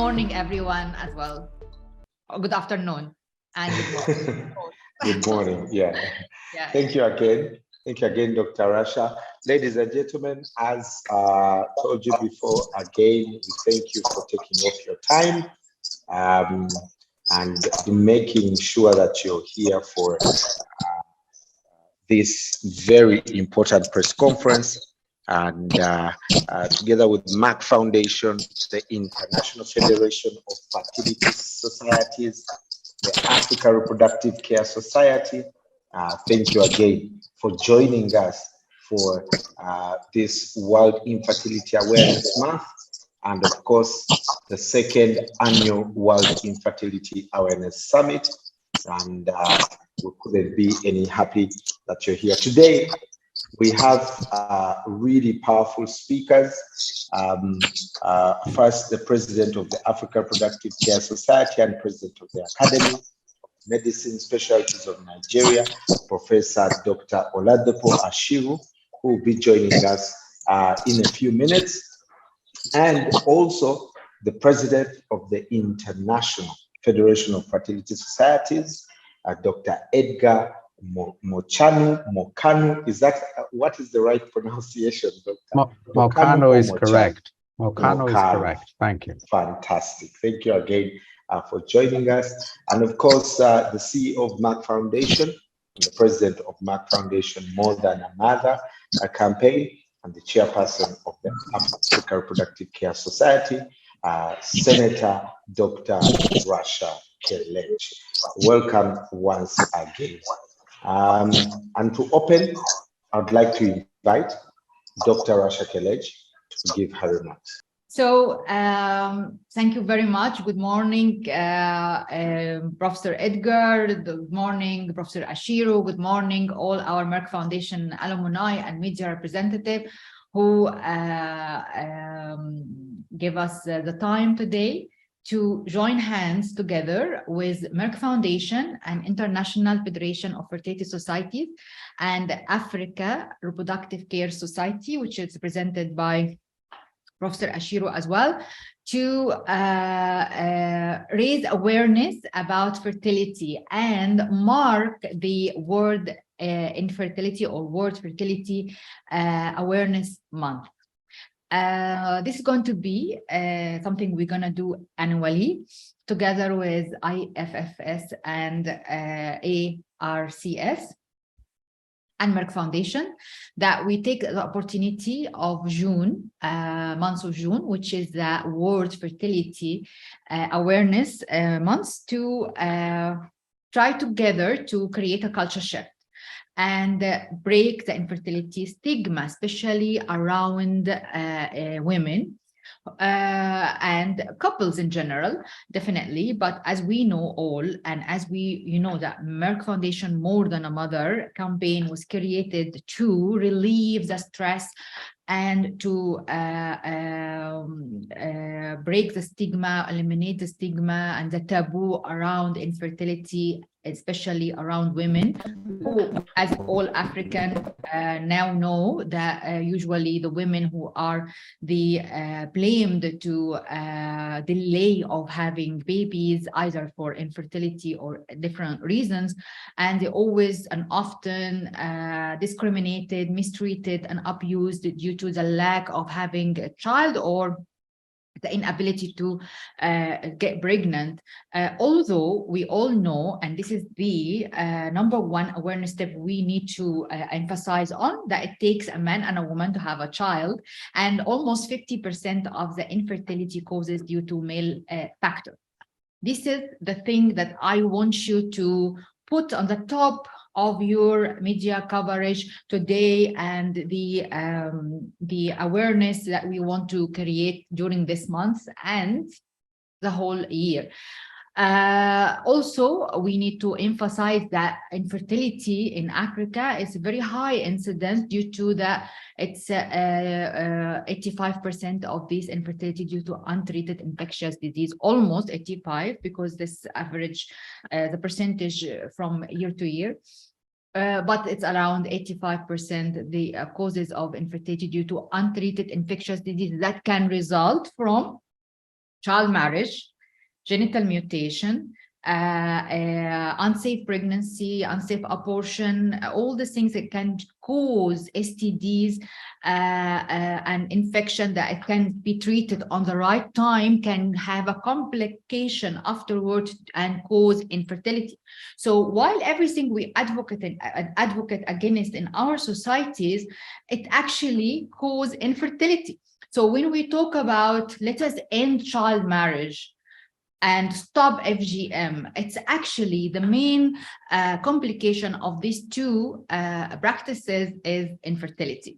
morning, everyone, as well. Or good afternoon and good morning. Good morning. Yeah. Yeah. Thank you again. Thank you again, Dr. Rasha. Ladies and gentlemen, as told you before, again, we thank you for taking off your time and making sure that you're here for this very important press conference. And together with Merck Foundation, the International Federation of Fertility Societies, the Africa Reproductive Care Society, thank you again for joining us for this World Infertility Awareness Month, and of course, the second annual World Infertility Awareness Summit. And we couldn't be any happy that you're here today. We have really powerful speakers. First, the president of the Africa Reproductive Care Society and president of the Academy of Medicine Specialties of Nigeria, Professor Dr. Oladapo Ashiru, who will be joining us in a few minutes. And also the president of the International Federation of Fertility Societies, Dr. Edgar Mokano. Is that what is the right pronunciation, Dr.? Mokano is correct. Mokano is correct. Thank you. Fantastic. Thank you again for joining us. And of course, the CEO of Merck Foundation, and the president of Merck Foundation More Than a Mother campaign, and the chairperson of the Africa Reproductive Care Society, Senator Dr. Rasha Kelej. Welcome once again. And to open, I'd like to invite Dr. Rasha Kelej to give her remarks. So thank you very much. Good morning, Professor Edgar. Good morning, Professor Ashiru. Good morning, all our Merck Foundation alumni and media representative who gave us the time today to join hands together with Merck Foundation and International Federation of Fertility Societies and Africa Reproductive Care Society, which is presented by Professor Ashiru as well, to raise awareness about fertility and mark the World Infertility or World Fertility Awareness Month. This is going to be something we're going to do annually together with IFFS and ARCS and Merck Foundation, that we take the opportunity of June, month of June, which is the World Fertility Awareness Month, to try together to create a culture shift and break the infertility stigma, especially around women and couples in general, definitely. But as we know all, and as we know that Merck Foundation More Than a Mother campaign was created to relieve the stress and to break the stigma, eliminate the stigma and the taboo around infertility, especially around women, who, as all African now know, that usually the women who are the blamed to delay of having babies, either for infertility or different reasons, and they always and often discriminated, mistreated, and abused due to the lack of having a child or the inability to get pregnant, although we all know, and this is the number one awareness step we need to emphasize on, that it takes a man and a woman to have a child, and almost 50% of the infertility causes due to male factor. This is the thing that I want you to put on the top of your media coverage today, and the awareness that we want to create during this month and the whole year. Also, we need to emphasize that infertility in Africa is a very high incidence due to that it's 85% of this infertility due to untreated infectious disease, almost 85, because this average, the percentage from year to year. But it's around 85% the causes of infertility due to untreated infectious diseases that can result from child marriage, genital mutation, unsafe pregnancy, unsafe abortion, all the things that can cause STDs and infection that it can be treated on the right time can have a complication afterwards and cause infertility. So while everything we advocate against in our societies, it actually causes infertility. So when we talk about let us end child marriage and stop FGM, it's actually the main complication of these two practices is infertility.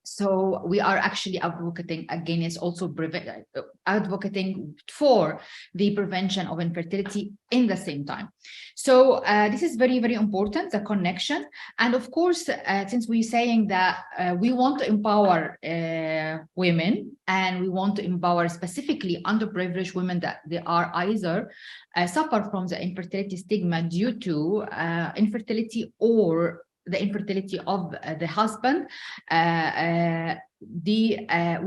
So we are actually advocating against also advocating for the prevention of infertility in the same time. So this is very, very important, the connection. And of course, since we're saying that we want to empower women, and we want to empower specifically underprivileged women that they are either suffer from the infertility stigma due to infertility or the infertility of the husband,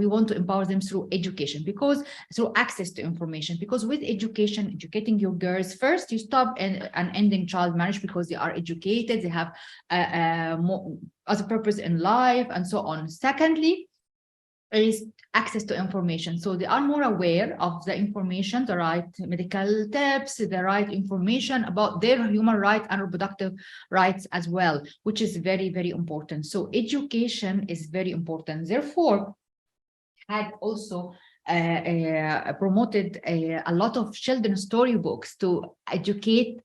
we want to empower them through education, because through access to information, because with education, educating your girls, first you stop and ending child marriage because they are educated, they have more as a purpose in life and so on. Secondly, is access to information. So they are more aware of the information, the right medical tips, the right information about their human rights and reproductive rights as well, which is very, very important. So education is very important. Therefore, had also promoted a lot of children's storybooks to educate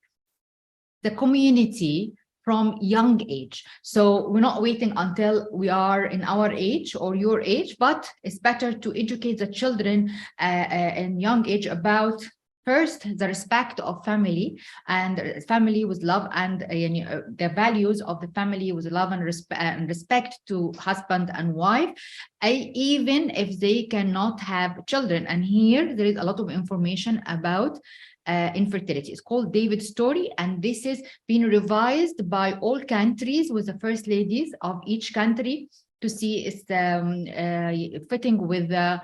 the community from young age. So we're not waiting until we are in our age or your age, but it's better to educate the children in young age about first the respect of family, and family with love, and the values of the family with love and respect to husband and wife, even if they cannot have children. And here there is a lot of information about infertility. It's called David's Story, and this is being revised by all countries with the first ladies of each country to see it's fitting with the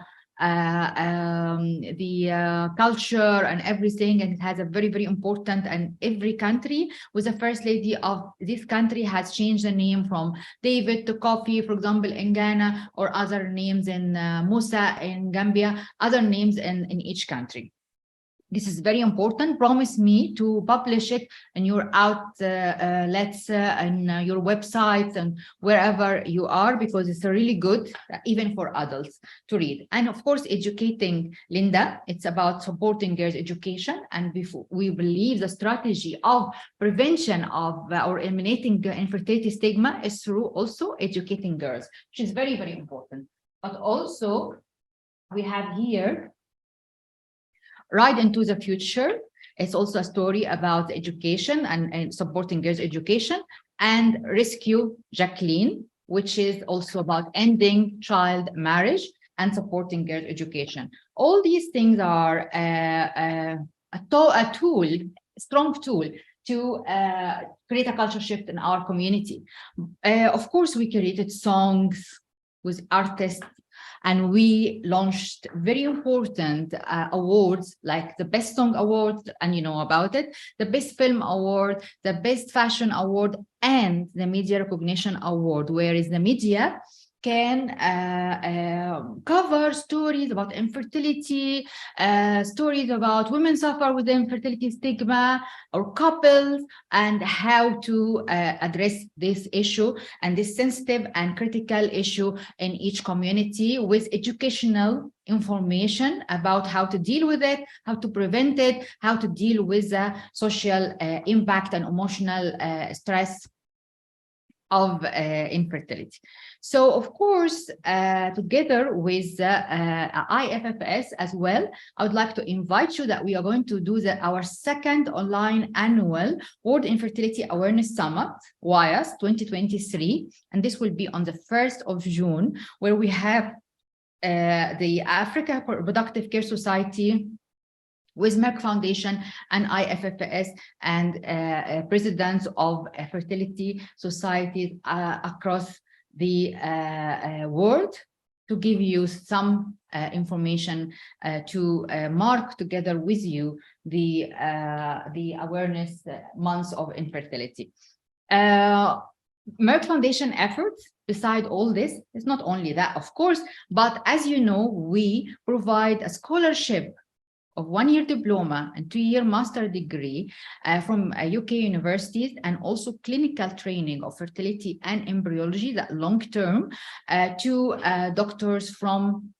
culture and everything. And it has a very, very important, and every country with the first lady of this country has changed the name from David to Kofi, for example, in Ghana, or other names in Musa in Gambia, other names in each country. This is very important. Promise me to publish it in your outlets and your websites and wherever you are, because it's really good, even for adults to read. And of course, educating Linda, it's about supporting girls' education. And we believe the strategy of prevention of or eliminating infertility stigma is through also educating girls, which is very, very important. But also, we have here Ride into the Future. It's also a story about education and supporting girls' education, and Rescue Jacqueline, which is also about ending child marriage and supporting girls' education. All these things are a tool, strong tool to create a culture shift in our community. Of course, we created songs with artists, and we launched very important awards like the Best Song Award, and you know about it, the Best Film Award, the Best Fashion Award, and the Media Recognition Award, whereas the media can cover stories about infertility, stories about women suffer with the infertility stigma, or couples, and how to address this issue and this sensitive and critical issue in each community, with educational information about how to deal with it, how to prevent it, how to deal with the social impact and emotional stress of infertility. So of course, together with IFFS as well, I would like to invite you that we are going to do our second online annual World Infertility Awareness Summit, WIAS 2023. And this will be on the 1st of June, where we have the Africa Reproductive Care Society with Merck Foundation and IFFS, and presidents of fertility societies across the world, to give you some information to mark together with you the awareness months of infertility. Merck Foundation efforts, beside all this, is not only that, of course, but as you know, we provide a scholarship of 1-year diploma and 2-year master degree from UK universities, and also clinical training of fertility and embryology, that long-term, to doctors from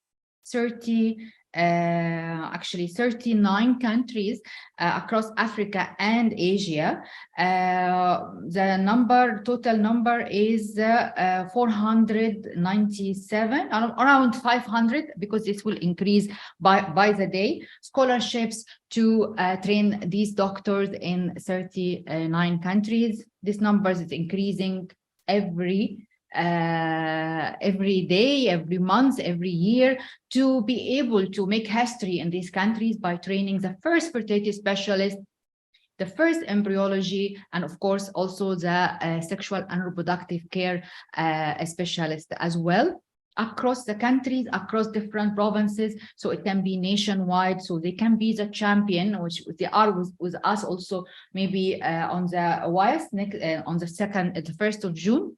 39 countries across Africa and Asia. The total number is 497, around 500, because this will increase by the day. Scholarships to train these doctors in 39 countries. This number is increasing every day, every month, every year, to be able to make history in these countries by training the first fertility specialist, the first embryology, and of course also the sexual and reproductive care specialist as well, across the countries, across different provinces. So it can be nationwide, so they can be the champion, which they are with us also, maybe on the WIS on the 1st of June.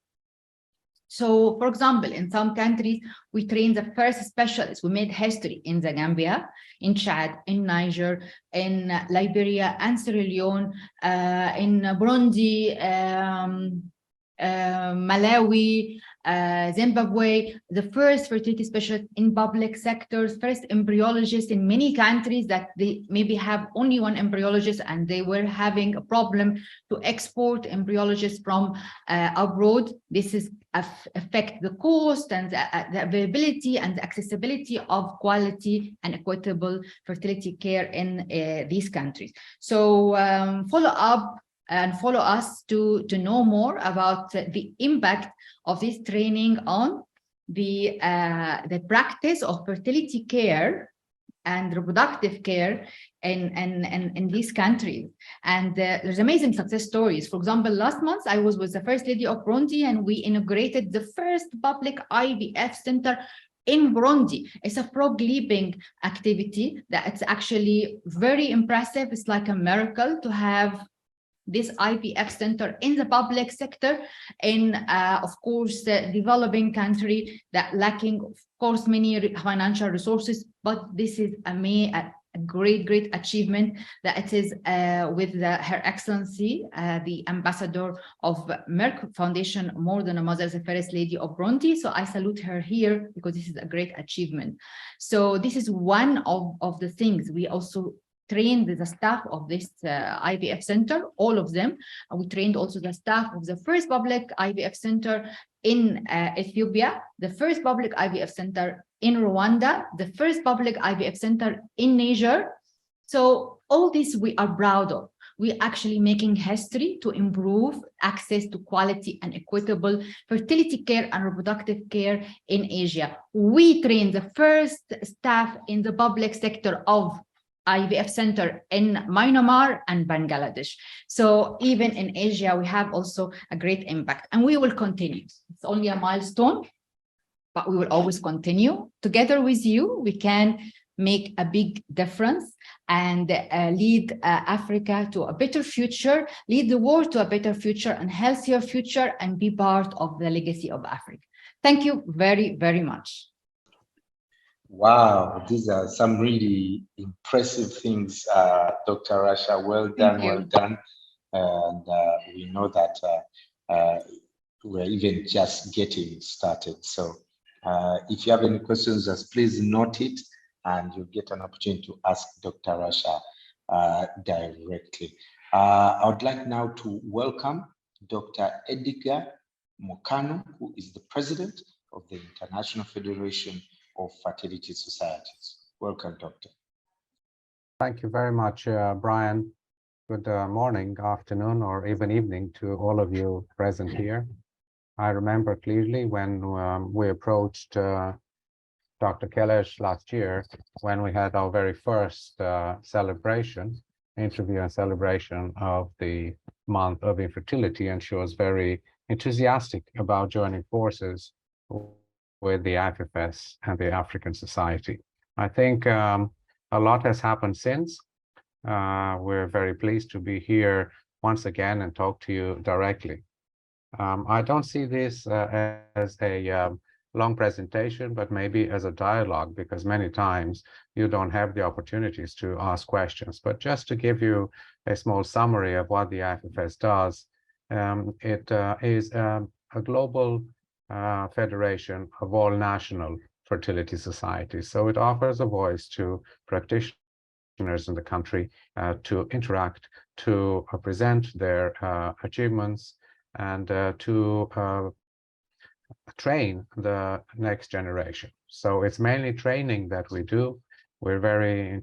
So, for example, in some countries, we trained the first specialists. We made history in the Gambia, in Chad, in Niger, in Liberia, and Sierra Leone, in Burundi, Malawi, Zimbabwe, the first fertility specialist in public sectors, first embryologists in many countries that they maybe have only one embryologist, and they were having a problem to export embryologists from abroad. This is affect the cost and the availability and the accessibility of quality and equitable fertility care in these countries. So follow up and follow us to know more about the impact of this training on the practice of fertility care and reproductive care in these countries. And there's amazing success stories. For example, last month I was with the First Lady of Burundi, and we inaugurated the first public IVF center in Burundi. It's a frog leaping activity that it's actually very impressive. It's like a miracle to have this IVF center in the public sector in, of course, the developing country that lacking, of course, many financial resources. But this is a great achievement that it is with Her Excellency, the ambassador of Merck Foundation, More Than a Mother, the First Lady of Burundi. So I salute her here because this is a great achievement. So this is one of the things. We also trained the staff of this IVF center, all of them. And we trained also the staff of the first public IVF center in Ethiopia, the first public IVF center in Rwanda, the first public IVF center in Niger. So all this we are proud of. We're actually making history to improve access to quality and equitable fertility care and reproductive care in Asia. We trained the first staff in the public sector of IVF center in Myanmar and Bangladesh. So even in Asia, we have also a great impact, and we will continue. It's only a milestone, but we will always continue. Together with you, we can make a big difference and lead Africa to a better future, lead the world to a better future and healthier future, and be part of the legacy of Africa. Thank you very, very much. Wow, these are some really impressive things, Dr. Rasha. Well done, well done. And we know that we're even just getting started. So if you have any questions, just please note it, and you'll get an opportunity to ask Dr. Rasha directly. I would like now to welcome Dr. Edgar Mokano, who is the president of the International Federation of Fertility Societies. Welcome, Doctor. Thank you very much, Brian. Good morning, afternoon, or even evening to all of you present here. I remember clearly when we approached Dr. Kelej last year, when we had our very first interview and celebration of the month of infertility, and she was very enthusiastic about joining forces with the IFFS and the African Society. I think a lot has happened since. We're very pleased to be here once again and talk to you directly. I don't see this as a long presentation, but maybe as a dialogue, because many times you don't have the opportunities to ask questions. But just to give you a small summary of what the IFFS does, it is a global federation of all national fertility societies. So it offers a voice to practitioners in the country to interact, to present their achievements, and to train the next generation. So it's mainly training that we do. We're very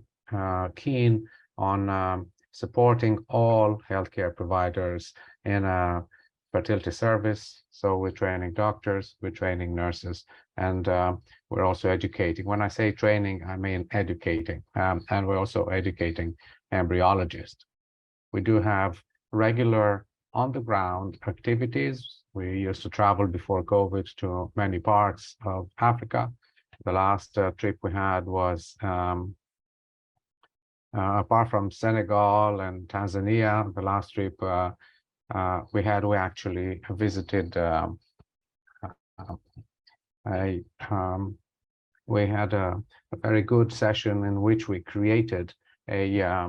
keen on supporting all healthcare providers in a fertility service. So we're training doctors, we're training nurses, and we're also educating. When I say training, I mean educating, and we're also educating embryologists. We do have regular on-the-ground activities. We used to travel before COVID to many parts of Africa. The last trip we had was, apart from Senegal and Tanzania, the last trip we actually visited we had a very good session in which we created a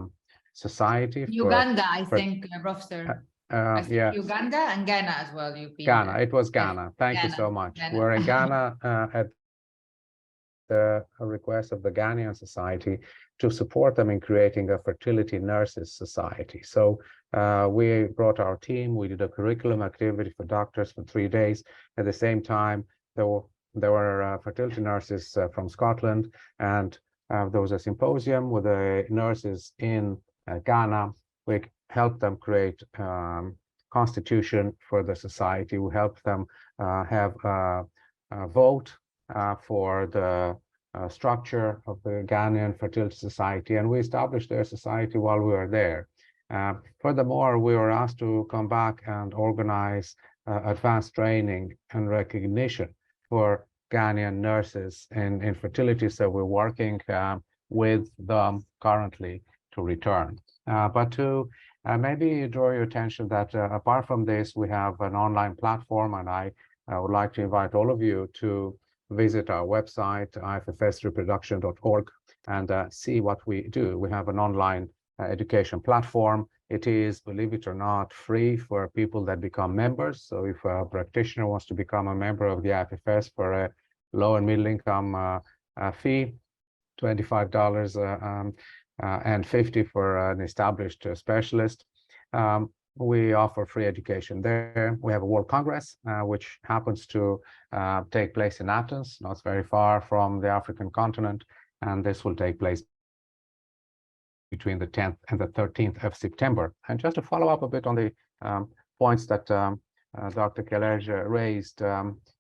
society Uganda, I think, Professor. I think yeah. Uganda and Ghana as well. You've been Ghana, there. it was Ghana. Thank you Ghana, so much. Ghana. We're in Ghana at the request of the Ghanaian Society to support them in creating a fertility nurses society. So we brought our team, we did a curriculum activity for doctors for 3 days. At the same time, there were fertility nurses from Scotland, and there was a symposium with the nurses in Ghana. We helped them create constitution for the society. We helped them have a vote for the structure of the Ghanaian Fertility Society, and we established their society while we were there. Furthermore, we were asked to come back and organize advanced training and recognition for Ghanaian nurses in infertility, so we're working with them currently to return. But to maybe draw your attention that apart from this, we have an online platform, and I would like to invite all of you to visit our website, iffsreproduction.org, and see what we do. We have an online education platform. It is, believe it or not, free for people that become members. So if a practitioner wants to become a member of the IFFS for a low and middle income fee, $25 and $50 for an established specialist, we offer free education there. We have a World Congress, which happens to take place in Athens, not very far from the African continent, and this will take place between the 10th and the 13th of September. And just to follow up a bit on the points that Dr. Kelej raised,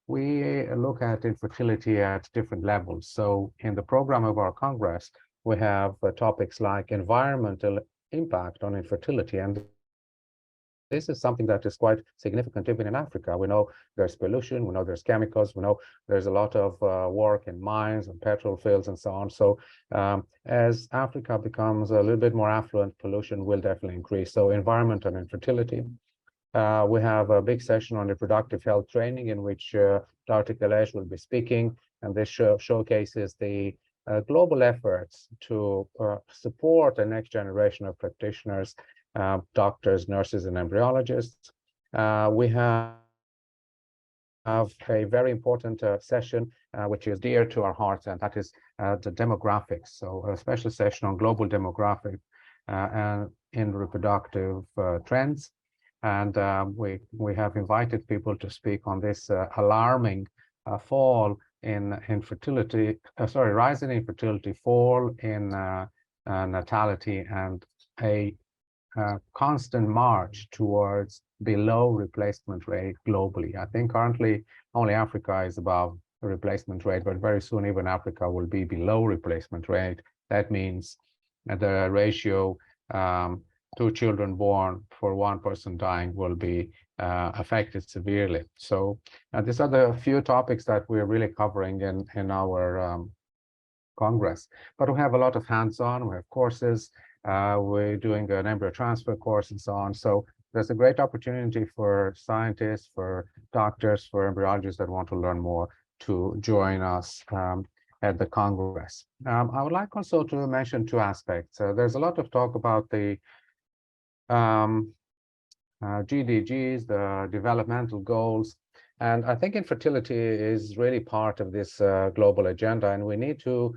we look at infertility at different levels. So in the program of our Congress, we have topics like environmental impact on infertility, and this is something that is quite significant even in Africa. We know there's pollution, we know there's chemicals, we know there's a lot of work in mines and petrol fields and so on. So as Africa becomes a little bit more affluent, pollution will definitely increase. So environment and infertility. We have a big session on reproductive health training in which Dr. Kelej will be speaking, and this showcases the global efforts to support the next generation of practitioners, doctors, nurses, and embryologists. We have a very important session which is dear to our hearts, and that is the demographics. So a special session on global demographic and in reproductive trends. And we have invited people to speak on this alarming fall in infertility, rise in infertility, fall in natality, and a constant march towards below replacement rate globally. I think currently only Africa is above the replacement rate, but very soon even Africa will be below replacement rate. That means the ratio 2 children born for 1 person dying will be affected severely. So these are the few topics that we're really covering in our Congress. But we have a lot of hands-on, we have courses, we're doing an embryo transfer course and so on. So there's a great opportunity for scientists, for doctors, for embryologists that want to learn more to join us at the Congress. I would like also to mention 2 aspects. There's a lot of talk about the GDGs, the developmental goals, and I think infertility is really part of this global agenda, and we need to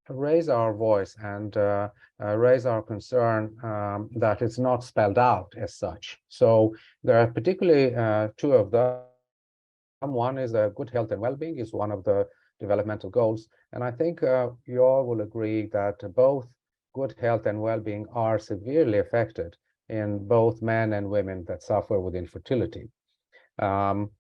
raise our voice and raise our concern that it's not spelled out as such. So there are particularly 2 of them. One is good health and well-being is one of the developmental goals, and I think you all will agree that both good health and well-being are severely affected in both men and women that suffer with infertility. You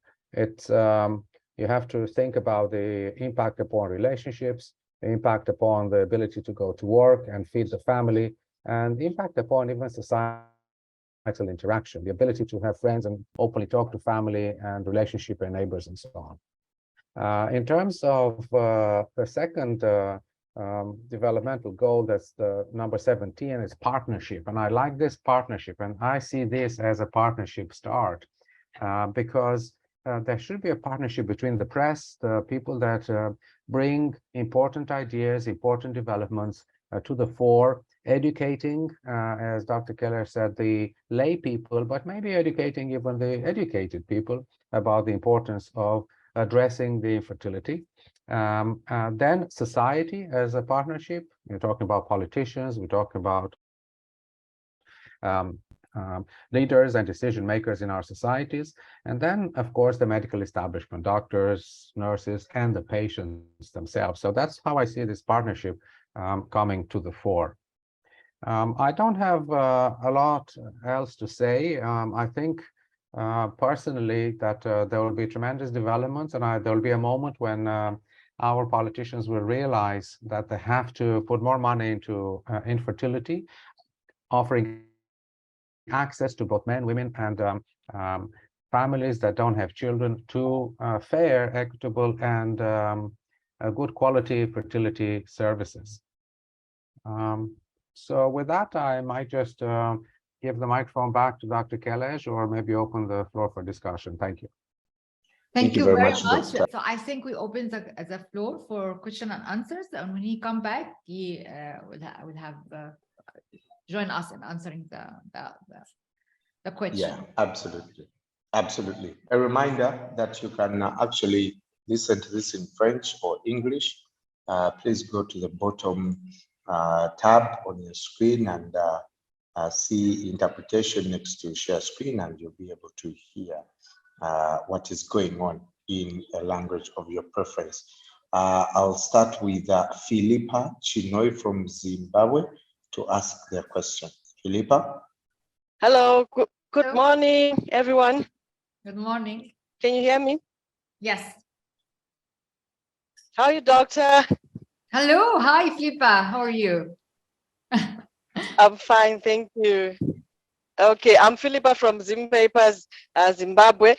have to think about the impact upon relationships, the impact upon the ability to go to work and feed the family, and the impact upon even societal interaction, the ability to have friends and openly talk to family and relationship and neighbors and so on. In terms of the second developmental goal, that's the number 17, is partnership. And I like this partnership, and I see this as a partnership start because there should be a partnership between the press, the people that bring important ideas, important developments to the fore, educating, as Dr. Kelej said, the lay people, but maybe educating even the educated people about the importance of addressing the infertility. Then society as a partnership. We're talking about politicians, we're talking about leaders and decision makers in our societies, and then of course the medical establishment, doctors, nurses, and the patients themselves. So that's how I see this partnership coming to the fore. I don't have a lot else to say. I think personally that there will be tremendous developments, and there will be a moment when our politicians will realize that they have to put more money into infertility, offering access to both men, women, and families that don't have children to fair, equitable, and good quality fertility services. So with that, I might just give the microphone back to Dr. Kelej, or maybe open the floor for discussion. Thank you. Thank you very much. So I think we open the floor for question and answers, and when he come back, he will have join us in answering the question. Yeah, absolutely. Absolutely. A reminder that you can actually listen to this in French or English. Please go to the bottom tab on your screen and see interpretation next to share screen, and you'll be able to hear what is going on in a language of your preference. I'll start with Philippa Chinoi from Zimbabwe to ask their question. Philippa? Hello, good morning, everyone. Good morning. Can you hear me? Yes. How are you, doctor? Hello, hi, Philippa. How are you? I'm fine, thank you. Okay, I'm Philippa from Zimbabwe.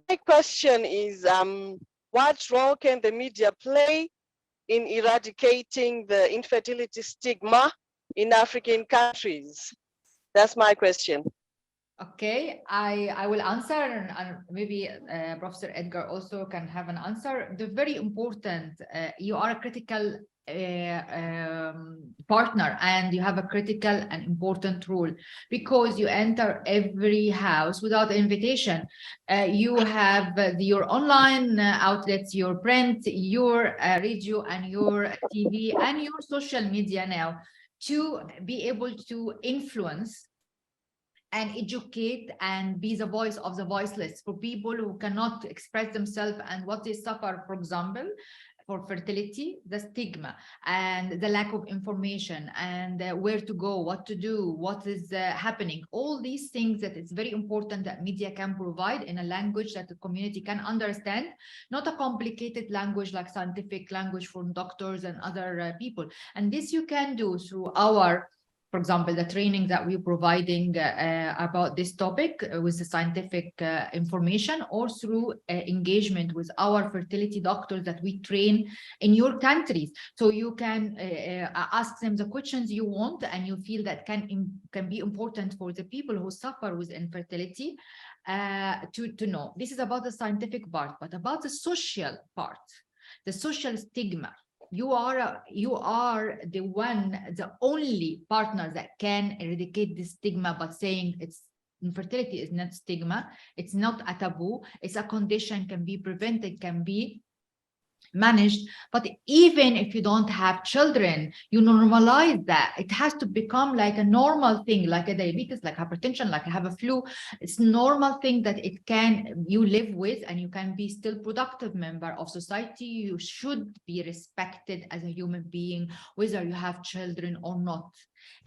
My question is, what role can the media play in eradicating the infertility stigma in African countries? That's my question. Okay, I will answer, and maybe Professor Edgar also can have an answer. The very important, you are a critical partner, and you have a critical and important role, because you enter every house without invitation. You have your online outlets, your print, your radio, and your TV, and your social media now, to be able to influence and educate and be the voice of the voiceless for people who cannot express themselves and what they suffer, for example, for fertility, the stigma and the lack of information, and where to go, what to do, what is happening. All these things that it's very important that media can provide in a language that the community can understand, not a complicated language like scientific language from doctors and other people. And this you can do through our for example, the training that we're providing about this topic with the scientific information, or through engagement with our fertility doctors that we train in your countries. So you can ask them the questions you want and you feel that can be important for the people who suffer with infertility to know. This is about the scientific part, but about the social part, the social stigma. You are the only partner that can eradicate this stigma, but saying infertility is not stigma, it's not a taboo, it's a condition, can be prevented, can be managed. But even if you don't have children, you normalize that. It has to become like a normal thing, like a diabetes, like hypertension, like I have a flu. It's normal thing that you live with, and you can be still productive member of society. You should be respected as a human being, whether you have children or not.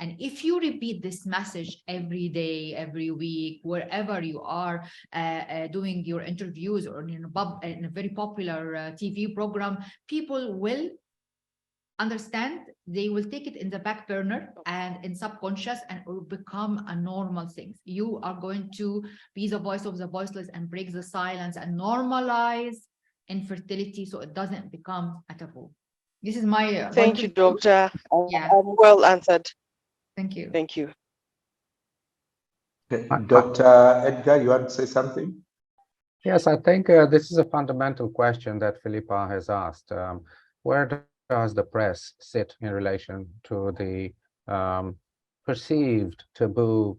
And if you repeat this message every day, every week, wherever you are doing your interviews or in a very popular TV program, people will understand. They will take it in the back burner and in subconscious, and it will become a normal thing. You are going to be the voice of the voiceless and break the silence and normalize infertility so it doesn't become a taboo. This is my Thank you, doctor. Yeah. Well answered. Thank you. Thank you. Dr. Edgar, you want to say something? Yes, I think this is a fundamental question that Philippa has asked. Where does the press sit in relation to the perceived taboo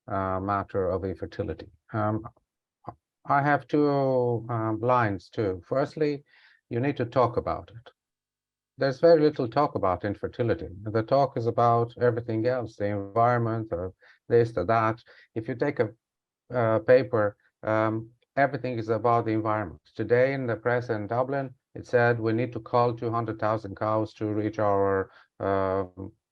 matter of infertility? I have two lines too. Firstly, you need to talk about it. There's very little talk about infertility. The talk is about everything else, the environment, or this or that. If you take a paper, everything is about the environment. Today in the press in Dublin, it said we need to cull 200,000 cows to reach our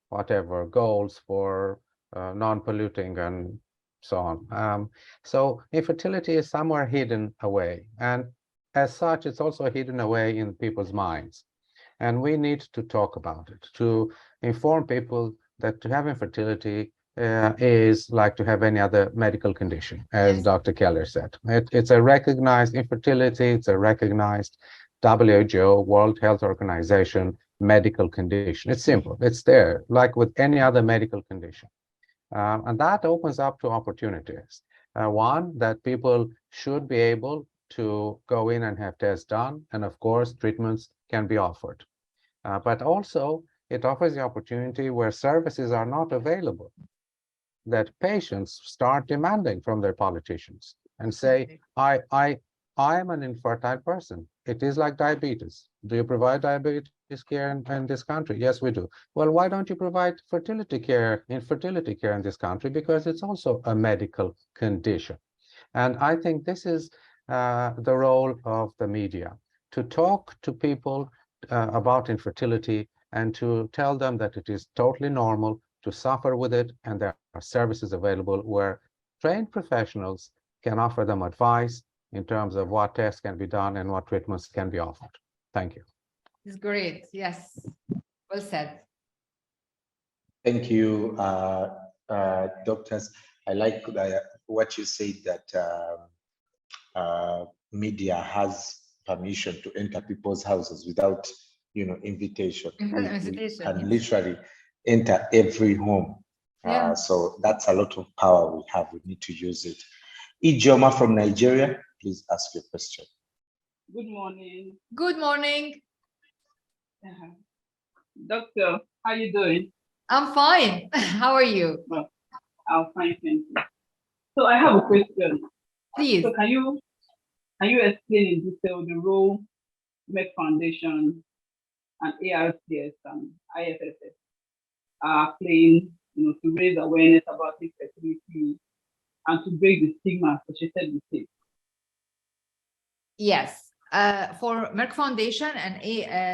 whatever goals for non-polluting and so on. So infertility is somewhere hidden away, and as such, it's also hidden away in people's minds. And we need to talk about it, to inform people that to have infertility is like to have any other medical condition, as Yes. Dr. Keller said. It's a recognized infertility, it's a recognized WHO, World Health Organization, medical condition. It's simple, it's there, like with any other medical condition. And that opens up to opportunities. One, that people should be able to go in and have tests done, and of course, treatments can be offered. But also, it offers the opportunity where services are not available, that patients start demanding from their politicians and say, I am an infertile person. It is like diabetes. Do you provide diabetes care in this country? Yes, we do. Well, why don't you provide infertility care in this country? Because it's also a medical condition. And I think this is the role of the media, to talk to people about infertility and to tell them that it is totally normal to suffer with it, and there are services available where trained professionals can offer them advice in terms of what tests can be done and what treatments can be offered. Thank you. It's great. Yes. Well said. Thank you, doctors. I like what you said, that media has permission to enter people's houses without, invitation. We can literally enter every home. Yeah. So that's a lot of power we have. We need to use it. Ijoma from Nigeria, please ask your question. Good morning. Good morning. Doctor, how are you doing? I'm fine. How are you? Well, I'm fine, thank you. So I have a question. Please. So can you explain in detail the role Merck Foundation and ARCS and IFFS are playing, to raise awareness about infertility and to break the stigma associated with it? Yes. For Merck Foundation and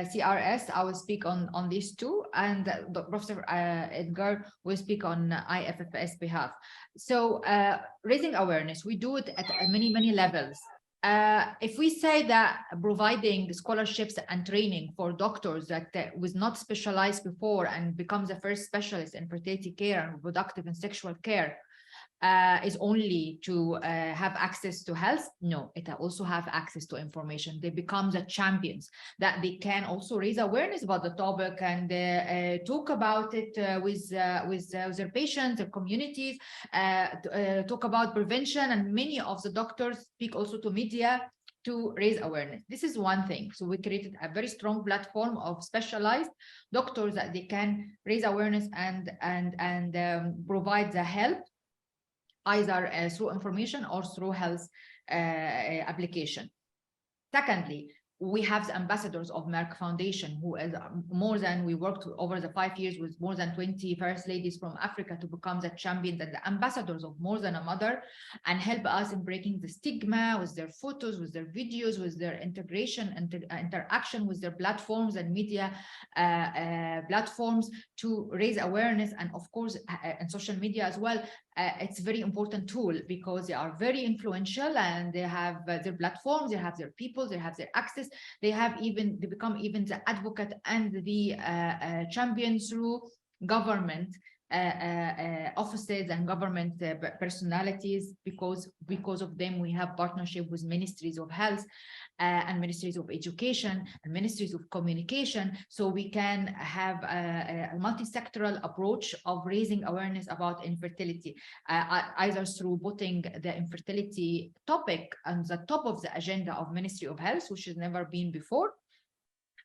CRS, I will speak on these two, and Professor Edgar will speak on IFFS behalf. So raising awareness, we do it at many levels. If we say that providing scholarships and training for doctors that was not specialized before and becomes the first specialist in fertility care and reproductive and sexual care is only to have access to health, no, it also have access to information. They become the champions, that they can also raise awareness about the topic and talk about it with their patients, their communities, talk about prevention, and many of the doctors speak also to media to raise awareness. This is one thing. So we created a very strong platform of specialized doctors that they can raise awareness and provide the help, either through information or through health application. Secondly, we have the ambassadors of Merck Foundation, who is we worked over the 5 years with more than 20 first ladies from Africa to become the champions and the ambassadors of More Than a Mother, and help us in breaking the stigma with their photos, with their videos, with their integration and interaction with their platforms and media platforms to raise awareness, and of course, and social media as well. It's a very important tool because they are very influential and they have their platforms, they have their people, they have their access, they become even the advocate and the champion through government offices and government personalities, because of them we have partnership with Ministries of Health and Ministries of Education and Ministries of Communication, so we can have a multi-sectoral approach of raising awareness about infertility, either through putting the infertility topic on the top of the agenda of Ministry of Health, which has never been before,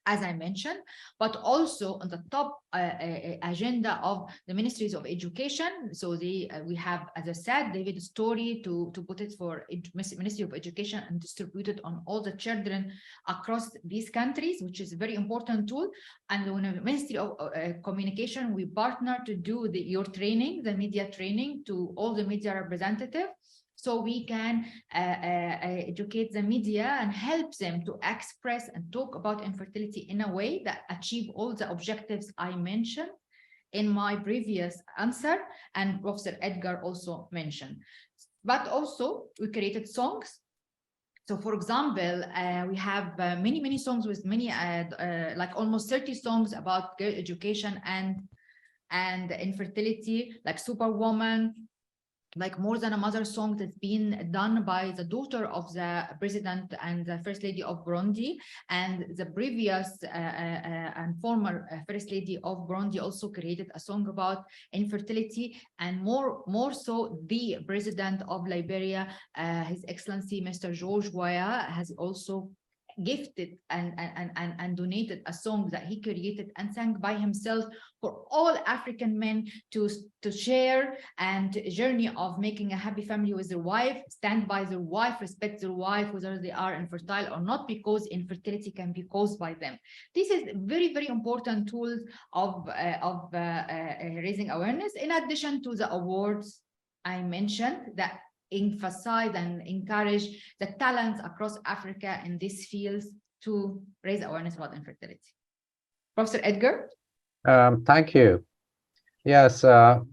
as I mentioned, but also on the top agenda of the Ministries of Education. So we have, as I said, David Story to put it for Ministry of Education and distribute it on all the children across these countries, which is a very important tool. And when the Ministry of Communication, we partner to do your training, the media training to all the media representatives, so we can educate the media and help them to express and talk about infertility in a way that achieve all the objectives I mentioned in my previous answer, and Professor Edgar also mentioned. But also we created songs. So for example, we have many songs with many, like almost 30 songs about girl education and infertility, like Superwoman, like More Than a Mother song that's been done by the daughter of the president and the first lady of Burundi, and the previous and former first lady of Burundi also created a song about infertility, and more so the president of Liberia, His Excellency Mr. George Weah, has also gifted and donated a song that he created and sang by himself for all African men to share and journey of making a happy family with their wife, stand by their wife, respect their wife, whether they are infertile or not, because infertility can be caused by them. This is very, very important tools of raising awareness, in addition to the awards I mentioned that emphasize and encourage the talents across Africa in these fields to raise awareness about infertility. Professor Edgar? Thank you. Yes,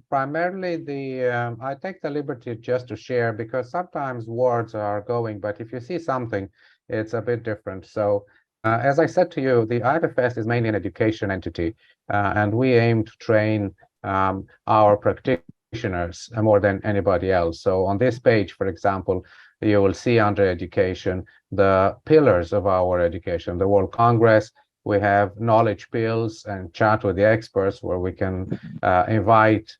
primarily I take the liberty just to share, because sometimes words are going, but if you see something, it's a bit different. So as I said to you, the IFFS is mainly an education entity, and we aim to train our practitioners more than anybody else. So on this page, for example, you will see under education the pillars of our education. The World Congress, we have knowledge pills and chat with the experts, where we can invite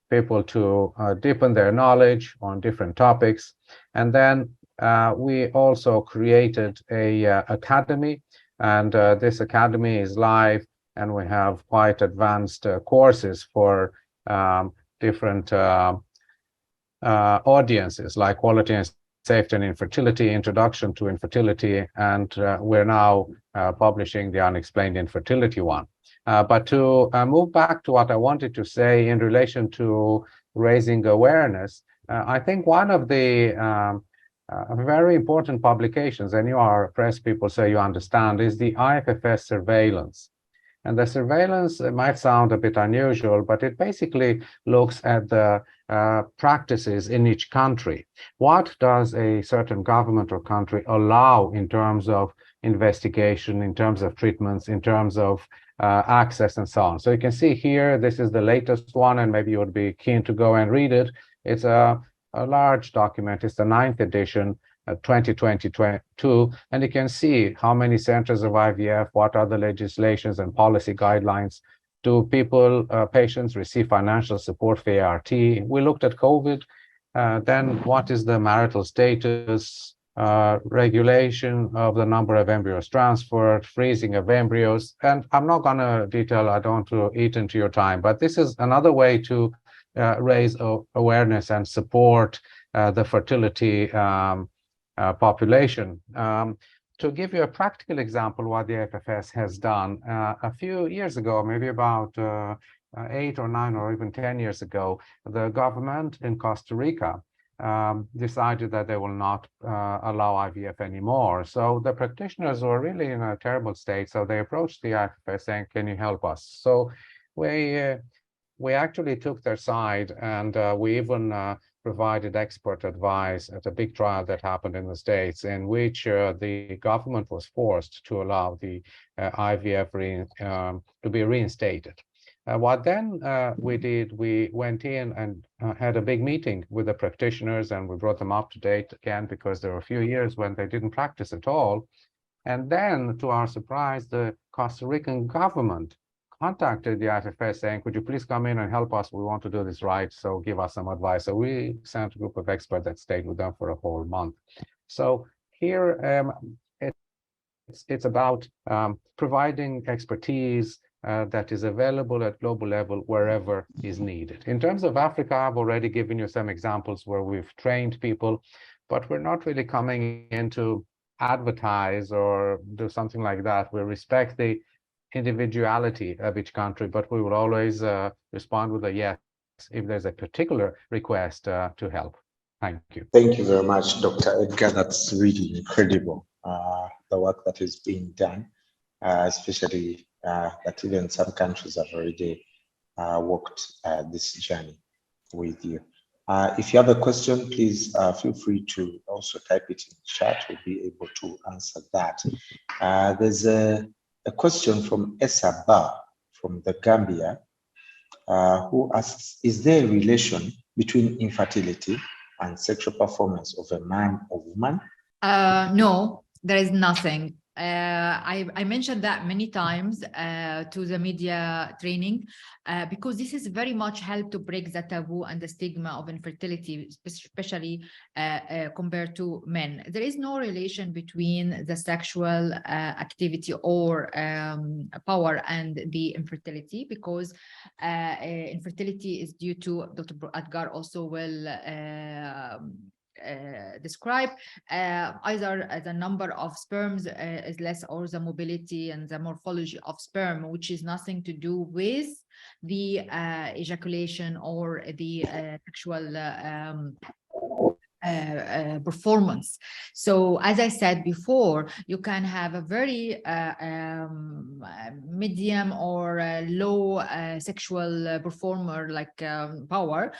people to deepen their knowledge on different topics. And then we also created a academy, and this academy is live, and we have quite advanced courses for different audiences, like quality and safety and infertility, introduction to infertility, and we're now publishing the unexplained infertility one. But to move back to what I wanted to say in relation to raising awareness, I think one of the very important publications, and you are press people, so you understand, is the IFFS surveillance. And the surveillance might sound a bit unusual, but it basically looks at the practices in each country. What does a certain government or country allow in terms of investigation, in terms of treatments, in terms of access and so on? So you can see here, this is the latest one, and maybe you would be keen to go and read it. It's a large document. It's the 9th edition, 2022, and you can see how many centers of IVF, what are the legislations and policy guidelines. Do people, patients receive financial support for ART? We looked at COVID, then what is the marital status, regulation of the number of embryos transferred, freezing of embryos, and I'm not going to detail, I don't want to eat into your time, but this is another way to raise awareness and support the fertility population. To give you a practical example, what the IFFS has done, a few years ago, maybe about 8 or 9 or even 10 years ago, the government in Costa Rica decided that they will not allow IVF anymore. So the practitioners were really in a terrible state. So they approached the IFFS saying, can you help us? So we actually took their side, and we even provided expert advice at a big trial that happened in the States, in which the government was forced to allow the IVF to be reinstated. What then we did, we went in and had a big meeting with the practitioners, and we brought them up to date again, because there were a few years when they didn't practice at all. And then, to our surprise, the Costa Rican government contacted the IFFS saying, could you please come in and help us? We want to do this right, so give us some advice. So we sent a group of experts that stayed with them for a whole month. So here it's about providing expertise that is available at global level wherever is needed. In terms of Africa, I've already given you some examples where we've trained people, but we're not really coming in to advertise or do something like that. We respect the individuality of each country, but we will always respond with a yes if there's a particular request to help. Thank you. Thank you very much, Dr. Edgar. That's really incredible, the work that is being done, especially that even some countries have already walked this journey with you. If you have a question, please feel free to also type it in the chat. We'll be able to answer that. There's a question from Essa Ba from the Gambia, who asks, is there a relation between infertility and sexual performance of a man or woman? No, there is nothing. I mentioned that many times to the media training, because this is very much help to break the taboo and the stigma of infertility, especially compared to men. There is no relation between the sexual activity or power and the infertility, because infertility is due to, Dr. Edgar also will describe either the number of sperms is less, or the mobility and the morphology of sperm, which is nothing to do with the ejaculation or the sexual performance. So as I said before, you can have a very medium or low sexual performer like power,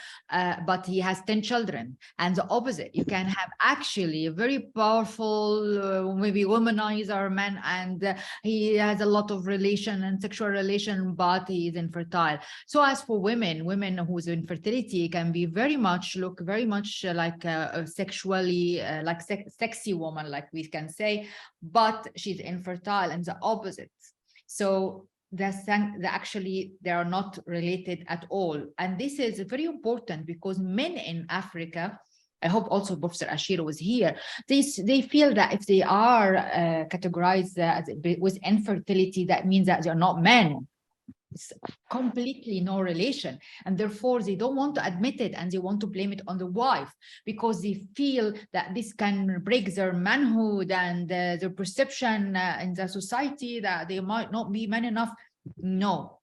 but he has 10 children. And the opposite, you can have actually a very powerful maybe womanizer man, and he has a lot of relation and sexual relation, but he is infertile. So as for women whose infertility can be very much look very much like sexually like sexy woman, like we can say, but she's infertile, and the opposite. So actually they are not related at all. And this is very important because men in Africa, I hope also Professor Ashir was here, they feel that if they are categorized with infertility, that means that they're not men. It's completely no relation, and therefore they don't want to admit it, and they want to blame it on the wife, because they feel that this can break their manhood and their perception in the society that they might not be man enough. No,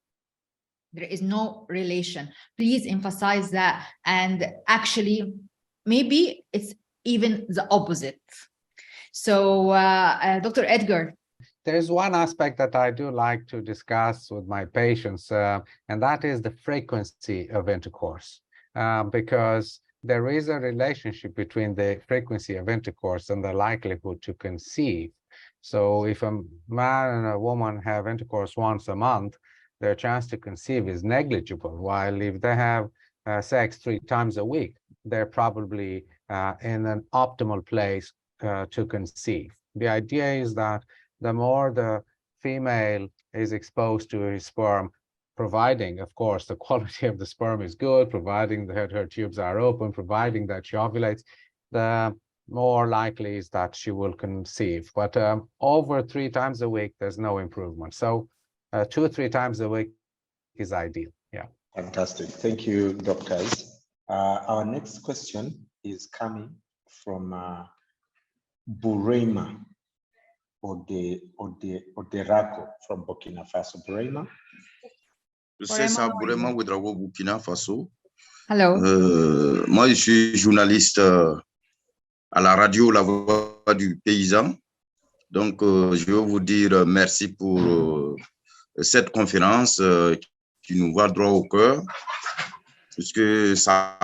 there is no relation. Please emphasize that. And actually, maybe it's even the opposite. So Dr. Edgar. there's one aspect that I do like to discuss with my patients, and that is the frequency of intercourse, because there is a relationship between the frequency of intercourse and the likelihood to conceive. So if a man and a woman have intercourse once a month, their chance to conceive is negligible, while if they have sex 3 times a week, they're probably in an optimal place to conceive. The idea is that the more the female is exposed to his sperm, providing, of course, the quality of the sperm is good, providing that her tubes are open, providing that she ovulates, the more likely is that she will conceive. But over 3 times a week, there's no improvement. So 2 or 3 times a week is ideal. Yeah. Fantastic. Thank you, doctors. Our next question is coming from Burema Oderako from Burkina Faso. Burema. C'est ça, Burema Ouedraogo, Burkina Faso. Hello. Moi, je suis journaliste à la radio La Voix du Paysan. Donc, je veux vous dire merci pour cette conférence qui nous va droit au cœur, puisque ça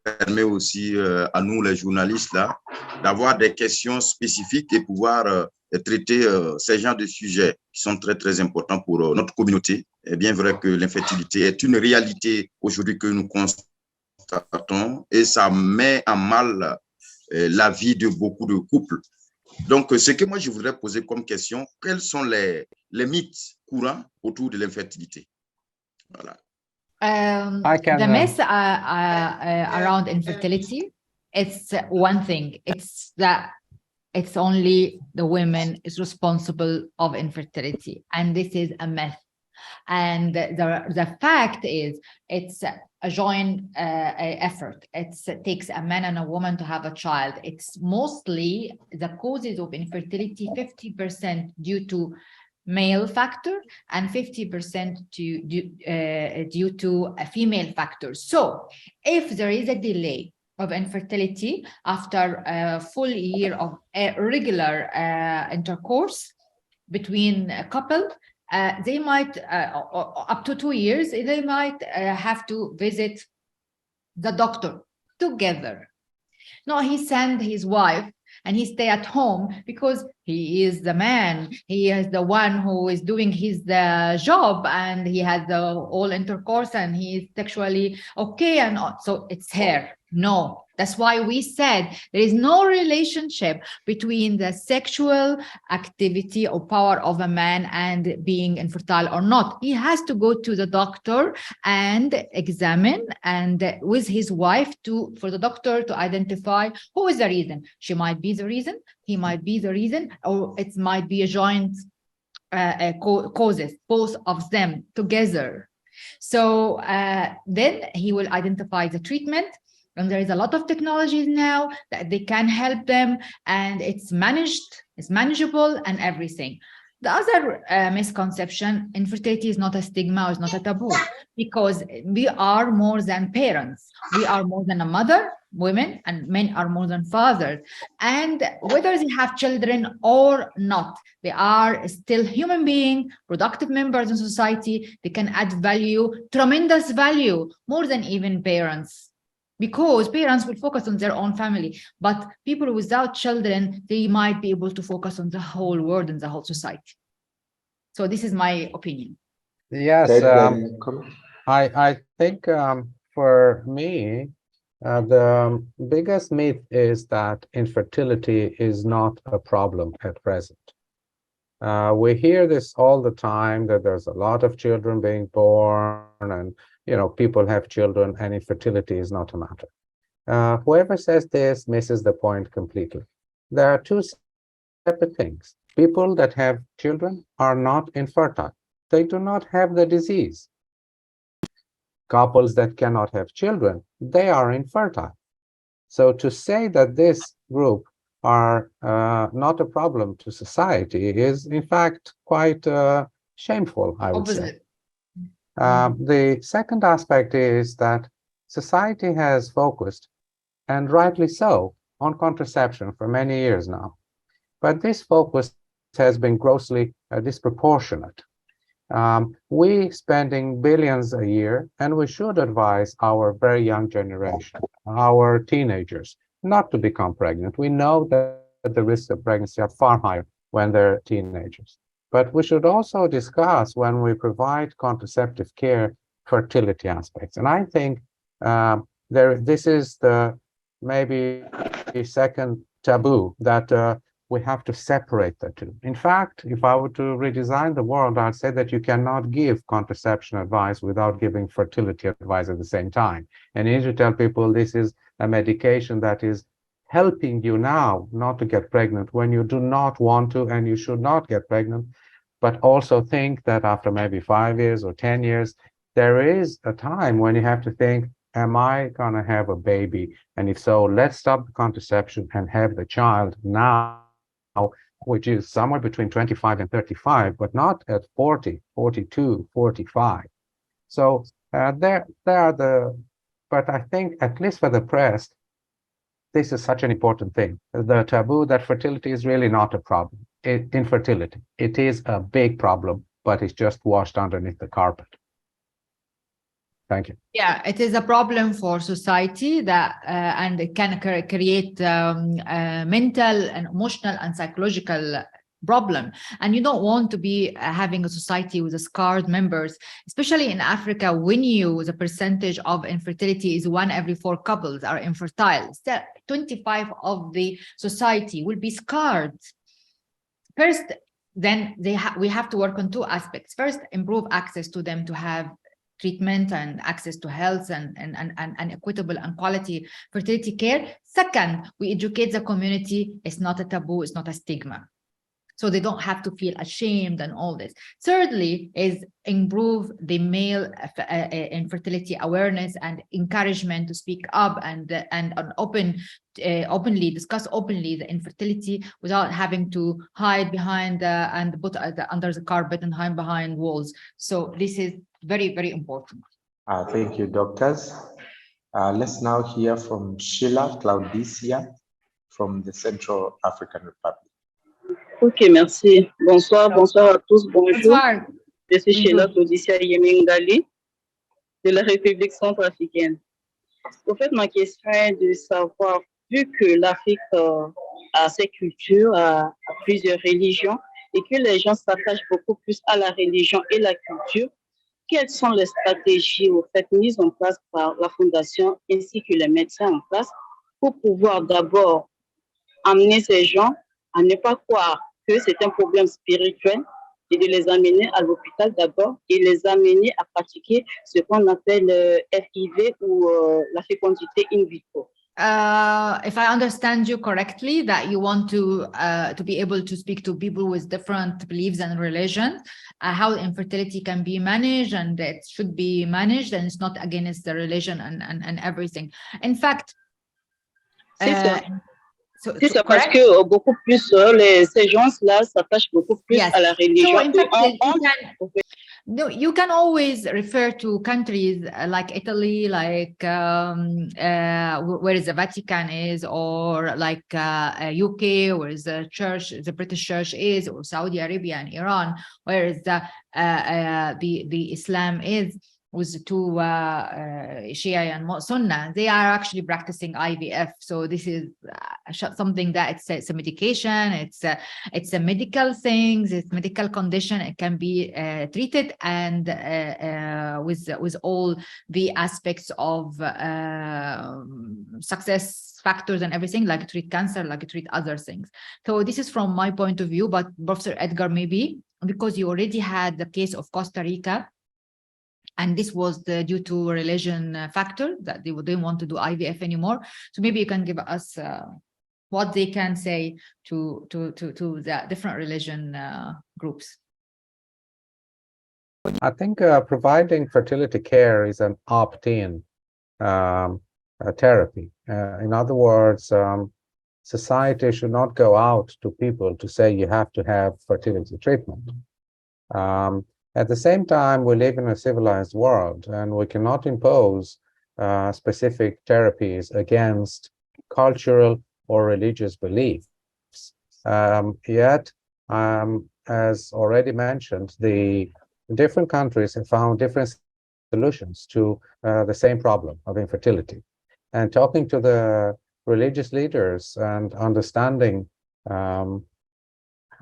permet aussi à nous, les journalistes, là, d'avoir des questions spécifiques et pouvoir traiter ces genres de sujets qui sont très, très importants pour notre communauté. C'est bien vrai que l'infertilité est une réalité aujourd'hui que nous constatons et ça met en mal la vie de beaucoup de couples. Donc, ce que moi, je voudrais poser comme question, quels sont les mythes courants autour de l'infertilité? Voilà. The myth around infertility, it's one thing. It's that it's only the women is responsible of infertility, and this is a myth. And the fact is, it's a joint effort. It takes a man and a woman to have a child. It's mostly the causes of infertility, 50% due to male factor and 50% due to a female factor. So if there is a delay of infertility after a full year of regular intercourse between a couple, they might, up to 2 years, they might have to visit the doctor together. No, he sent his wife and he stay at home because he is the man. He is the one who is doing his job, and he has the all intercourse, and he is sexually okay, and so it's her. No, that's why we said there is no relationship between the sexual activity or power of a man and being infertile or not. He has to go to the doctor and examine, and with his wife for the doctor to identify who is the reason. She might be the reason, he might be the reason, or it might be a joint causes, both of them together. So then he will identify the treatment. And there is a lot of technologies now that they can help them, and it's manageable and everything. The other misconception, infertility is not a stigma, or is not a taboo, because we are more than parents. We are more than a mother, women, and men are more than fathers. And whether they have children or not, they are still human beings, productive members in society. They can add value, tremendous value, more than even parents. Because parents will focus on their own family, but people without children, they might be able to focus on the whole world and the whole society. So this is my opinion. Yes, I think for me, the biggest myth is that infertility is not a problem at present. We hear this all the time, that there's a lot of children being born, and people have children, and infertility is not a matter. Whoever says this misses the point completely. There are two separate things. People that have children are not infertile. They do not have the disease. Couples that cannot have children, they are infertile. So to say that this group are not a problem to society is, in fact, quite shameful, I would say. The second aspect is that society has focused, and rightly so, on contraception for many years now. But this focus has been grossly disproportionate. We spending billions a year, and we should advise our very young generation, our teenagers, not to become pregnant. We know that the risks of pregnancy are far higher when they're teenagers. But we should also discuss, when we provide contraceptive care, fertility aspects. And I think this is the maybe second taboo, that we have to separate the two. In fact, if I were to redesign the world, I'd say that you cannot give contraception advice without giving fertility advice at the same time. And you need to tell people this is a medication that is helping you now not to get pregnant when you do not want to, and you should not get pregnant. But also think that after maybe 5 years or 10 years, there is a time when you have to think, am I going to have a baby? And if so, let's stop the contraception and have the child now, which is somewhere between 25 and 35, but not at 40, 42, 45. So there are but I think, at least for the press, this is such an important thing. The taboo that fertility is really not a problem. Infertility, it is a big problem, but it's just washed underneath the carpet. Thank you. Yeah, it is a problem for society that and it can create mental and emotional and psychological problem. And you don't want to be having a society with scarred members, especially in Africa, when the percentage of infertility is 1 every 4 couples are infertile. Still, 25% of the society will be scarred. First, then we have to work on 2 aspects. First, improve access to them to have treatment and access to health and equitable and quality fertility care. Second, we educate the community. It's not a taboo, it's not a stigma. So they don't have to feel ashamed and all this. Thirdly, is improve the male infertility awareness and encouragement to speak up and openly discuss the infertility without having to hide behind and put under the carpet and hide behind walls. So this is very, very important. Thank you, doctors. Let's now hear from Sheila Claudicia from the Central African Republic. Ok, merci. Bonsoir à tous, bonjour. Bonsoir. Je suis Sheila Claudicia Yemengali de la République centrafricaine. Au fait, ma question est de savoir, vu que l'Afrique a ses cultures, a plusieurs religions, et que les gens s'attachent beaucoup plus à la religion et la culture, quelles sont les stratégies au fait mises en place par la Fondation ainsi que les médecins en place pour pouvoir d'abord amener ces gens à ne pas croire que c'est un problème spirituel et de les amener à l'hôpital d'abord et les amener à pratiquer ce qu'on appelle FIV ou la fécondité in vitro. If I understand you correctly, that you want to be able to speak to people with different beliefs and religions, how infertility can be managed and it should be managed, and it's not against the religion and everything. In fact, Si c'est parce que beaucoup plus ces gens-là s'attachent beaucoup plus à la religion. So in fact, no, you can always refer to countries like Italy, like where the Vatican is, or like UK, where the church, the British church is, or Saudi Arabia and Iran, where the Islam is, with the 2 Shia and Sunnah. They are actually practicing IVF. So this is something that it's a medication, it's a medical thing, it's a medical condition. It can be treated and with all the aspects of success factors and everything, like treat cancer, like treat other things. So this is from my point of view, but Professor Edgar, maybe because you already had the case of Costa Rica, and this was due to religion factor that they didn't want to do IVF anymore. So maybe you can give us what they can say to the different religion groups. I think providing fertility care is an opt-in therapy. In other words, society should not go out to people to say you have to have fertility treatment. At the same time, we live in a civilized world, and we cannot impose specific therapies against cultural or religious beliefs. Yet, As already mentioned, the different countries have found different solutions to the same problem of infertility. And talking to the religious leaders and understanding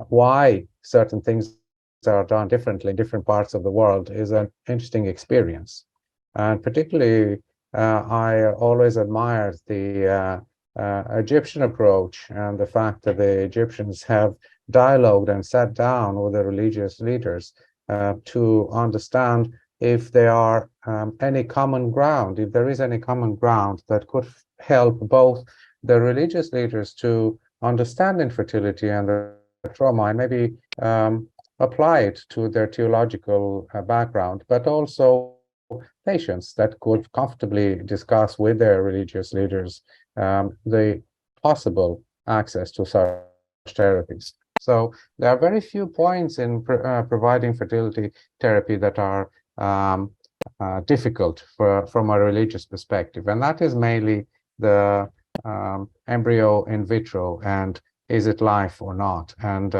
why certain things are done differently in different parts of the world is an interesting experience. And particularly, I always admired the Egyptian approach and the fact that the Egyptians have dialogued and sat down with the religious leaders to understand if there are any common ground, if there is any common ground that could help both the religious leaders to understand infertility and the trauma and maybe apply it to their theological background, but also patients that could comfortably discuss with their religious leaders the possible access to such therapies. So there are very few points in providing fertility therapy that are difficult from a religious perspective, and that is mainly the embryo in vitro and is it life or not, and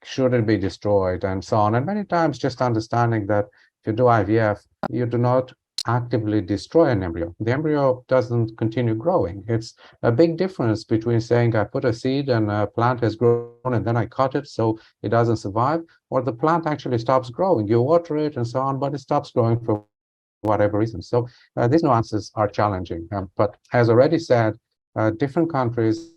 should it be destroyed and so on. And many times just understanding that if you do IVF, you do not actively destroy an embryo. The embryo doesn't continue growing. It's a big difference between saying I put a seed and a plant has grown and then I cut it so it doesn't survive, or the plant actually stops growing. You water it and so on, but it stops growing for whatever reason. So these nuances are challenging. But as already said, different countries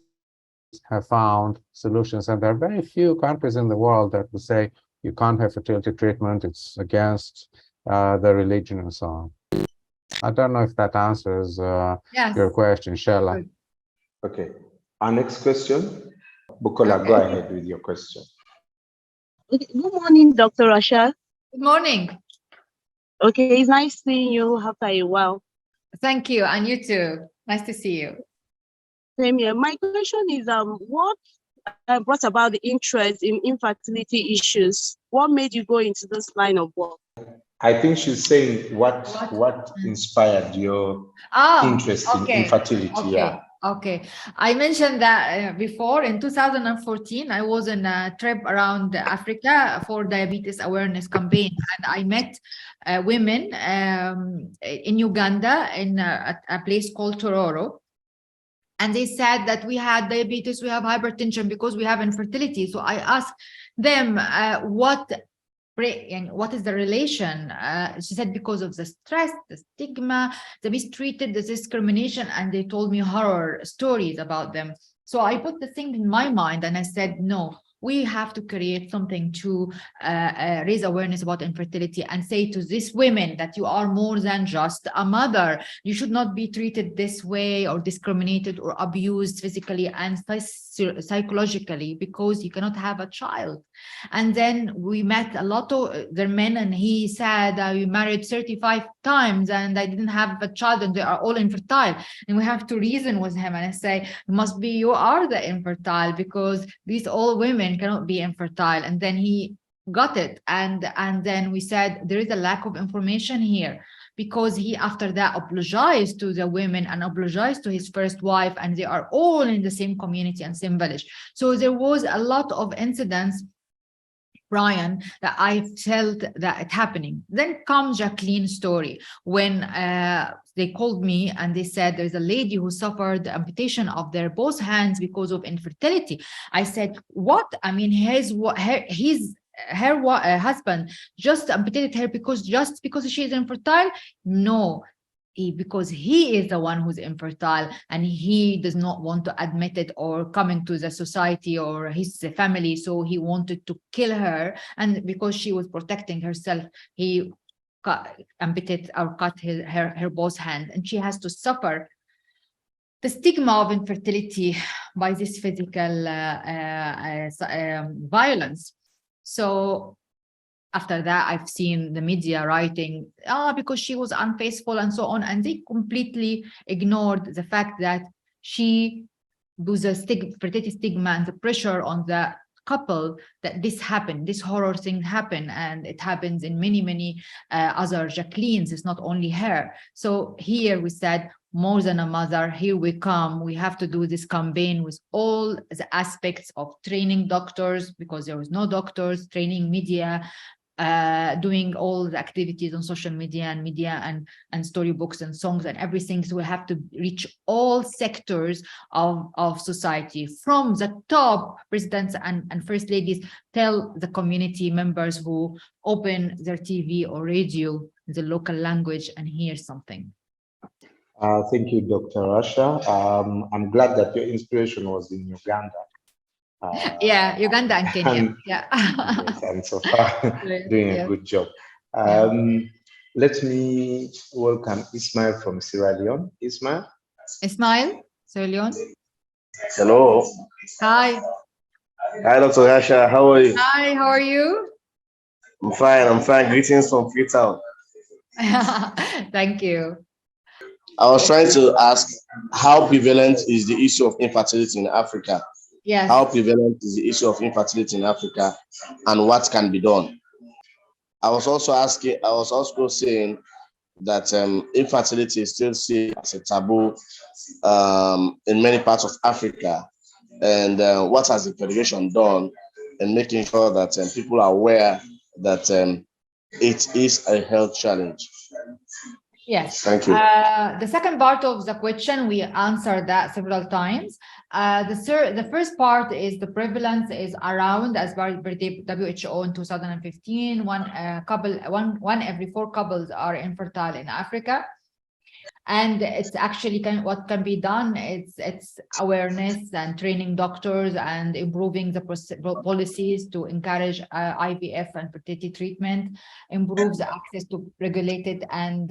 have found solutions, and there are very few countries in the world that will say you can't have fertility treatment, it's against the religion and so on. I don't know if that answers your question, Shella. Okay. Our next question, Bukola, go ahead with your question. Good morning, Dr. Rasha. Good morning. Okay, it's nice seeing you after a while. Thank you, and you too. Nice to see you. Same here. My question is, what brought about the interest in infertility issues? What made you go into this line of work? I think she's saying what inspired your interest in infertility. Okay. Okay, I mentioned that before. In 2014, I was on a trip around Africa for diabetes awareness campaign, and I met women in Uganda in a place called Tororo. And they said that we had diabetes, we have hypertension because we have infertility. So I asked them what is the relation? She said because of the stress, the stigma, the mistreated, the discrimination, and they told me horror stories about them. So I put the thing in my mind and I said, no, we have to create something to raise awareness about infertility and say to these women that you are more than just a mother. You should not be treated this way or discriminated or abused physically and psychologically because you cannot have a child. And then we met a lot of their men, and he said, I married 35 times and I didn't have a child and they are all infertile. And we have to reason with him, and I say, must be you are the infertile because these all women cannot be infertile. And then he got it. And then we said, there is a lack of information here, because he after that apologized to the women and apologized to his first wife, and they are all in the same community and same village. So there was a lot of incidents, Brian, that I felt that it happening. Then comes Jacqueline's story when they called me and they said there's a lady who suffered the amputation of their both hands because of infertility. I said, what? I mean, her husband just amputated her because she is infertile? No. Because he is the one who's infertile and he does not want to admit it or coming to the society or his family, so he wanted to kill her, and because she was protecting herself, he amputated or cut her both hands, and she has to suffer the stigma of infertility by this physical violence. So after that, I've seen the media writing, because she was unfaithful and so on. And they completely ignored the fact that she was a fertility stigma and the pressure on the couple that this happened, this horror thing happened, and it happens in many other Jacquelines. It's not only her. So here we said, more than a mother, here we come. We have to do this campaign with all the aspects of training doctors, because there was no doctors, training media, doing all the activities on social media and storybooks and songs and everything. So we have to reach all sectors of society, from the top presidents and first ladies, tell the community members who open their TV or radio in the local language and hear something. Thank you, Dr. Rasha. I'm glad that your inspiration was in Uganda. Yeah, Uganda and Kenya. Yes, and so far doing a good job. Let me welcome Ismail from Sierra Leone. Ismail, Sierra Leone. Hello. Hi. Hi, Dr. Rasha. How are you? Hi, how are you? I'm fine. I'm fine. Greetings from Freetown. Thank you. I was trying to ask, how prevalent is the issue of infertility in Africa? Yes. How prevalent is the issue of infertility in Africa, and what can be done? I was also saying that infertility is still seen as a taboo in many parts of Africa. And what has the Federation done in making sure that people are aware that it is a health challenge? Yes. Thank you. The second part of the question, we answered that several times. The first part is the prevalence is around, as per WHO in 2015, one every 4 couples are infertile in Africa. And it's actually what can be done. It's awareness and training doctors and improving the policies to encourage IVF and fertility treatment, improve the access to regulated and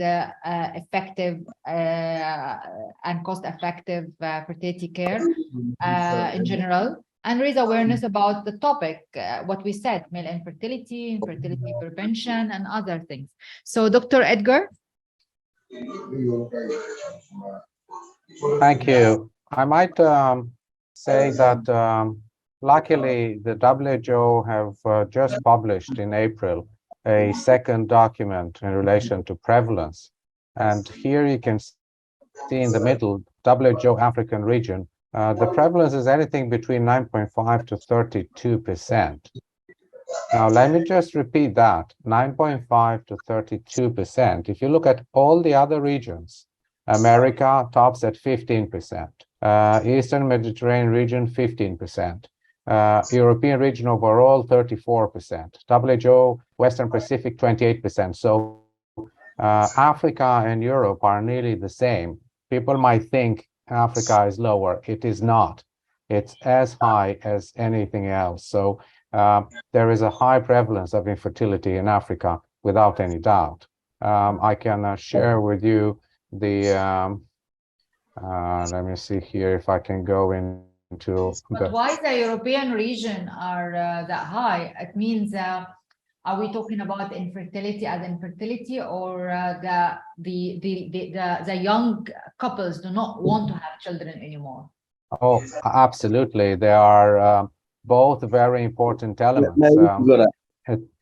effective and cost-effective fertility care in general, and raise awareness about the topic, what we said, male infertility, infertility prevention, and other things. So, Dr. Edgar? Thank you. I might say that luckily the WHO have just published in April a second document in relation to prevalence. And here you can see in the middle, WHO African region, the prevalence is anything between 9.5 to 32%. Now, let me just repeat that, 9.5 to 32%. If you look at all the other regions, America tops at 15%, Eastern Mediterranean region, 15%, European region overall, 34%, WHO, Western Pacific, 28%. So Africa and Europe are nearly the same. People might think Africa is lower. It is not. It's as high as anything else. So there is a high prevalence of infertility in Africa, without any doubt. I can share with you the, let me see here if I can go into. But why the European region are that high? It means, are we talking about infertility as infertility, or the young couples do not want to have children anymore? Oh, absolutely. They are both very important elements.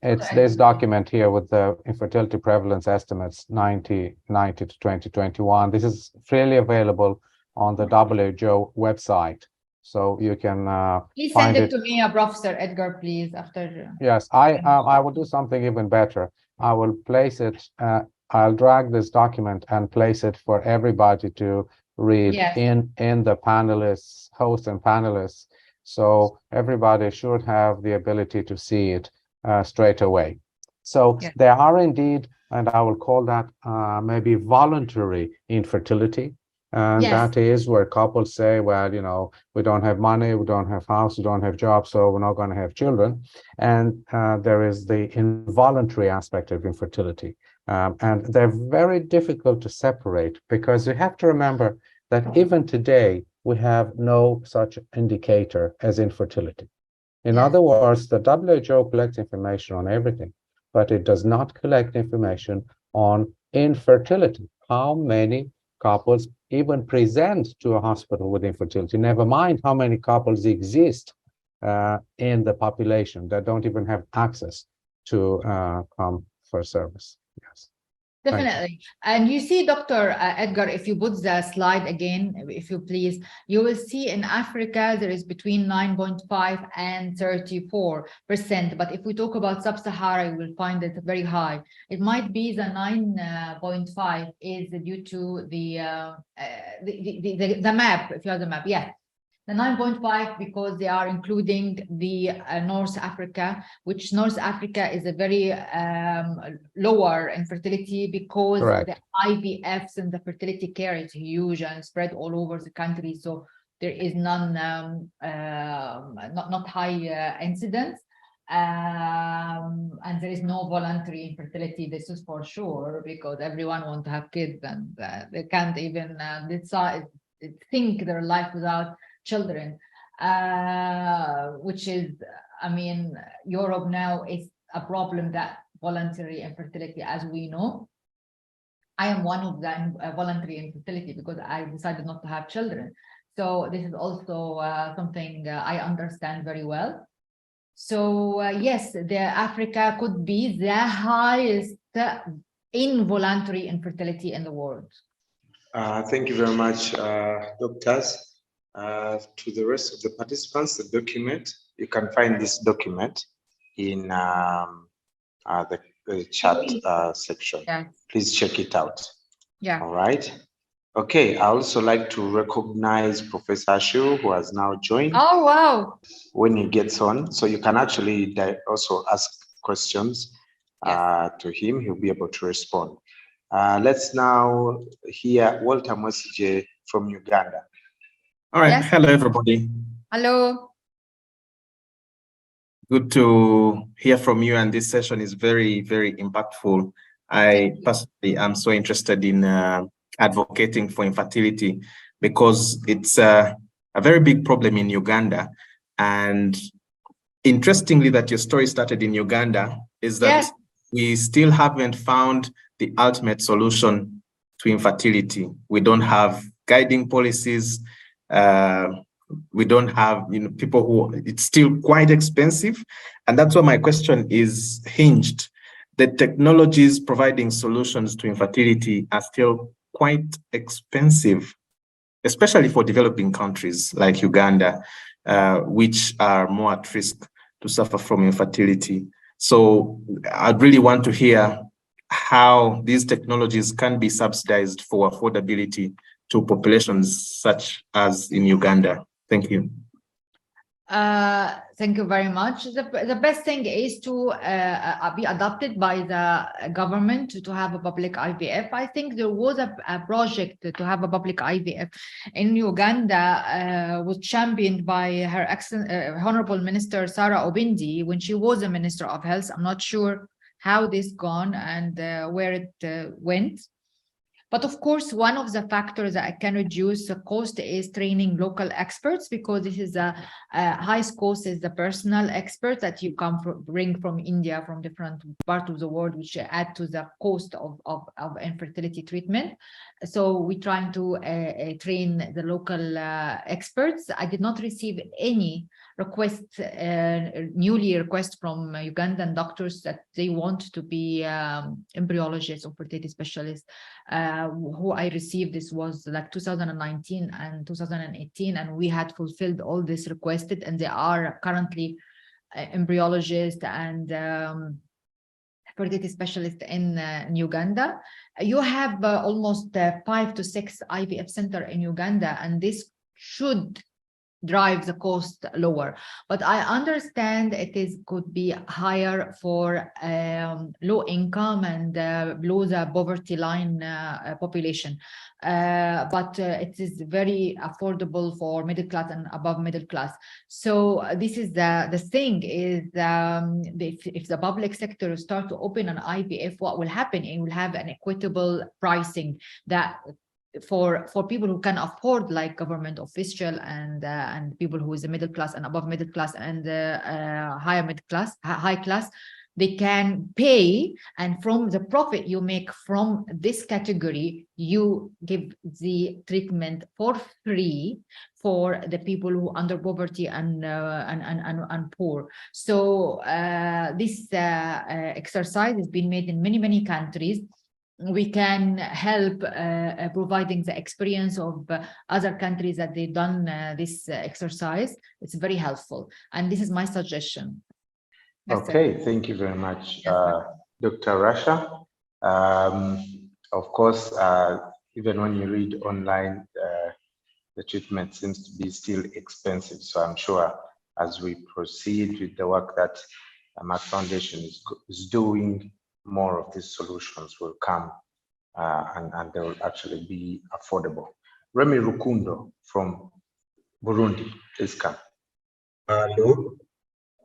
It's this document here with the infertility prevalence estimates 90 to 2021. This is freely available on the WHO website. So you can please send it to me, Professor Edgar, please, after. Yes, I will do something even better. I will place it, I'll drag this document and place it for everybody to read. Yes. in the panelists, hosts and panelists. So everybody should have the ability to see it straight away. So yes. There are indeed, and I will call that maybe voluntary infertility. And yes. That is where couples say, well, you know, we don't have money, we don't have house, we don't have jobs, so we're not going to have children. And there is the involuntary aspect of infertility. And they're very difficult to separate, because you have to remember that even today, we have no such indicator as infertility. In other words, the WHO collects information on everything, but it does not collect information on infertility. How many couples even present to a hospital with infertility, never mind how many couples exist in the population that don't even have access to come for service. Yes. Definitely. And you see, Dr. Edgar, if you put the slide again, if you please, you will see in Africa, there is between 9.5 and 34%. But if we talk about Sub-Sahara, you will find it very high. It might be the 9.5 is due to the map, if you have the map, yeah. The 9.5 because they are including the North Africa, which North Africa is a very lower in fertility because the IVFs and the fertility care is huge and spread all over the country. So there is none, not high incidence. And there is no voluntary infertility. This is for sure because everyone wants to have kids and they can't even decide, think their life without children, which is, I mean, Europe now is a problem that voluntary infertility, as we know. I am one of the voluntary infertility because I decided not to have children. So this is also something I understand very well. So yes, the Africa could be the highest involuntary infertility in the world. Thank you very much, doctors. To the rest of the participants, the document, you can find this document in the chat section. Yeah. Please check it out. Yeah. All right. Okay. I also like to recognize Professor Ashu, who has now joined. Oh, wow. When he gets on, so you can actually also ask questions to him. He'll be able to respond. Let's now hear Walter Mwesije from Uganda. All right. Yes. Hello, everybody. Hello. Good to hear from you. And this session is very, very impactful. I personally am so interested in advocating for infertility because it's a very big problem in Uganda. And interestingly, that your story started in Uganda is that we still haven't found the ultimate solution to infertility. We don't have guiding policies. We don't have, people who, it's still quite expensive. And that's why my question is hinged. The technologies providing solutions to infertility are still quite expensive, especially for developing countries like Uganda, which are more at risk to suffer from infertility. So I'd really want to hear how these technologies can be subsidized for affordability to populations such as in Uganda. Thank you. Thank you very much. The best thing is to be adopted by the government to have a public IVF. I think there was a project to have a public IVF in Uganda, was championed by her Honorable Minister Sarah Obindi when she was a Minister of Health. I'm not sure how this gone and where it went. But of course, one of the factors that can reduce the cost is training local experts, because this is a highest cost is the personal experts that you bring from India, from different parts of the world, which add to the cost of infertility treatment. So we're trying to train the local experts. I did not receive any newly request from Ugandan doctors that they want to be embryologists or fertility specialists. Who I received, this was like 2019 and 2018, and we had fulfilled all this requested, and they are currently embryologists and fertility specialists in Uganda. You have almost 5 to 6 IVF centers in Uganda, and this should drive the cost lower. But I understand could be higher for low income and below the poverty line population. But it is very affordable for middle class and above middle class. So this is the thing is if the public sector start to open an IVF, what will happen? It will have an equitable pricing that for people who can afford, like government official and people who is the middle class and above middle class and higher middle class, high class, they can pay, and from the profit you make from this category, you give the treatment for free for the people who are under poverty and poor. So this exercise has been made in many countries. We can help providing the experience of other countries that they've done this exercise. It's very helpful, and this is my suggestion. That's okay, it. thank you very much, Dr. Rasha. Of course, even when you read online, the treatment seems to be still expensive. So I'm sure as we proceed with the work that Merck Foundation is doing, more of these solutions will come and they will actually be affordable. Remy Rukundo from Burundi, please come. Hello.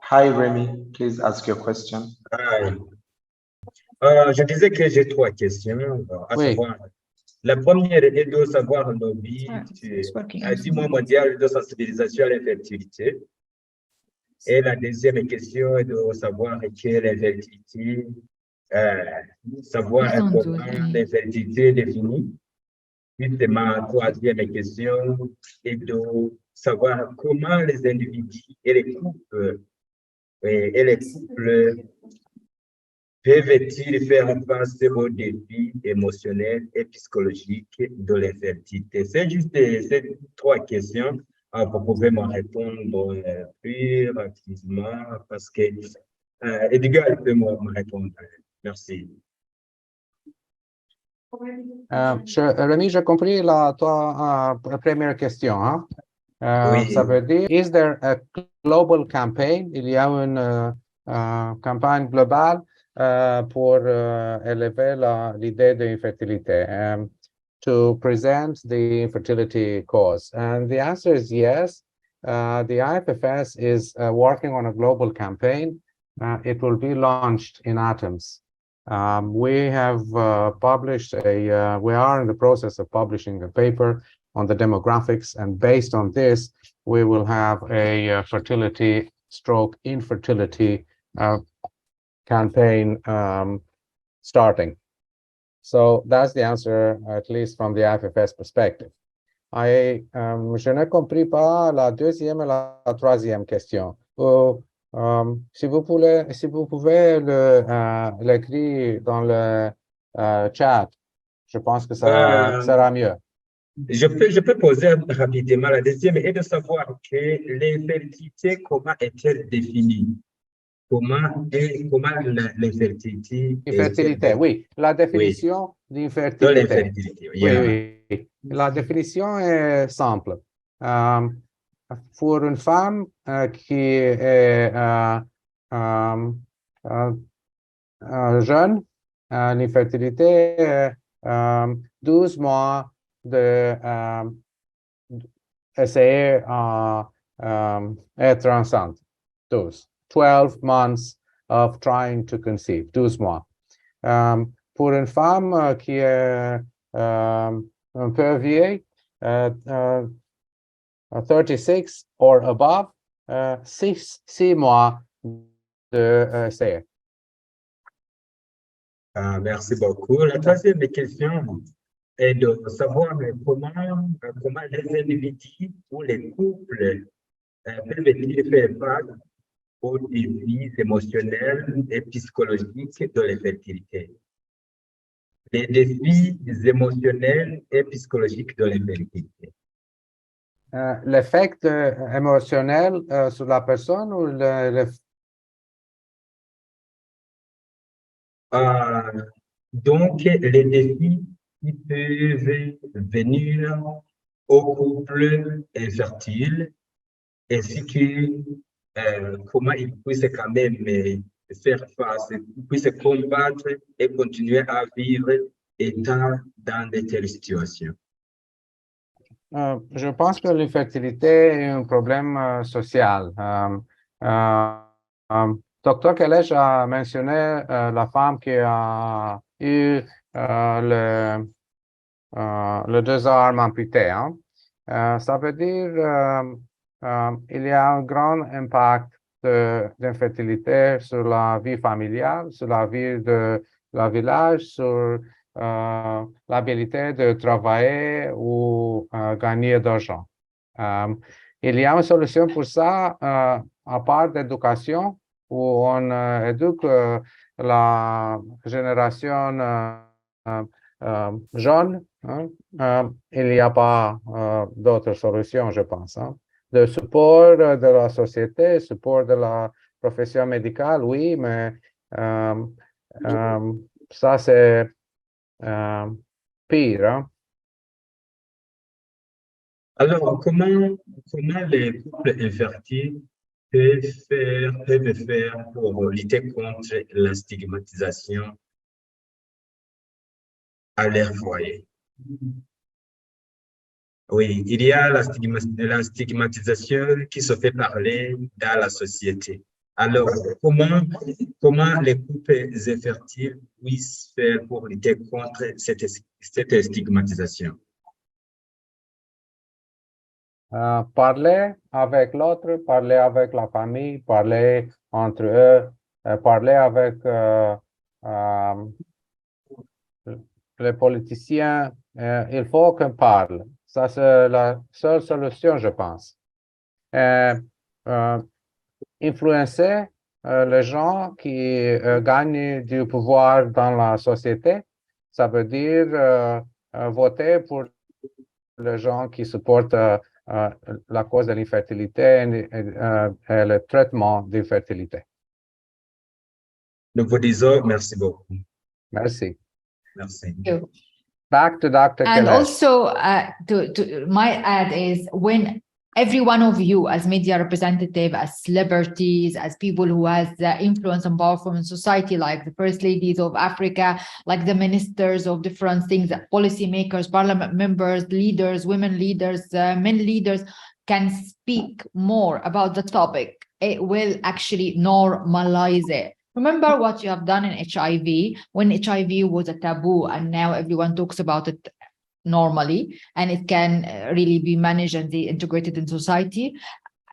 Hi, Remy, please ask your question. Hi. Je disais que j'ai 3 questions, à savoir, la première est de savoir l'objet du mois mondial de sensibilisation à l'infertilité. Et la deuxième question est de savoir quelle est l'infertilité, savoir comment l'infertilité est définie. Puis ma troisième question est de savoir comment les individus et les couples peuvent-ils faire face aux défis émotionnels et psychologiques de l'infertilité? C'est juste ces 3 questions. Vous pouvez me répondre plus rapidement parce que Edgar peut me répondre. Merci. Rémi, j'ai compris ta première question. Hein? Oui. Ça veut dire, is there a global campaign? Il y a une campagne globale pour élever l'idée de l'infertilité, to present the infertility cause? And the answer is yes. The IFFS is working on a global campaign. It will be launched in Atoms. We have published we are in the process of publishing a paper on the demographics, and based on this, we will have a fertility stroke infertility campaign starting. So that's the answer, at least from the IFFS perspective. Je n'ai compris pas la deuxième et la troisième question. Si vous pouvez l'écrire dans le chat, je pense que ça sera mieux. Je peux poser rapidement la deuxième et de savoir que l'infertilité, comment est-elle définie? Comment l'infertilité? Infertilité, oui. La définition d'infertilité. Oui. La définition est simple. Pour une femme qui est jeune, l'infertilité est 12 mois de essayer être enceinte. 12 months of trying to conceive, 12 mois. Pour une femme qui est un peu vieille, 36 or above, 6 mois de essayer. Merci beaucoup. La troisième question est de savoir comment les individus ou les couples peuvent-ils faire face aux défis émotionnels et psychologiques de l'infertilité. Les défis émotionnels et psychologiques de l'infertilité. L'effet émotionnel sur la personne ou donc, les défis qui peuvent venir aux couples infertiles, ainsi que comment ils puissent quand même faire face, ils puissent combattre et continuer à vivre étant dans de telles situations. Je pense que l'infertilité est un problème social. Dr. Kelej a mentionné la femme qui a eu le 2 armes amputées. Hein? Ça veut dire il y a un grand impact d'infertilité sur la vie familiale, sur la vie de la village, sur l'habilité de travailler ou gagner d'argent. Il y a une solution pour ça, à part d'éducation, où on éduque la génération jeune. Il n'y a pas d'autres solutions, je pense. Le support de la société, support de la profession médicale, oui, mais ça, c'est pire. Alors, comment les couples infertiles peuvent faire pour lutter contre la stigmatisation à leur foyer? Oui, il y a la stigmatisation qui se fait parler dans la société. Alors, comment les couples infertiles puissent faire pour lutter contre cette stigmatisation? Parler avec l'autre, parler avec la famille, parler entre eux, parler avec les politiciens. Il faut qu'on parle. Ça, c'est la seule solution, je pense. Influencer les gens qui gagnent du pouvoir dans la société, ça veut dire voter pour les gens qui supportent la cause de l'infertilité et le traitement d'infertilité. Nous vous disons merci beaucoup. Merci. Merci. Back to Dr. And Kelej. also, my add is when every one of you as media representative, as celebrities, as people who has influence and power in society, like the first ladies of Africa, like the ministers of different things, policymakers, parliament members, leaders, women leaders, men leaders, can speak more about the topic, it will actually normalize it. Remember what you have done in HIV, when HIV was a taboo, and now everyone talks about it normally, and it can really be managed and integrated in society.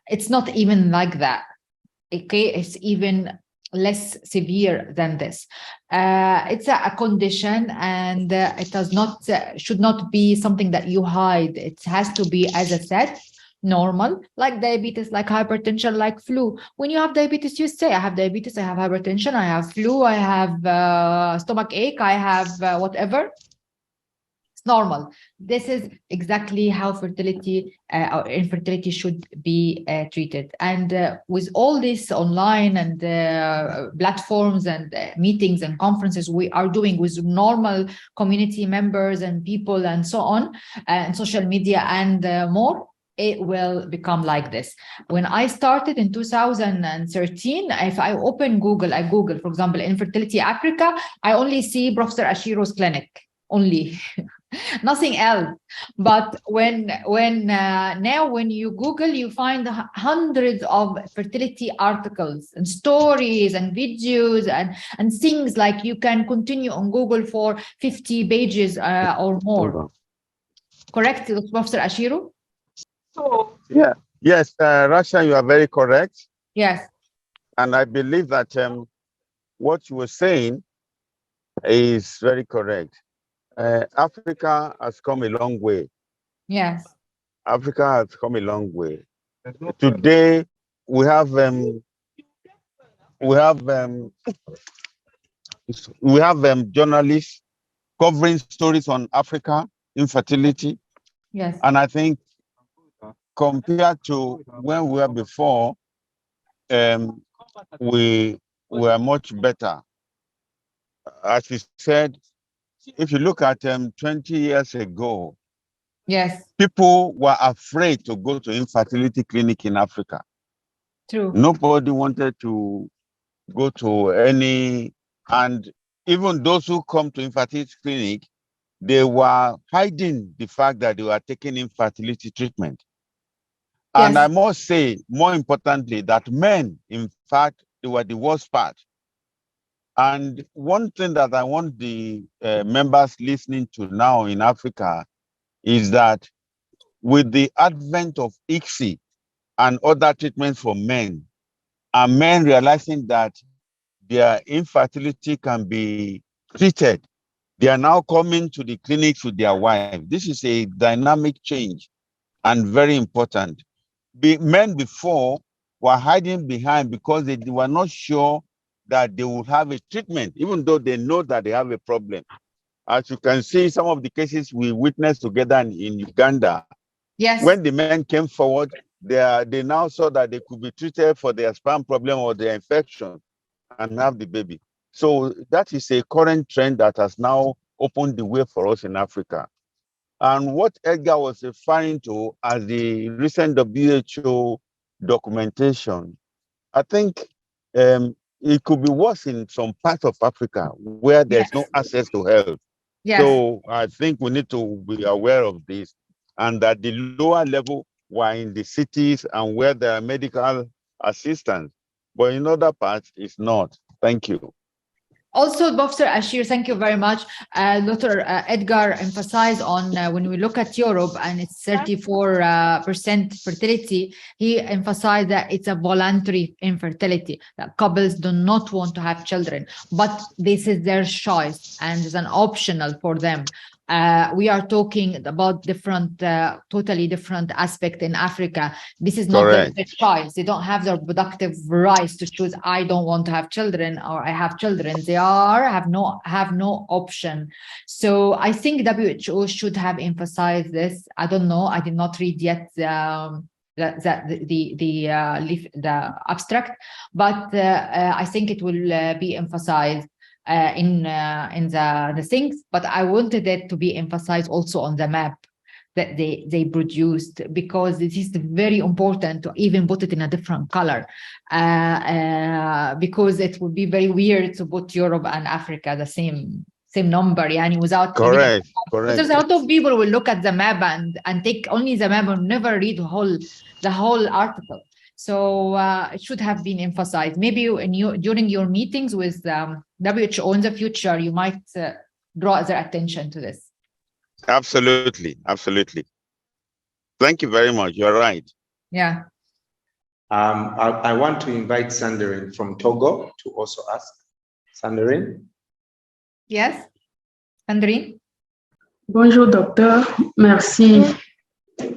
It's not even like that. Okay, it's even less severe than this. It's a condition, and it does not should not be something that you hide. It has to be, as I said, normal, like diabetes, like hypertension, like flu. When you have diabetes, you say, I have diabetes, I have hypertension, I have flu, I have stomach ache, I have whatever. It's normal. This is exactly how fertility or infertility should be treated. And with all this online and platforms and meetings and conferences we are doing with normal community members and people and so on, and social media and more, it will become like this. When I started in 2013, if I open Google, I Google, for example, Infertility Africa, I only see Professor Ashiro's clinic, only. Nothing else. But now when you Google, you find hundreds of fertility articles and stories and videos and things, like you can continue on Google for 50 pages or more. Correct, Professor Ashiro? Yeah. Yes, Rasha, you are very correct. Yes. And I believe that what you were saying is very correct. Africa has come a long way. Yes. Africa has come a long way. Today, we have journalists covering stories on Africa infertility. Yes. And I think compared to when we were before, we were much better. As we said, if you look at 20 years ago, yes, people were afraid to go to infertility clinic in Africa. True. Nobody wanted to go to any, and even those who come to infertility clinic, they were hiding the fact that they were taking infertility treatment. Yes. And I must say, more importantly, that men, in fact, they were the worst part. And one thing that I want the members listening to now in Africa is that with the advent of ICSI and other treatments for men, and men realizing that their infertility can be treated, they are now coming to the clinics with their wife. This is a dynamic change and very important. Men before were hiding behind because they were not sure that they would have a treatment, even though they know that they have a problem. As you can see, some of the cases we witnessed together in Uganda, Yes. when the men came forward, they now saw that they could be treated for their sperm problem or their infection and have the baby. So that is a current trend that has now opened the way for us in Africa. And what Edgar was referring to as the recent WHO documentation, I think it could be worse in some parts of Africa where there's no access to health. Yes. So I think we need to be aware of this, and that the lower level were in the cities and where there are medical assistance, but in other parts it's not. Thank you. Also, Professor Ashir, thank you very much. Dr. Edgar emphasized on when we look at Europe and it's 34% fertility, he emphasized that it's a voluntary infertility, that couples do not want to have children, but this is their choice and it's an optional for them. We are talking about different, totally different aspect in Africa. This is not their choice. They don't have their reproductive rights to choose. I don't want to have children or I have children. They have no option. So I think WHO should have emphasized this. I don't know. I did not read yet the abstract, but I think it will be emphasized in the things, but I wanted it to be emphasized also on the map that they produced, because it is very important to even put it in a different color, because it would be very weird to put Europe and Africa the same number, and without correct. Because a lot of people will look at the map and take only the map and never read the whole article. So it should have been emphasized. Maybe during your meetings with WHO in the future, you might draw their attention to this. Absolutely, absolutely. Thank you very much. You're right. Yeah. I want to invite Sandrine from Togo to also ask. Sandrine? Yes, Sandrine? Bonjour, docteur. Merci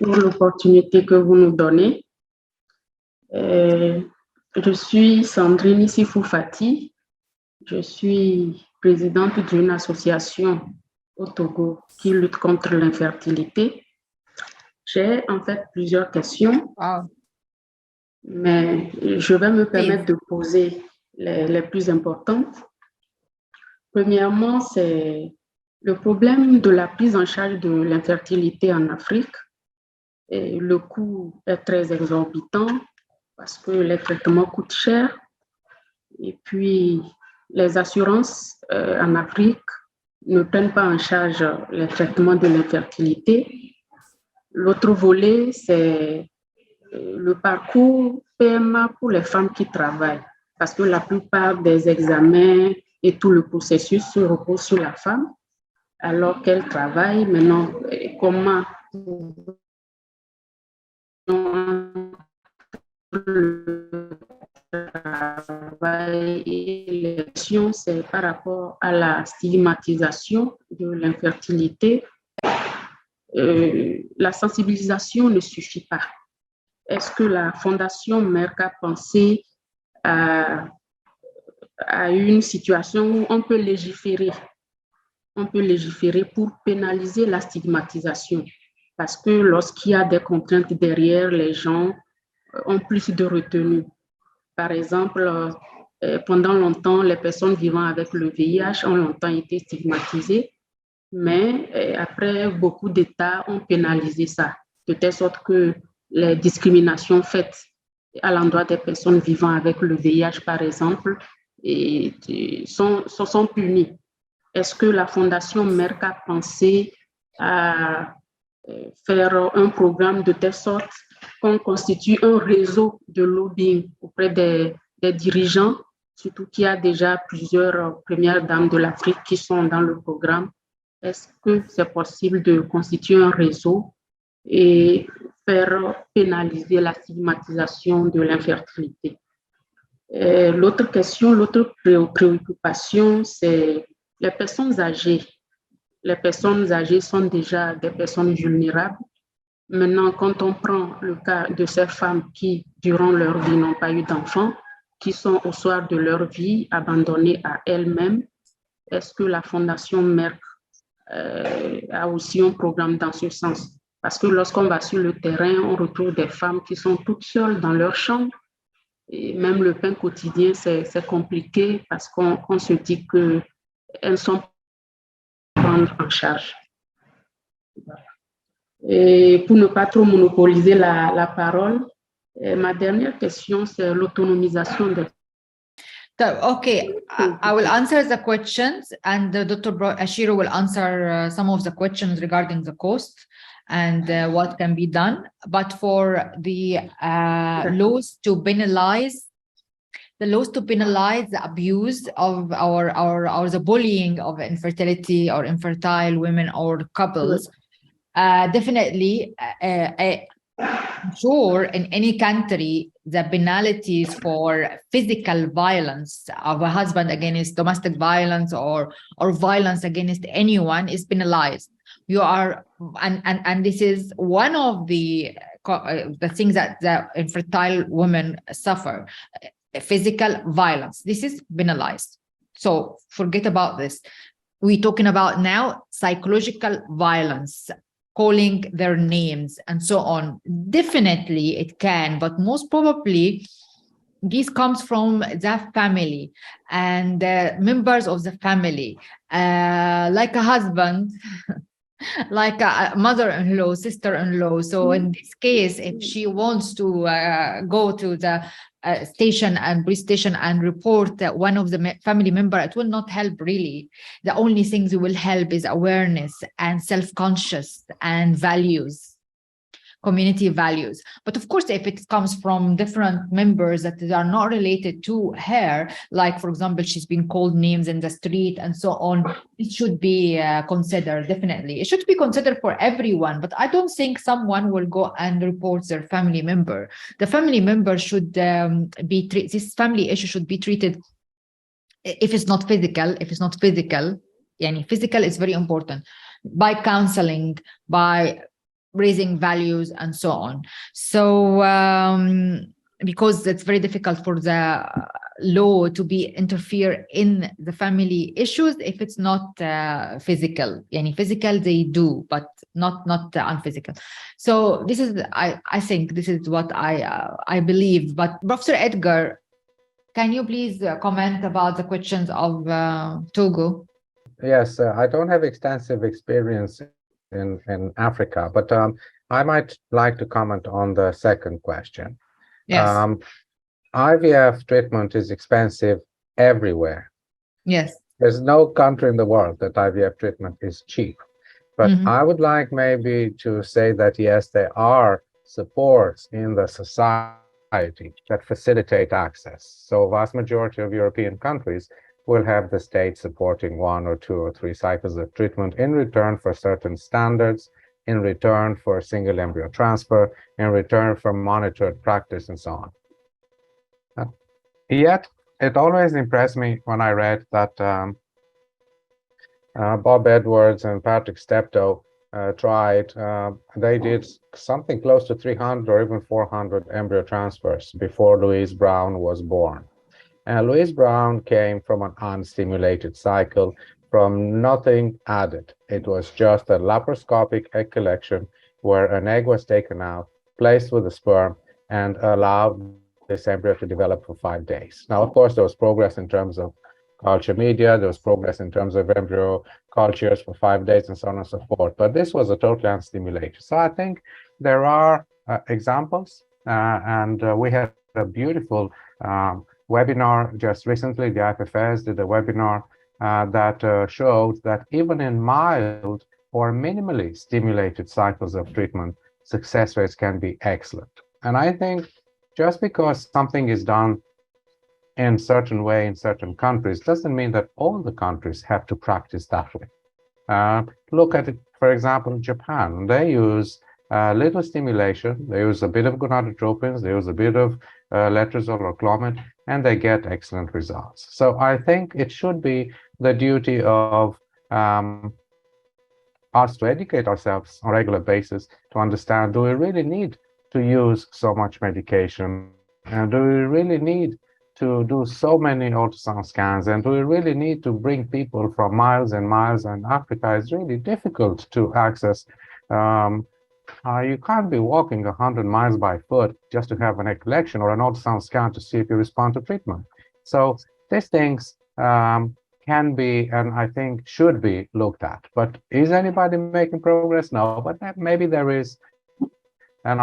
pour l'opportunité que vous nous donnez. Je suis Sandrine Sifou-Fati. Je suis présidente d'une association au Togo qui lutte contre l'infertilité. J'ai en fait plusieurs questions, mais je vais me permettre de poser les plus importantes. Premièrement, c'est le problème de la prise en charge de l'infertilité en Afrique. Et le coût est très exorbitant parce que les traitements coûtent cher. Et puis, les assurances en Afrique ne prennent pas en charge les traitements de l'infertilité. L'autre volet, c'est le parcours PMA pour les femmes qui travaillent, parce que la plupart des examens et tout le processus se repose sur la femme, alors qu'elle travaille. Maintenant, comment le travail et l'élection, c'est par rapport à la stigmatisation de l'infertilité. La sensibilisation ne suffit pas. Est-ce que la Fondation Merck a pensé à une situation où on peut légiférer pour pénaliser la stigmatisation? Parce que lorsqu'il y a des contraintes derrière, les gens ont plus de retenue. Par exemple, pendant longtemps, les personnes vivant avec le VIH ont longtemps été stigmatisées, mais après, beaucoup d'États ont pénalisé ça, de telle sorte que les discriminations faites à l'endroit des personnes vivant avec le VIH, par exemple, sont punies. Est-ce que la Fondation Merck a pensé à faire un programme de telle sorte qu'on constitue un réseau de lobbying auprès des dirigeants, surtout qu'il y a déjà plusieurs premières dames de l'Afrique qui sont dans le programme? Est-ce que c'est possible de constituer un réseau et faire pénaliser la stigmatisation de l'infertilité? L'autre question, l'autre préoccupation, c'est les personnes âgées. Les personnes âgées sont déjà des personnes vulnérables. Maintenant, quand on prend le cas de ces femmes qui, durant leur vie, n'ont pas eu d'enfants, qui sont au soir de leur vie abandonnées à elles-mêmes, est-ce que la Fondation Merck a aussi un programme dans ce sens? Parce que lorsqu'on va sur le terrain, on retrouve des femmes qui sont toutes seules dans leur chambre. Et même le pain quotidien, c'est compliqué parce qu'on se dit qu'elles sont prendre en charge. Et pour ne pas trop monopoliser la parole, ma dernière question, c'est l'autonomisation des... Okay, I will answer the questions, and Dr. Ashiro will answer some of the questions regarding the cost and what can be done. But for the laws to penalize the abuse of or the bullying of infertility or infertile women or couples, definitely, sure, in any country, the penalties for physical violence of a husband against domestic violence or violence against anyone is penalized. You are, and this is one of the things that the infertile women suffer. Physical violence. This is penalized. So forget about this. We're talking about now psychological violence, calling their names and so on. Definitely it can, but most probably this comes from the family and members of the family, like a husband, like a mother-in-law, sister-in-law. So in this case, if she wants to go to the station and police station and report that one of the family member, it will not help really. The only things that will help is awareness and self-conscious and values, community values. But of course, if it comes from different members that are not related to her, like, for example, she's been called names in the street and so on, it should be considered, definitely. It should be considered for everyone, but I don't think someone will go and report their family member. The family member should be treated, this family issue should be treated, if it's not physical, yani physical is very important, by counseling, by raising values and so on. So because it's very difficult for the law to be interfere in the family issues if it's not physical. Yani physical they do, but not unphysical. So this is, I think this is what I believe. But Professor Edgar, can you please comment about the questions of Togo? Yes, I don't have extensive experience in Africa, but I might like to comment on the second question. Yes. IVF treatment is expensive everywhere. Yes. There's no country in the world that IVF treatment is cheap. But I would like maybe to say that, yes, there are supports in the society that facilitate access. So vast majority of European countries will have the state supporting 1 or 2 or 3 cycles of treatment in return for certain standards, in return for single embryo transfer, in return for monitored practice and so on. Yet, it always impressed me when I read that Bob Edwards and Patrick Steptoe tried, they did something close to 300 or even 400 embryo transfers before Louise Brown was born. And Louise Brown came from an unstimulated cycle, from nothing added. It was just a laparoscopic egg collection where an egg was taken out, placed with the sperm, and allowed this embryo to develop for 5 days. Now, of course, there was progress in terms of culture media, there was progress in terms of embryo cultures for 5 days and so on and so forth, but this was a totally unstimulated. So I think there are examples, and we had a beautiful webinar just recently. The IFFS did a webinar that showed that even in mild or minimally stimulated cycles of treatment, success rates can be excellent. And I think just because something is done in a certain way in certain countries doesn't mean that all the countries have to practice that way. Look at it, for example, Japan. They use little stimulation, they use a bit of gonadotropins, they use a bit of letrozole or Clomid, and they get excellent results. So I think it should be the duty of us to educate ourselves on a regular basis to understand, do we really need to use so much medication? And do we really need to do so many ultrasound scans? And do we really need to bring people from miles and miles? And Africa is really difficult to access. You can't be walking 100 miles by foot just to have an egg collection or an ultrasound scan to see if you respond to treatment. So these things can be, and I think should be, looked at. But is anybody making progress? No, but maybe there is an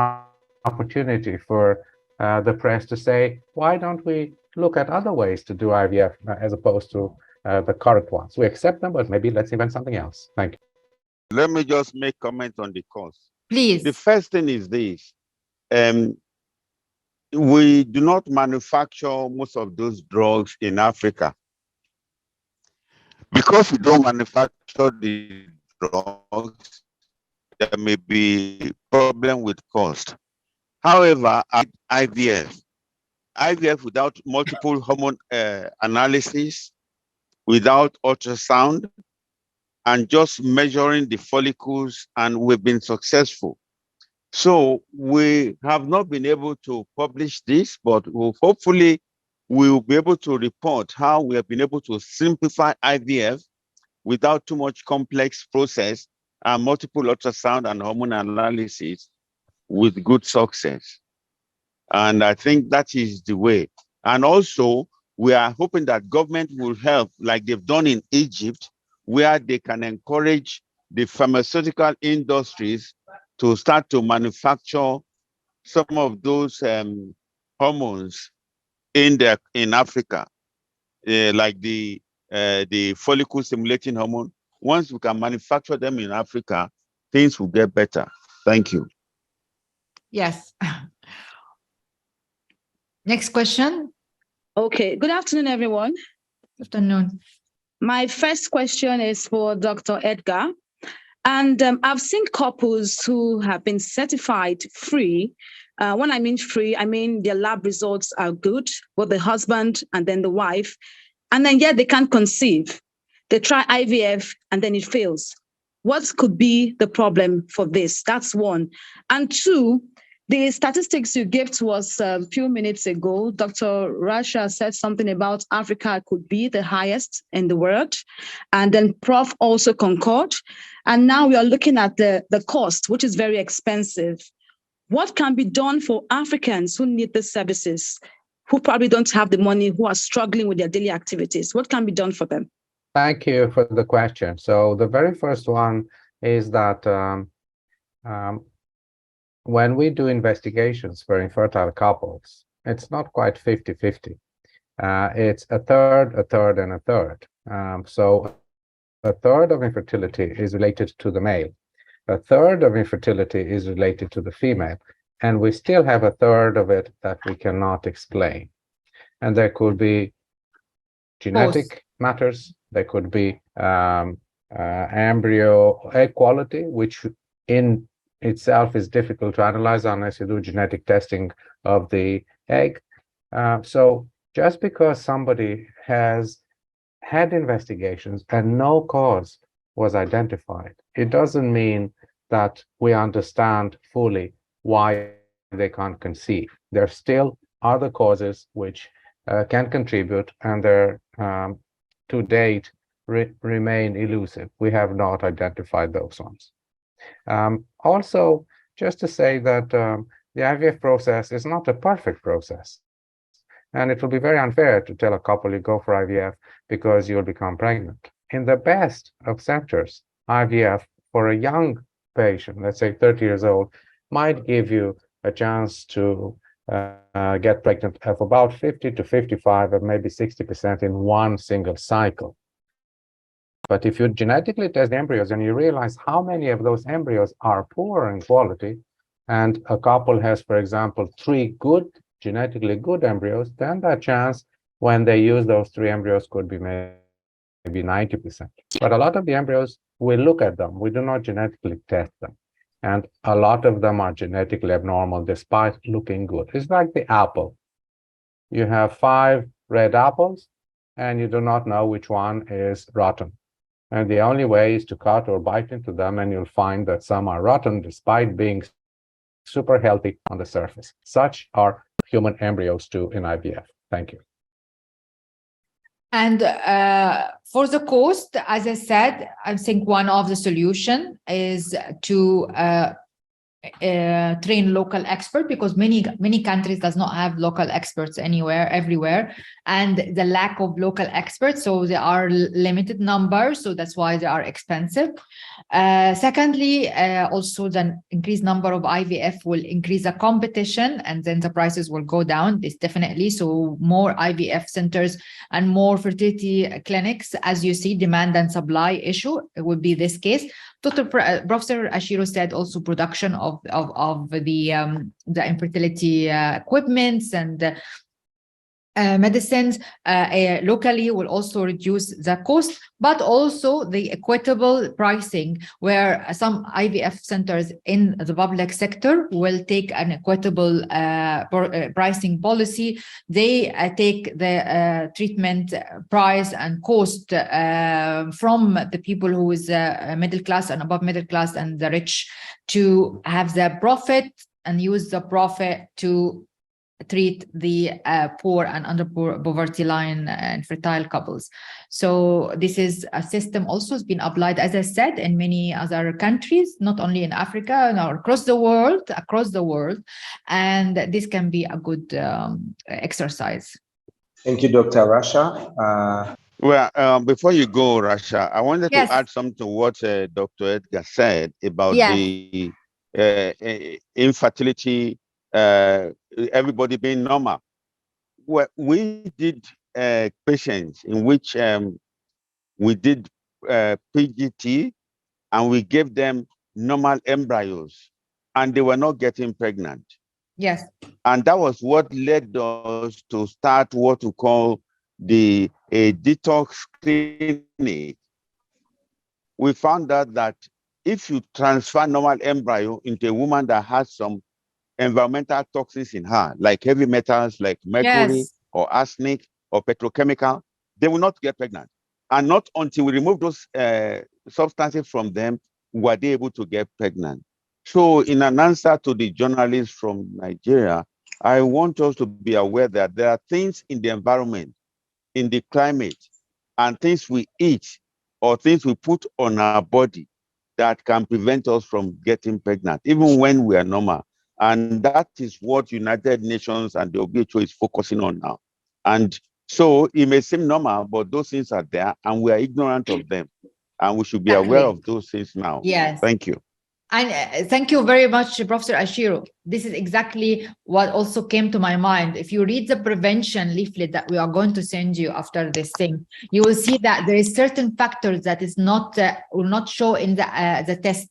opportunity for the press to say, why don't we look at other ways to do IVF as opposed to the current ones? We accept them, but maybe let's invent something else. Thank you. Let me just make comment on the cost. Please. The first thing is this. We do not manufacture most of those drugs in Africa. Because we don't manufacture the drugs, there may be problem with cost. However, IVF without multiple hormone analysis, without ultrasound, and just measuring the follicles, and we've been successful. So we have not been able to publish this, but hopefully we will be able to report how we have been able to simplify IVF without too much complex process and multiple ultrasound and hormone analysis with good success. And I think that is the way. And also, we are hoping that government will help, like they've done in Egypt, where they can encourage the pharmaceutical industries to start to manufacture some of those hormones in Africa, like the follicle stimulating hormone. Once we can manufacture them in Africa, things will get better. Thank you. Yes. Next question. Okay, good afternoon, everyone. Good afternoon. My first question is for Dr. Edgar. And I've seen couples who have been certified free. When I mean free, I mean their lab results are good, both the husband and then the wife, and then yet they can't conceive. They try IVF and then it fails. What could be the problem for this? That's one. And two, the statistics you gave to us a few minutes ago, Dr. Rasha said something about Africa could be the highest in the world. And then Prof also concurred. And now we are looking at the cost, which is very expensive. What can be done for Africans who need the services, who probably don't have the money, who are struggling with their daily activities? What can be done for them? Thank you for the question. So the very first one is that when we do investigations for infertile couples, it's not quite 50-50. It's a third, and a third. So a third of infertility is related to the male. A third of infertility is related to the female. And we still have a third of it that we cannot explain. And there could be genetic matters. There could be embryo egg quality, which in itself is difficult to analyze unless you do genetic testing of the egg. So just because somebody has had investigations and no cause was identified, it doesn't mean that we understand fully why they can't conceive. There are still other causes which can contribute, and they're to date remain elusive. We have not identified those ones. Also, just to say that the IVF process is not a perfect process. And it will be very unfair to tell a couple you go for IVF because you'll become pregnant. In the best of centers, IVF for a young patient, let's say 30 years old, might give you a chance to get pregnant of about 50 to 55 or maybe 60% in one single cycle. But if you genetically test embryos and you realize how many of those embryos are poor in quality, and a couple has, for example, 3 genetically good embryos, then that chance when they use those 3 embryos could be maybe 90%. But a lot of the embryos, we look at them, we do not genetically test them. And a lot of them are genetically abnormal despite looking good. It's like the apple. You have 5 red apples, and you do not know which one is rotten. And the only way is to cut or bite into them, and you'll find that some are rotten despite being super healthy on the surface. Such are human embryos too in IVF. Thank you. And for the cost, as I said, I think one of the solution is to train local expert, because many countries does not have local experts everywhere, and the lack of local experts, so there are limited numbers, so that's why they are expensive. Secondly, also the increased number of IVF will increase the competition, and then the prices will go down. This definitely, so more IVF centers and more fertility clinics, as you see, demand and supply issue, it would be this case. Professor Ashiro said also production of the infertility equipments and medicines locally will also reduce the cost, but also the equitable pricing, where some IVF centers in the public sector will take an equitable pricing policy. They take the treatment price and cost from the people who is middle class and above middle class and the rich, to have the profit and use the profit to treat the poor and under poverty line and fertile couples. So this is a system also has been applied, as I said, in many other countries, not only in Africa, no, across the world, and this can be a good exercise. Thank you, Dr. Rasha. Well, before you go, Rasha, I wanted Yes. to add something to what Dr. Edgar said about the infertility, everybody being normal. Well, we did patients in which we did PGT, and we gave them normal embryos, and they were not getting pregnant. Yes. And that was what led us to start what we call the detox clinic. We found out that if you transfer normal embryo into a woman that has some environmental toxins in her, like heavy metals, like mercury or arsenic or petrochemical, they will not get pregnant. And not until we remove those substances from them were they able to get pregnant. So in an answer to the journalist from Nigeria, I want us to be aware that there are things in the environment, in the climate, and things we eat or things we put on our body that can prevent us from getting pregnant, even when we are normal. And that is what United Nations and the WHO is focusing on now. And so it may seem normal, but those things are there and we are ignorant of them. And we should be aware of those things now. Yes. Thank you. And thank you very much, Professor Ashiro. This is exactly what also came to my mind. If you read the prevention leaflet that we are going to send you after this thing, you will see that there is certain factors that is not will not show in the test.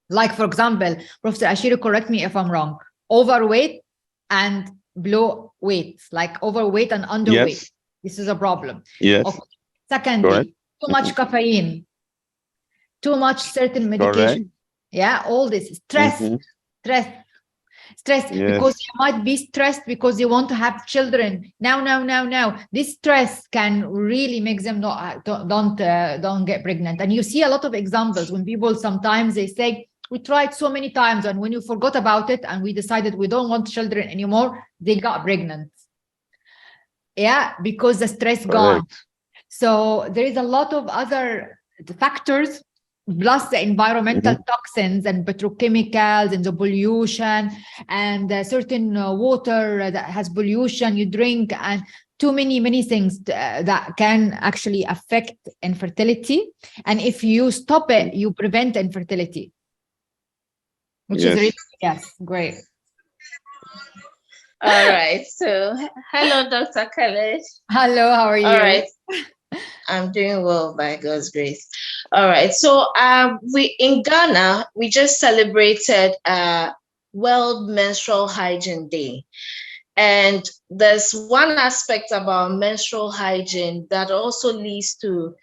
Like, for example, Professor Ashiro, correct me if I'm wrong, overweight and below weight, like overweight and underweight. Yes. This is a problem. Yes. Okay. Secondly, too much caffeine, too much certain medication. Yeah, all this stress, stress, Yes. because you might be stressed because you want to have children now. This stress can really make them don't get pregnant. And you see a lot of examples when people sometimes they say, we tried so many times, and when you forgot about it and we decided we don't want children anymore, they got pregnant. Yeah, because the stress gone. So there is a lot of other factors, plus the environmental toxins and petrochemicals and the pollution and certain water that has pollution you drink, and too many things that can actually affect infertility. And if you stop it, you prevent infertility, which is really, great. All right. So, hello, Dr. Kelej. Hello, how are you? All right. I'm doing well by God's grace. All right. So, we in Ghana, we just celebrated World Menstrual Hygiene Day. And there's one aspect about menstrual hygiene that also leads to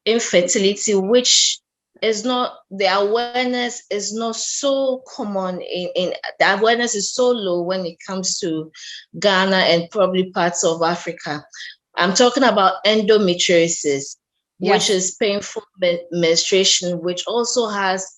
infertility, which is not, the awareness is not so common in the awareness is so low when it comes to Ghana and probably parts of Africa. I'm talking about endometriosis, which is painful menstruation, which also has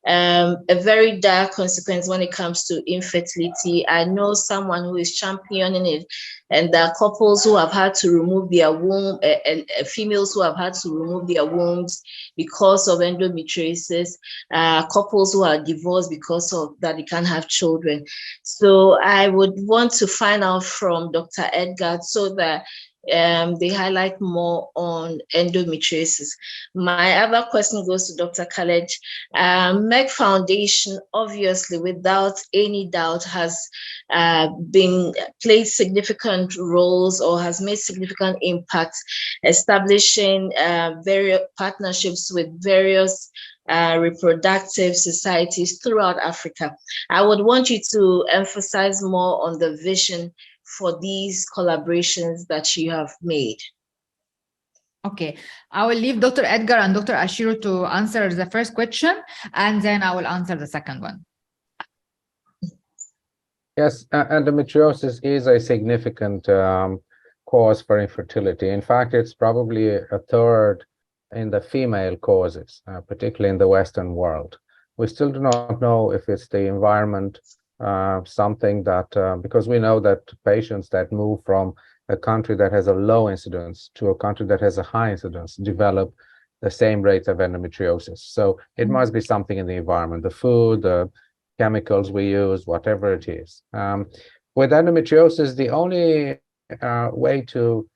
a very dire consequence when it comes to infertility. I know someone who is championing it, and there are couples who have had to remove their womb, and females who have had to remove their wombs because of endometriosis, couples who are divorced because of that they can't have children. So I would want to find out from Dr. Edgar so that they highlight more on endometriosis. My other question goes to Dr. Kelej. Merck Foundation, obviously, without any doubt, has played significant roles or has made significant impacts, establishing various partnerships with various reproductive societies throughout Africa. I would want you to emphasize more on the vision for these collaborations that you have made. Okay, I will leave Dr. Edgar and Dr. Ashiro to answer the first question, and then I will answer the second one. Yes, endometriosis is a significant cause for infertility. In fact, it's probably a third in the female causes, particularly in the Western world. We still do not know if it's the environment, something that, because we know that patients that move from a country that has a low incidence to a country that has a high incidence develop the same rate of endometriosis. So it must be something in the environment, the food, the chemicals we use, whatever it is. With endometriosis, the only way to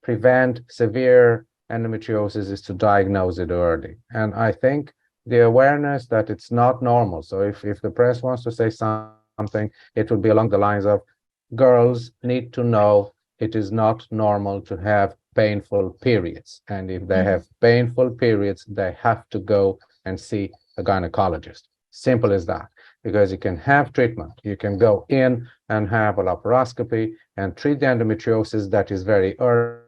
prevent severe endometriosis is to diagnose it early. And I think the awareness that it's not normal. So if the press wants to say something, it would be along the lines of girls need to know it is not normal to have painful periods. And if they have painful periods, they have to go and see a gynecologist. Simple as that, because you can have treatment. You can go in and have a laparoscopy and treat the endometriosis that is very early,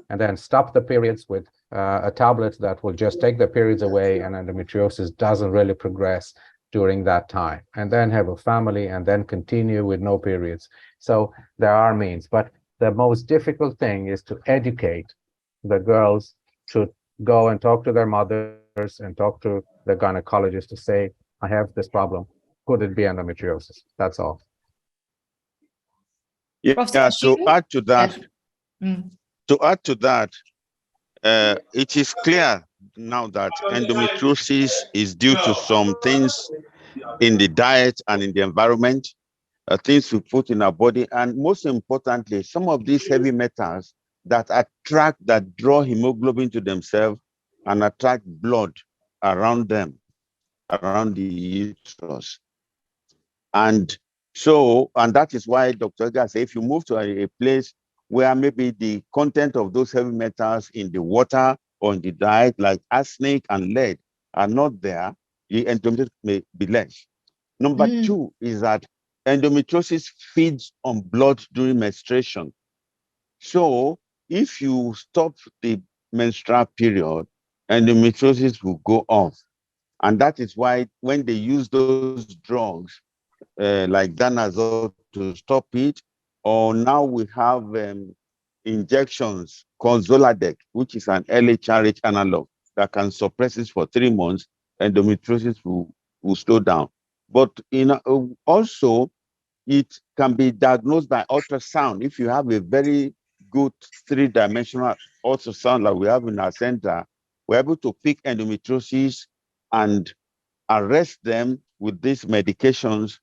and then stop the periods with a tablet that will just take the periods away, and endometriosis doesn't really progress during that time, and then have a family and then continue with no periods. So there are means, but the most difficult thing is to educate the girls to go and talk to their mothers and talk to the gynecologist to say, I have this problem. Could it be endometriosis? That's all. Yeah, to add to that, it is clear now that endometriosis is due to some things in the diet and in the environment, things we put in our body, and most importantly, some of these heavy metals that draw hemoglobin to themselves and attract blood around them, around the uterus. And that is why Dr. Edgar said, if you move to a place where maybe the content of those heavy metals in the water or in the diet, like arsenic and lead, are not there, the endometriosis may be less. Number two is that endometriosis feeds on blood during menstruation. So if you stop the menstrual period, endometriosis will go off. And that is why when they use those drugs, like danazol to stop it, or now we have injections called Zoladex, which is an LHRH analog that can suppress it for 3 months, endometriosis will slow down. But also, it can be diagnosed by ultrasound. If you have a very good 3-dimensional ultrasound like we have in our center, we're able to pick endometriosis and arrest them with these medications,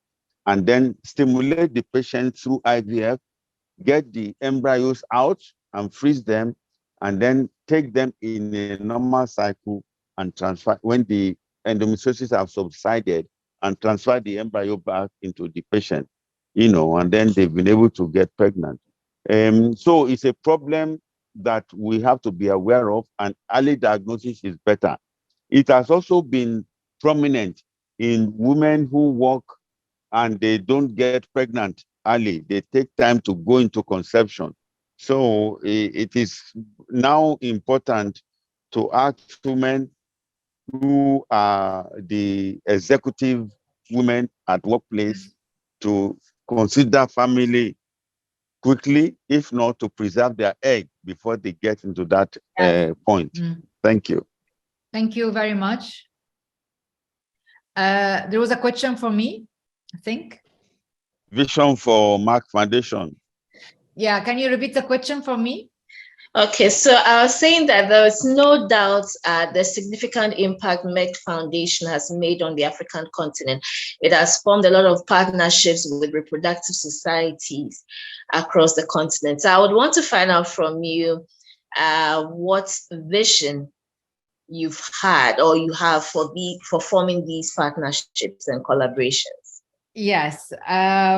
and then stimulate the patient through IVF, get the embryos out and freeze them, and then take them in a normal cycle and transfer when the endometriosis have subsided, and transfer the embryo back into the patient, and then they've been able to get pregnant. So it's a problem that we have to be aware of, and early diagnosis is better. It has also been prominent in women who work and they don't get pregnant early. They take time to go into conception. So it is now important to ask women who are the executive women at workplace to consider family quickly, if not to preserve their egg before they get into that point. Thank you. Thank you very much. There was a question for me, I think. Vision for Merck Foundation. Yeah, can you repeat the question for me? Okay, so I was saying that there is no doubt the significant impact Merck Foundation has made on the African continent. It has formed a lot of partnerships with reproductive societies across the continent. So I would want to find out from you what vision you've had or you have for forming these partnerships and collaborations. Yes.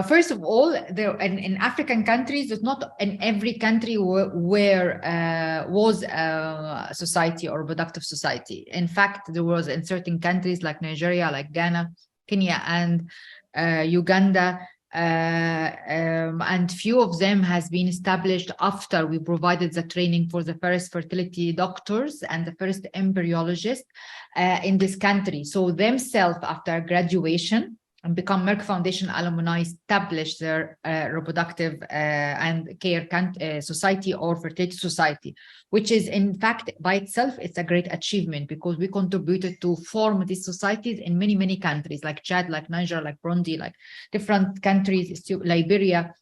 First of all, there in African countries, it's not in every country where was a society or reproductive society. In fact, there was in certain countries like Nigeria, like Ghana, Kenya, and Uganda, and few of them has been established after we provided the training for the first fertility doctors and the first embryologists in this country. So themselves, after graduation, and become Merck Foundation alumni, establish their reproductive and care society or fertility society, which is in fact by itself, it's a great achievement because we contributed to form these societies in many, many countries like Chad, like Niger, like Burundi, like different countries, Liberia,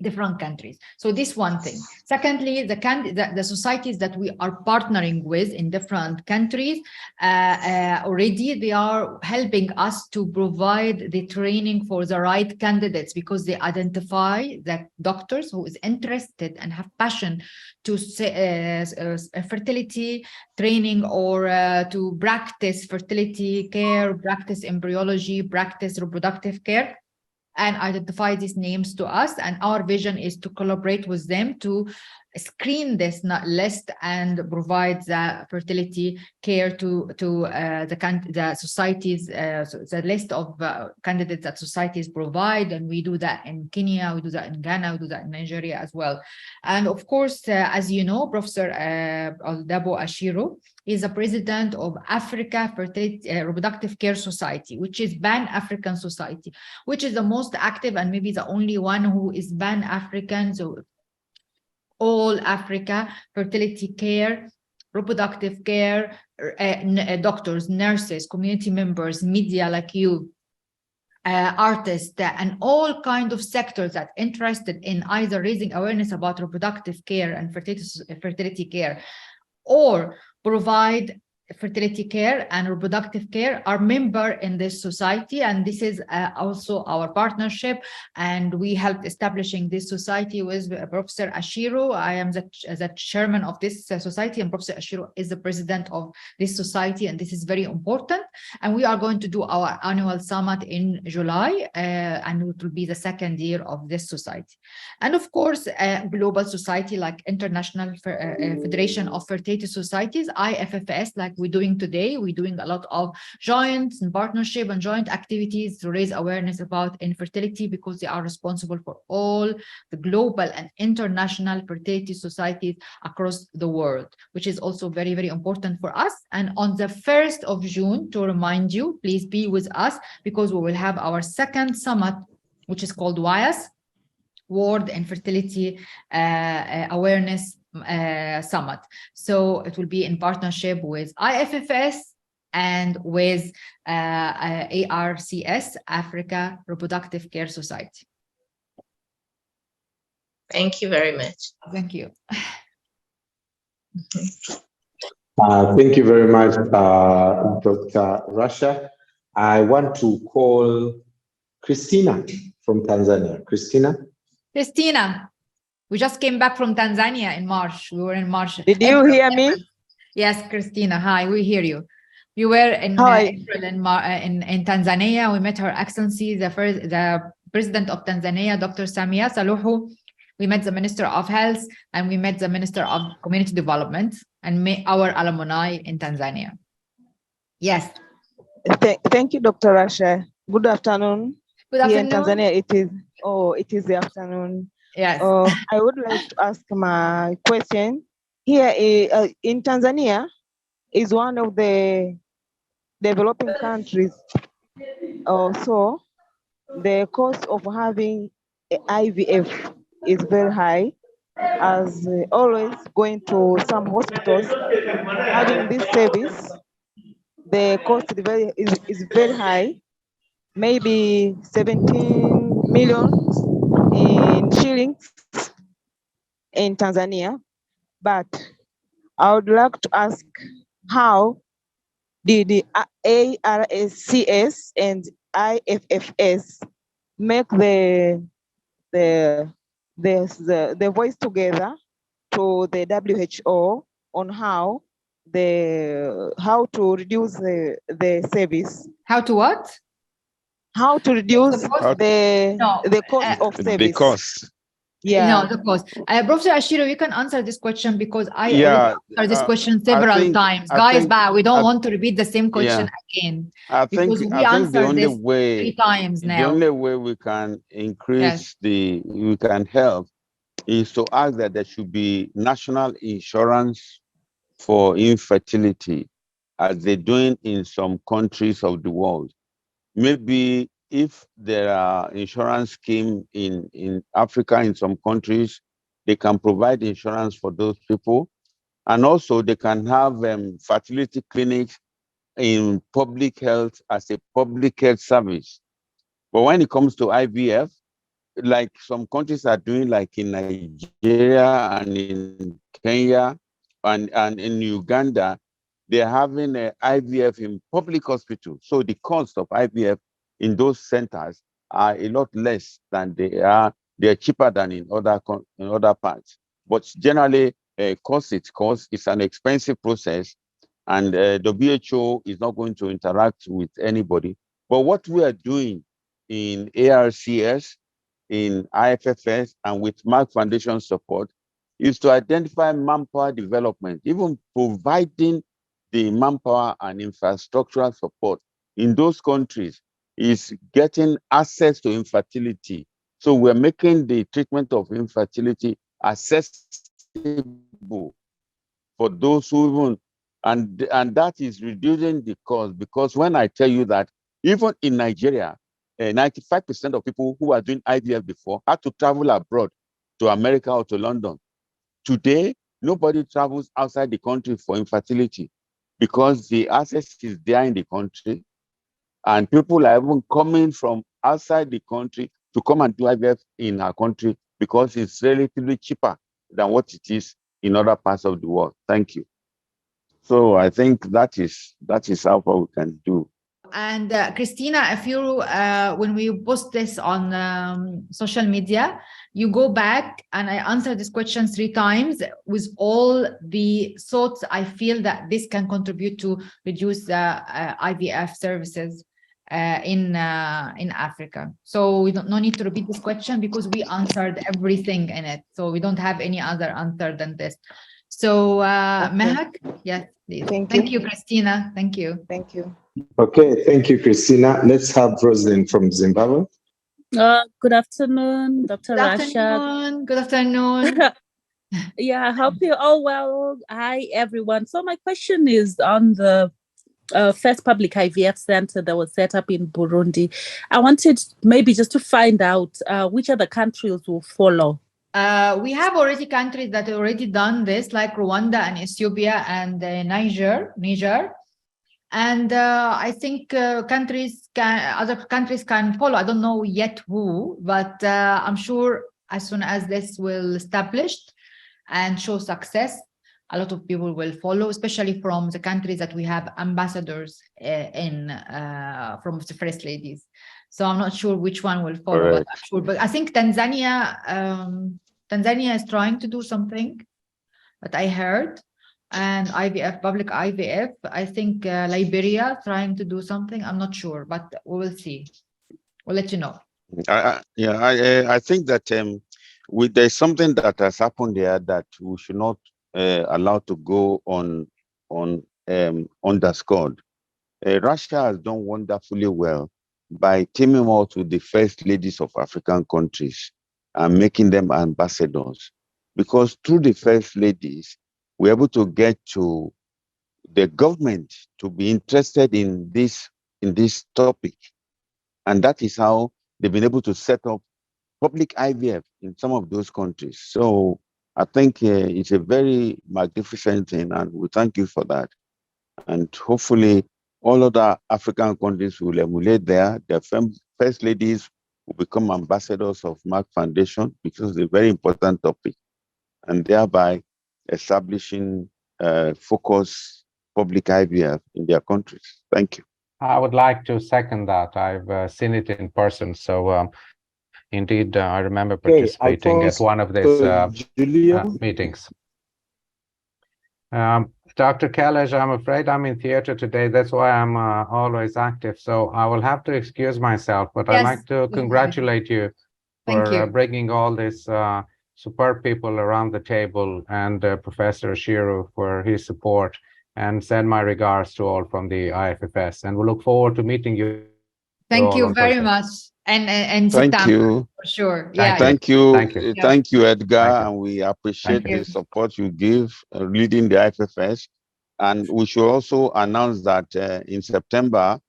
different countries. So this one thing. Secondly, the societies that we are partnering with in different countries, already they are helping us to provide the training for the right candidates because they identify that doctors who is interested and have passion to fertility training or to practice fertility care, practice embryology, practice reproductive care, and identify these names to us. And our vision is to collaborate with them to screen this list and provide the fertility care to the societies, the list of candidates that societies provide. And we do that in Kenya, we do that in Ghana, we do that in Nigeria as well. And of course, as you know, Professor Dabo Ashiro is the president of Africa Fertility Reproductive Care Society, which is Pan-African Society, which is the most active and maybe the only one who is Pan-African. So all Africa fertility care, reproductive care, doctors, nurses, community members, media like you, artists, and all kind of sectors that interested in either raising awareness about reproductive care and fertility care or provide fertility care and reproductive care are member in this society. And this is also our partnership, and we helped establishing this society with Professor Ashiro. I am the chairman of this society, and Professor Ashiro is the president of this society, and this is very important. And we are going to do our annual summit in July, and it will be the second year of this society. And of course, global society like International Federation of Fertility Societies, IFFS, like we're doing today. We're doing a lot of joint and partnership and joint activities to raise awareness about infertility because they are responsible for all the global and international fertility societies across the world, which is also very, very important for us. And on the 1st of June, to remind you, please be with us because we will have our second summit, which is called WIAS, World Infertility Awareness Summit. So it will be in partnership with IFFS and with ARCS, Africa Reproductive Care Society. Thank you very much. Thank you. Thank you very much, Dr. Rasha. I want to call Christina from Tanzania. Christina, we just came back from Tanzania in March. We were in March. Did you hear me? Yes, Christina. Hi, we hear you. We were in April in Tanzania. We met Her Excellency, the President of Tanzania, Dr. Samia Suluhu. We met the Minister of Health, and we met the Minister of Community Development, and met our alumni in Tanzania. Yes. Thank you, Dr. Rasha. Good afternoon. Good afternoon. Here in Tanzania, it is the afternoon. Yes. I would like to ask my question. Here in Tanzania is one of the developing countries also, the cost of having a IVF is very high, as always going to some hospitals, having this service, the cost is very high, maybe 17 million in shillings in Tanzania. But I would like to ask, how did the ARCS and IFFS make the voice together to the WHO on how to reduce the service? How to what? How to reduce the cost of service. The cost. Yeah. No, the cost. Professor Ashiro, you can answer this question because I already Yeah, answered this question several times. Guys, we don't want to repeat the same question again. I think We the answered only this way 3 times now. The only way we can increase we can help is to ask that there should be national insurance for infertility, as they're doing in some countries of the world. Maybe if there are insurance scheme in Africa, in some countries, they can provide insurance for those people. And also they can have fertility clinics in public health as a public health service. But when it comes to IVF, like some countries are doing, like in Nigeria and in Kenya and in Uganda, they're having an IVF in public hospitals. So the cost of IVF in those centers are a lot less than they're cheaper than in other parts. But generally, cost, it's an expensive process, and the WHO is not going to interact with anybody. But what we are doing in ARCS, in IFFS, and with Merck Foundation support is to identify manpower development, even providing the manpower and infrastructural support in those countries is getting access to infertility. So we're making the treatment of infertility accessible for those who even, and that is reducing the cost, because when I tell you that even in Nigeria, 95% of people who are doing IVF before had to travel abroad to America or to London. Today, nobody travels outside the country for infertility because the access is there in the country, and people are even coming from outside the country to come and do IVF in our country because it's relatively cheaper than what it is in other parts of the world. Thank you. So I think that is how far we can do. And Christina, if you when we post this on social media, you go back and I answer this question 3 times with all the thoughts I feel that this can contribute to reduce IVF services in Africa. So we no need to repeat this question because we answered everything in it. So we don't have any other answer than this. So Mehak, yes, please. Thank you, Christina. Thank you. Thank you. Okay, thank you, Christina. Let's have Rosalind from Zimbabwe. Good afternoon, Dr. Rasha. Good afternoon. Yeah, I hope you're all well. Hi, everyone. So my question is on the first public IVF center that was set up in Burundi. I wanted maybe just to find out which other countries will follow. We have already countries that have already done this, like Rwanda and Ethiopia and Niger. And I think other countries can follow. I don't know yet who, but I'm sure as soon as this will established and show success, a lot of people will follow, especially from the countries that we have ambassadors from the first ladies. So I'm not sure which one will follow, but I'm sure. But I think Tanzania is trying to do something that I heard. And IVF, public IVF, I think Liberia trying to do something. I'm not sure, but we will see. We'll let you know. I think that there's something that has happened there that we should not allow to go underscored. Russia has done wonderfully well by teaming up with the first ladies of African countries and making them ambassadors, because through the first ladies, we're able to get to the government to be interested in this topic. And that is how they've been able to set up public IVF in some of those countries. So I think it's a very magnificent thing, and we thank you for that. And hopefully all other African countries will emulate their first ladies will become ambassadors of Merck Foundation, because it's a very important topic, and thereby establishing focused public IVF in their countries. Thank you. I would like to second that. I've seen it in person. So indeed, I remember participating at one of these meetings. Dr. Kelej, I'm afraid I'm in theater today. That's why I'm always active. So I will have to excuse myself, but I'd like to congratulate you for bringing all these superb people around the table, and Professor Ashiru for his support, and send my regards to all from the IFFS. And we look forward to meeting you. Thank you very much. And thank you for sure. Thank you, Edgar. And we appreciate the support you give leading the IFFS. And we should also announce that in September,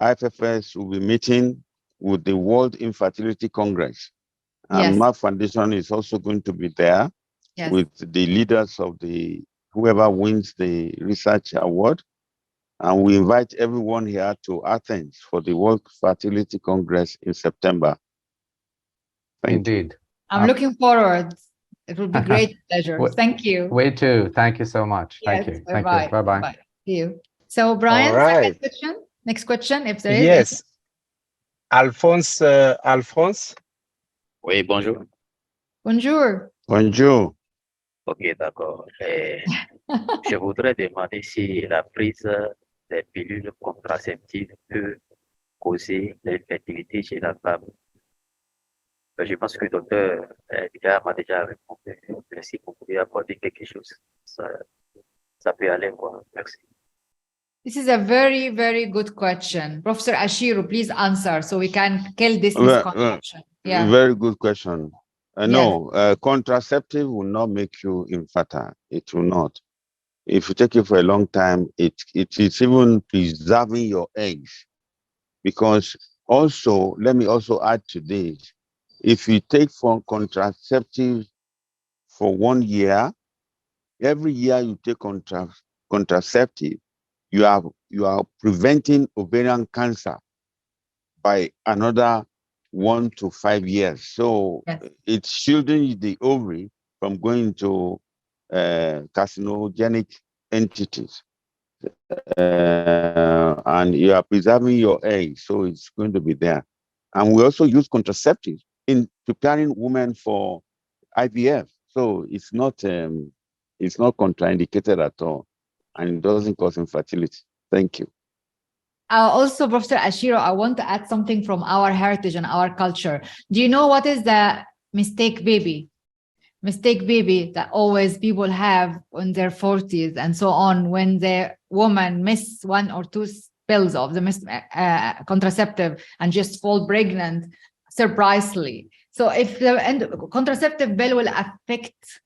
IFFS will be meeting with the World Infertility Congress. And Merck Foundation is also going to be there with the leaders of whoever wins the research award. And we invite everyone here to Athens for the World Fertility Congress in September. Thank you. I'm looking forward. It will be great pleasure. Thank you. We too. Thank you so much. Thank you. Thank you. Bye-bye. See you. So Brian, second question. Next question, if there is. Yes. Alphonse. Oui, bonjour. Bonjour. Bonjour. Ok, d'accord. Je voudrais demander si la prise des pilules contraceptives peut causer l'infertilité chez la femme. Je pense que le docteur Edgar m'a déjà répondu. Si vous pouvez apporter quelque chose, ça peut aller, quoi. Merci. This is a very, very good question. Professor Ashiru, please answer so we can kill this misconception. Very good question. No, contraceptive will not make you infertile. It will not. If you take it for a long time, it is even preserving your eggs. Because also, let me also add to this, if you take for contraceptive for 1 year, every year you take contraceptive, you are preventing ovarian cancer by another 1 to 5 years. So it's shielding the ovary from going to carcinogenic entities. And you are preserving your eggs, so it's going to be there. And we also use contraceptives in preparing women for IVF. So it's not contraindicated at all, and it doesn't cause infertility. Thank you. Also, Professor Ashiru, I want to add something from our heritage and our culture. Do you know what is the mistake baby? Mistake baby that always people have in their 40s and so on, when the woman miss 1 or 2 pills of the contraceptive and just fall pregnant surprisingly. So if the contraceptive pill will affect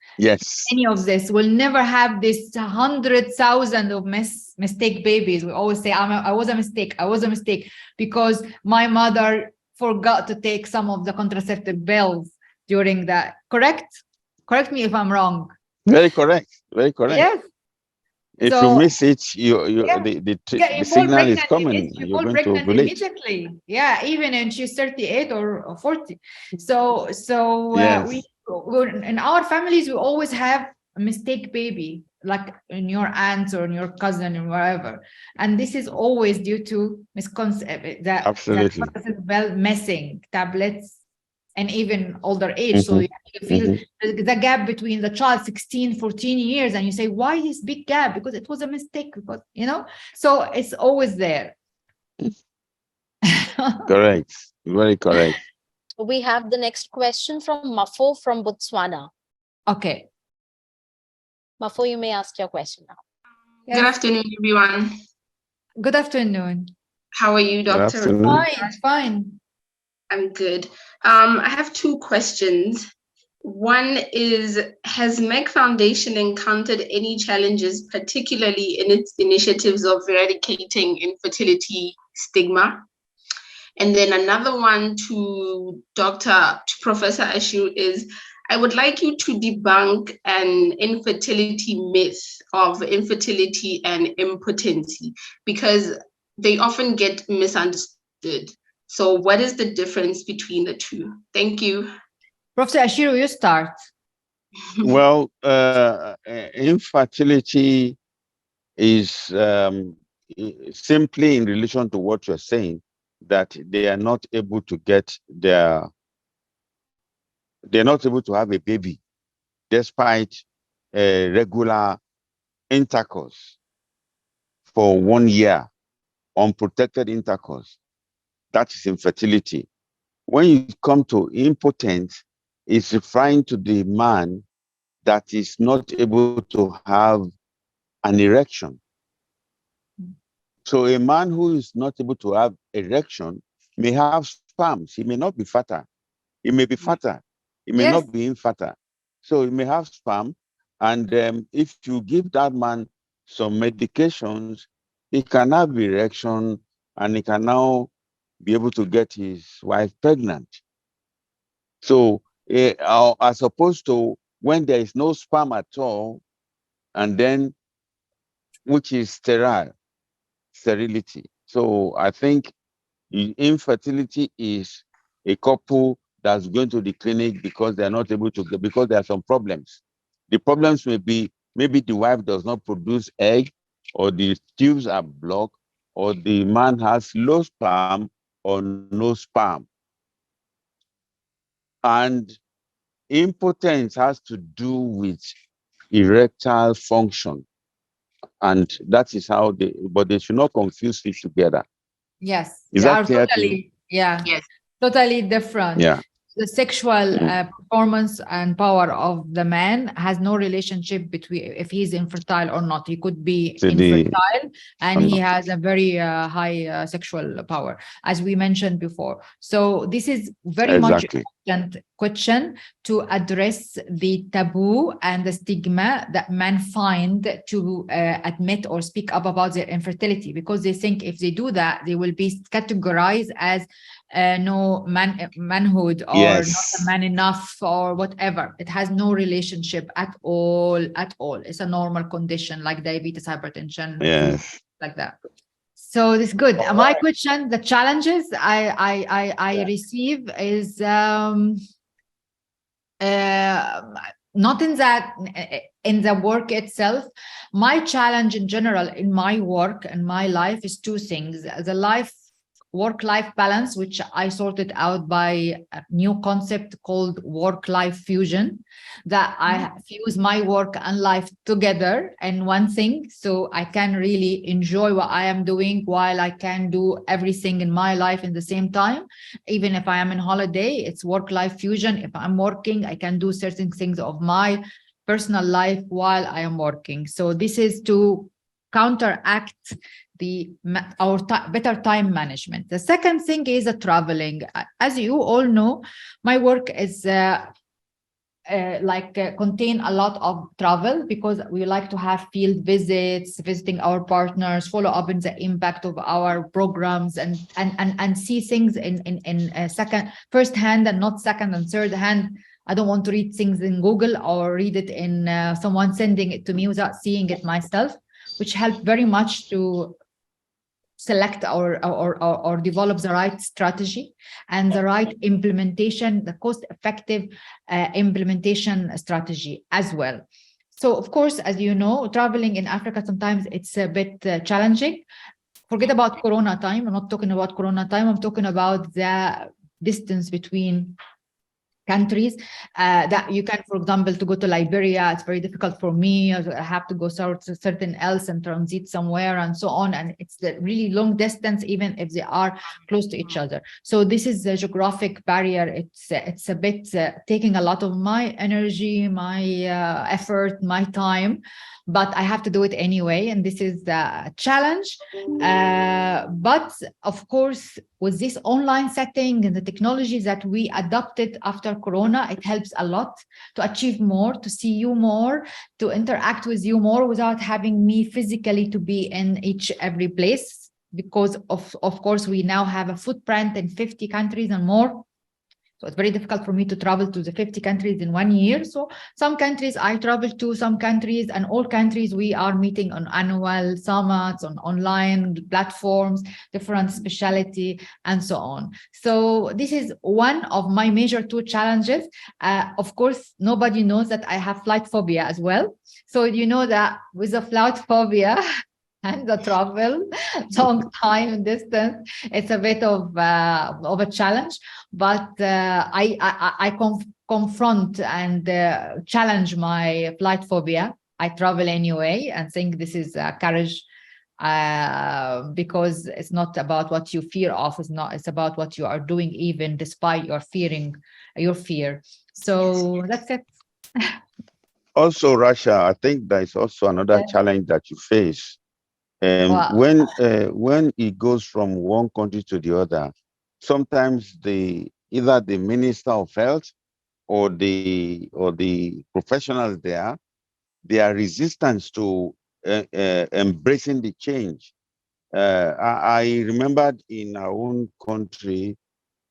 any of this, we'll never have this 100,000 of mistake babies. We always say, I was a mistake, because my mother forgot to take some of the contraceptive pills during that. Correct me if I'm wrong. Very correct. Yes. If you miss it, the signal is coming. You're going to ovulate immediately. Yeah, even when she's 38 or 40. So we in our families, we always have a mistake baby, like in your aunt or in your cousin or wherever. And this is always due to misconception that missing tablets and even older age. So you feel the gap between the child 16, 14 years, and you say, why this big gap? Because it was a mistake, because, so it's always there. Correct. Very correct. We have the next question from Mafo from Botswana. Okay. Mafo, you may ask your question now. Yes. Good afternoon, everyone. Good afternoon. How are you, Doctor? Fine. I'm good. I have 2 questions. One is, has Merck Foundation encountered any challenges, particularly in its initiatives of eradicating infertility stigma? And then another one to Professor Ashu is, I would like you to debunk an infertility myth of infertility and impotency, because they often get misunderstood. So what is the difference between the two? Thank you. Professor Ashiru, you start. Well, infertility is simply in relation to what you're saying, that they are not able to get they're not able to have a baby despite regular intercourse for 1 year, unprotected intercourse. That is infertility. When you come to impotence, it's referring to the man that is not able to have an erection. So a man who is not able to have erection may have sperms. He may not be fertile. He may be fertile. He may not be infertile. So he may have sperm. And if you give that man some medications, he can have erection and he can now be able to get his wife pregnant. So as opposed to when there is no sperm at all, and then which is sterility. So I think infertility is a couple that's going to the clinic because they're not able to, because there are some problems. The problems may be, maybe the wife does not produce egg, or the tubes are blocked, or the man has low sperm or no sperm. And impotence has to do with erectile function. And that is how but they should not confuse it together. Yes, Is they that are clear to totally, you? yes, totally different. Yeah. The sexual performance and power of the man has no relationship between if he's infertile or not. He could be infertile and he has a very high sexual power, as we mentioned before. So this is very much important question to address the taboo and the stigma that men find to admit or speak up about their infertility, because they think if they do that, they will be categorized as no manhood or not a man enough or whatever. It has no relationship at all. It's a normal condition like diabetes, hypertension, like that. So this is good. My question, the challenges I receive is not in the work itself. My challenge in general in my work and my life is two things: the work-life balance, which I sorted out by a new concept called work-life fusion, that I fuse my work and life together in one thing, so I can really enjoy what I am doing while I can do everything in my life in the same time. Even if I am in holiday, it's work-life fusion. If I'm working, I can do certain things of my personal life while I am working. So this is to counteract our better time management. The second thing is traveling. As you all know, my work is contain a lot of travel, because we like to have field visits, visiting our partners, follow up on the impact of our programs, and see things in first hand and not second and third hand. I don't want to read things in Google or read it in someone sending it to me without seeing it myself, which helped very much to select or develop the right strategy and the right implementation, the cost-effective implementation strategy as well. So, of course, as you know, traveling in Africa, sometimes it's a bit challenging. Forget about Corona time. I'm not talking about Corona time. I'm talking about the distance between countries that you can, for example, to go to Liberia, it's very difficult for me. I have to go certain else and transit somewhere and so on. And it's the really long distance, even if they are close to each other. So this is the geographic barrier. It's a bit taking a lot of my energy, my effort, my time, but I have to do it anyway. And this is the challenge. But of course, with this online setting and the technologies that we adopted after Corona, it helps a lot to achieve more, to see you more, to interact with you more without having me physically to be in every place. Because of course, we now have a footprint in 50 countries and more. So it's very difficult for me to travel to the 50 countries in 1 year. So some countries I travel to, some countries, and all countries we are meeting on annual summits, on online platforms, different specialty, and so on. So this is one of my major two challenges. Of course, nobody knows that I have flight phobia as well. So you know that with the flight phobia, and the travel, long time and distance, it's a bit of a challenge. But I confront and challenge my flight phobia. I travel anyway and think this is courage, because it's not about what you fear of. It's about what you are doing, even despite your fear. So that's it. Also, Rasha, I think there is also another challenge that you face. Wow. When it goes from one country to the other, sometimes either the Minister of Health or the professionals there, they are resistant to embracing the change. I remembered in our own country,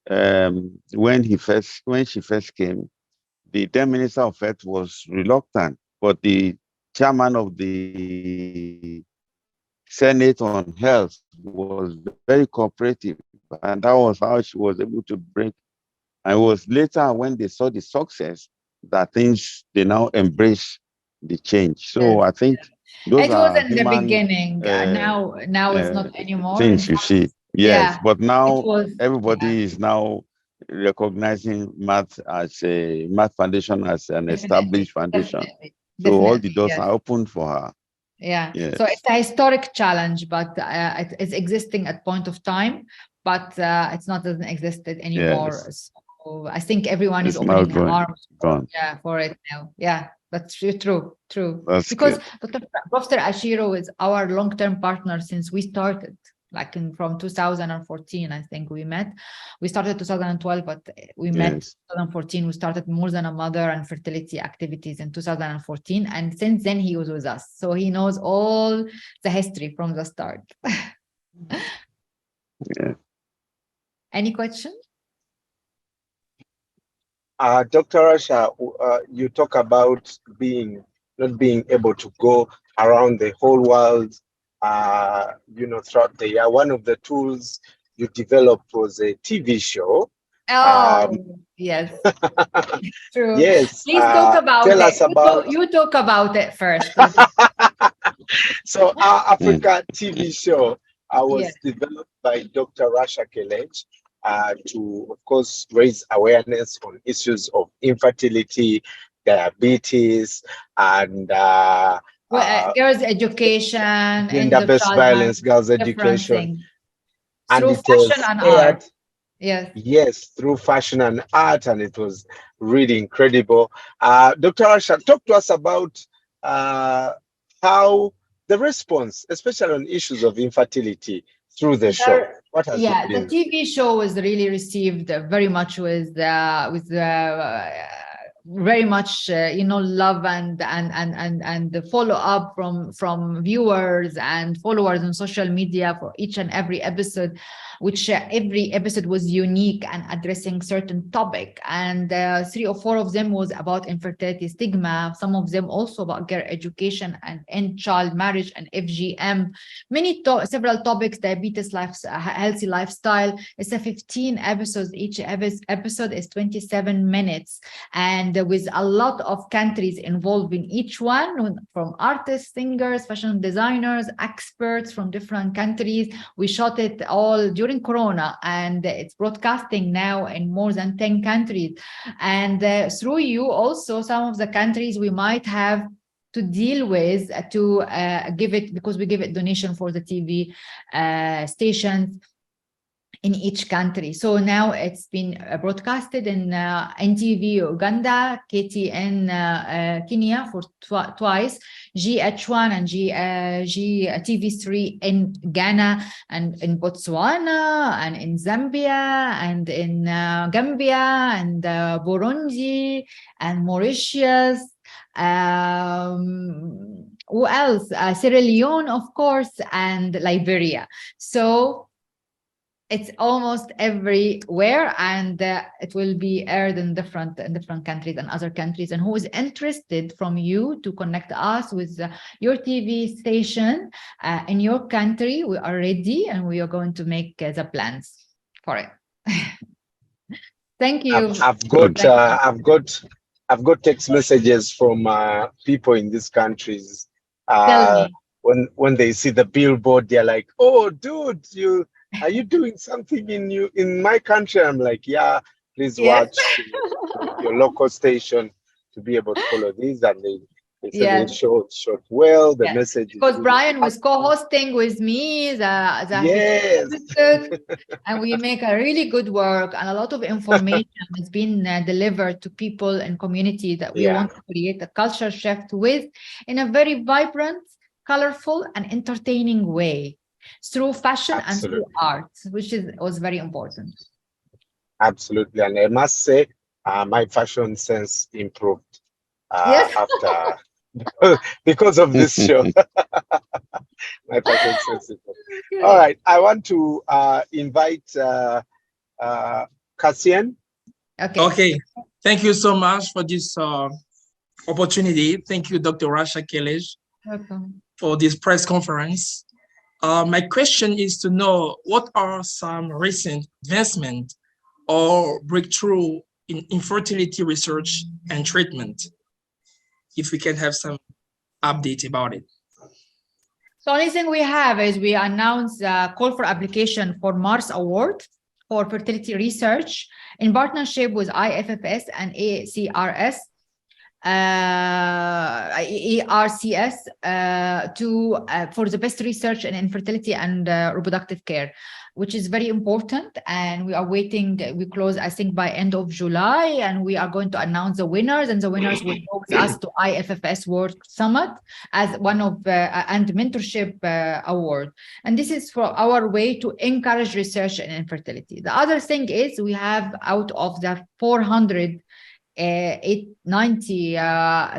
when she first came, the then Minister of Health was reluctant, but the chairman of the Senate on Health was very cooperative, and that was how she was able to break. And it was later when they saw the success that they now embrace the change. So I think those it was in the beginning. Now it's not anymore. Things you see, yes, yeah, but now everybody is now recognizing Math Foundation as an established foundation. So all the doors are open for her. Yeah, yes. So it's a historic challenge, but it's existing at point of time, but it's not doesn't exist anymore. Yes. So I think everyone is It's now opening their arms gone. for it now. Yeah, that's true. That's because good. Dr. Ashiro is our long-term partner since we started, like from 2014, I think we met. We started 2012, but we met 2014. We started More Than a Mother and fertility activities in 2014. And since then, he was with us. So he knows all the history from the start. Yeah. Any question? Dr. Rasha, you talk about not being able to go around the whole world, throughout the year. One of the tools you developed was a TV show. Yes. True. Yes. Please talk about tell it. us about you talk about it first. So our Africa TV show was developed by Dr. Rasha Kelej to, of course, raise awareness on issues of infertility, diabetes, and girls' education, gender-based violence, girls' education. And through fashion and art. Yes, through fashion and art, and it was really incredible. Dr. Rasha, talk to us about how the response, especially on issues of infertility, through the show. What has it been? The TV show was really received very much with very much love and the follow up from viewers and followers on social media for each and every episode, which every episode was unique and addressing certain topic, and 3 or 4 of them was about infertility stigma, some of them also about girl education and end child marriage and FGM, several topics, diabetes, healthy lifestyle. It's a 15 episodes. Each episode is 27 minutes, and with a lot of countries involved in each one, from artists, singers, fashion designers, experts from different countries. We shot it all during Corona, and it's broadcasting now in more than 10 countries. And through you also, some of the countries we might have to deal with to give it, because we give it donation for the TV stations. in each country. So now it's been broadcasted in NTV Uganda, KTN Kenya for twice, GH1 and GTV3 in Ghana and in Botswana and in Zambia and in Gambia and Burundi and Mauritius. Who else? Sierra Leone, of course, and Liberia. So it's almost everywhere, and it will be aired in different countries and other countries. And who is interested from you to connect us with your TV station in your country, we are ready, and we are going to make the plans for it. Thank you. I've got text messages from people in these countries. When they see the billboard, they're like, "Oh, dude, are you doing something in my country?" I'm like, "Yeah, please watch your local station to be able to follow these." And they said it short well. The message because Brian was co-hosting with me and we make a really good work, and a lot of information has been delivered to people and community that we want to create a culture shift with in a very vibrant, colorful, and entertaining way through fashion and through art, which was very important. Absolutely, and I must say, my fashion sense improved after because of this show. My fashion sense improved. Okay. All right, I want to invite Cassian. Okay, thank you so much for this opportunity. Thank you, Dr. Rasha Kelej, for this press conference. My question is to know what are some recent advancements or breakthrough in infertility research and treatment, if we can have some update about it. So only thing we have is we announced a call for application for Mars Award for fertility research in partnership with IFFS and ARCS. ARCS for the best research in infertility and reproductive care, which is very important, and we are waiting. We close, I think, by end of July, and we are going to announce the winners, and the winners will go with us to IFFS World Summit as one of and mentorship award. And this is for our way to encourage research in infertility. The other thing is we have out of the 890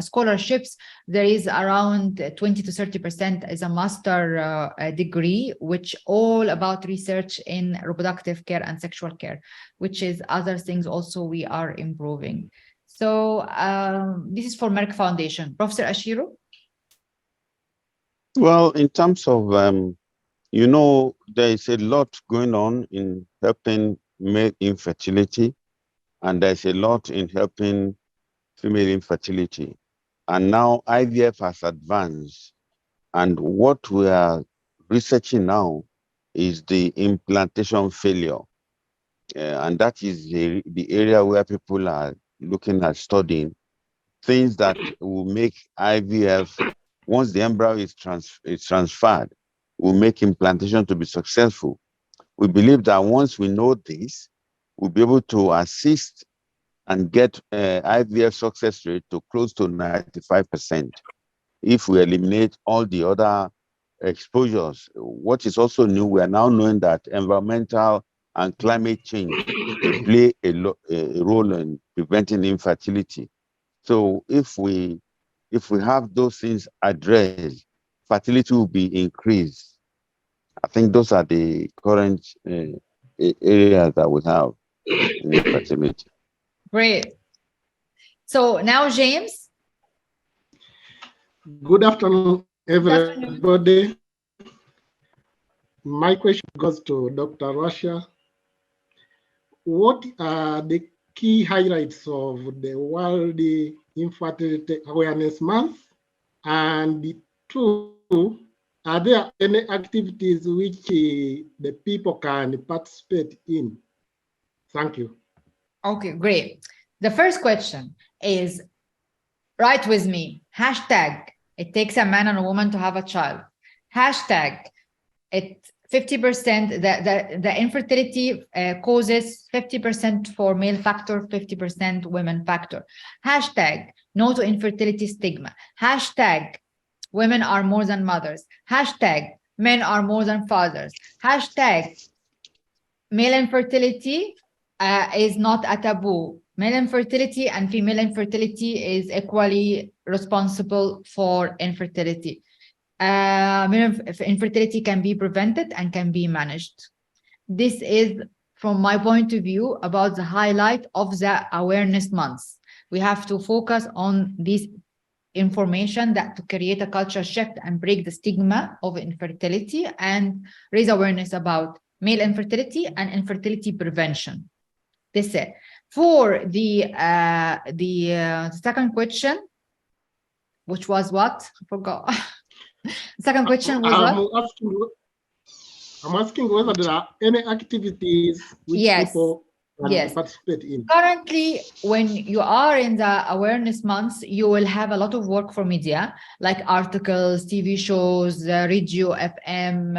scholarships, there is around 20 to 30% is a master degree, which all about research in reproductive care and sexual care, which is other things also we are improving. So this is for Merck Foundation. Professor Ashiro? Well, in terms of, there is a lot going on in helping male infertility, and there's a lot in helping female infertility. And now IVF has advanced. And what we are researching now is the implantation failure. And that is the area where people are looking at studying things that will make IVF, once the embryo is transferred, will make implantation to be successful. We believe that once we know this, we'll be able to assist and get IVF success rate to close to 95% if we eliminate all the other exposures. What is also new, we are now knowing that environmental and climate change play a role in preventing infertility. So if we have those things addressed, fertility will be increased. I think those are the current areas that we have in infertility. Great. So now, James. Good afternoon, everybody. My question goes to Dr. Rasha. What are the key highlights of the World Infertility Awareness Month? And two, are there any activities which the people can participate in? Thank you. Okay, great. The first question is, write with me, hashtag, it takes a man and a woman to have a child. Hashtag, 50%, the infertility causes 50% for male factor, 50% women factor. Hashtag no to infertility stigma. Hashtag women are more than mothers. Hashtag men are more than fathers. Hashtag male infertility is not a taboo. Male infertility and female infertility is equally responsible for infertility. Infertility can be prevented and can be managed. This is, from my point of view, about the highlight of the awareness months. We have to focus on this information that to create a culture shift and break the stigma of infertility and raise awareness about male infertility and infertility prevention. This is it. For the second question, which was what? I forgot. Second question was what? I'm asking whether there are any activities which people can participate in. Currently, when you are in the awareness months, you will have a lot of work for media, like articles, TV shows, radio, FM,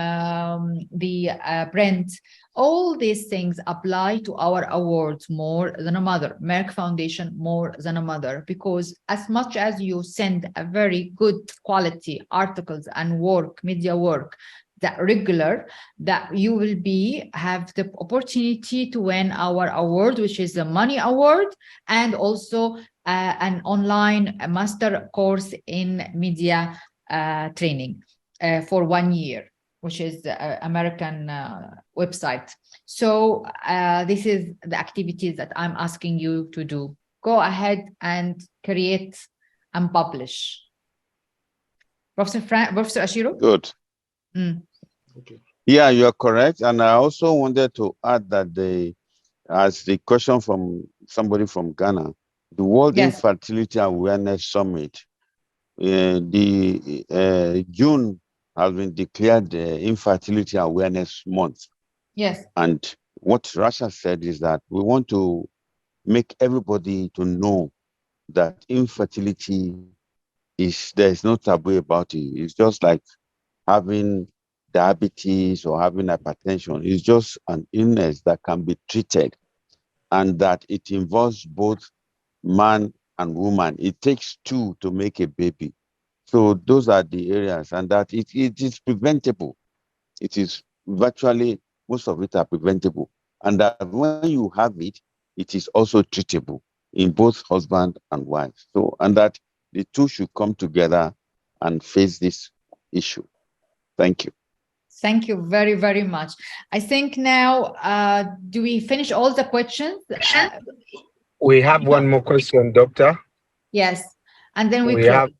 the print. All these things apply to our awards more than a mother, Merck Foundation more than a mother, because as much as you send a very good quality articles and work, media work, that regular, that you will have the opportunity to win our award, which is the money award, and also an online master course in media training for 1 year, which is the American website. So this is the activities that I'm asking you to do. Go ahead and create and publish. Professor Ashiro? Good. Okay. Yeah, you're correct. And I also wanted to add that as the question from somebody from Ghana, the World Infertility Awareness Summit, June has been declared the Infertility Awareness Month. Yes. And what Rasha said is that we want to make everybody to know that infertility there's no taboo about it. It's just like having diabetes or having hypertension. It's just an illness that can be treated, and that it involves both man and woman. It takes two to make a baby. So those are the areas, and that it is preventable. It is virtually, most of it are preventable. And that when you have it, it is also treatable in both husband and wife. So, and that the two should come together and face this issue. Thank you. Thank you very, very much. I think now, do we finish all the questions? We have one more question, Doctor. Yes. And then we have,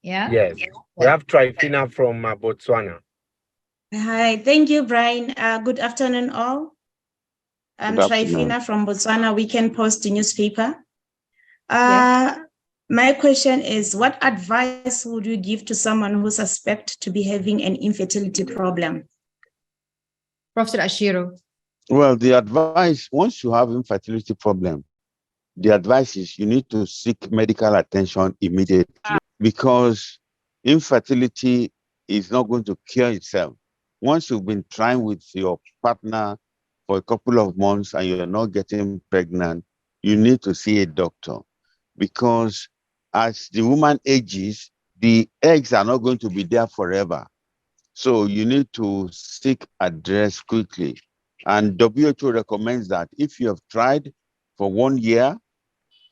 yes. We have Trifina from Botswana. Hi, thank you, Brian. Good afternoon, all. I'm Trifina from Botswana Weekend Post newspaper. My question is, what advice would you give to someone who suspects to be having an infertility problem? Professor Ashiro. Well, the advice, once you have infertility problem, the advice is you need to seek medical attention immediately, because infertility is not going to cure itself. Once you've been trying with your partner for a couple of months and you're not getting pregnant, you need to see a doctor, because as the woman ages, the eggs are not going to be there forever. So you need to seek address quickly. And WHO recommends that if you have tried for 1 year,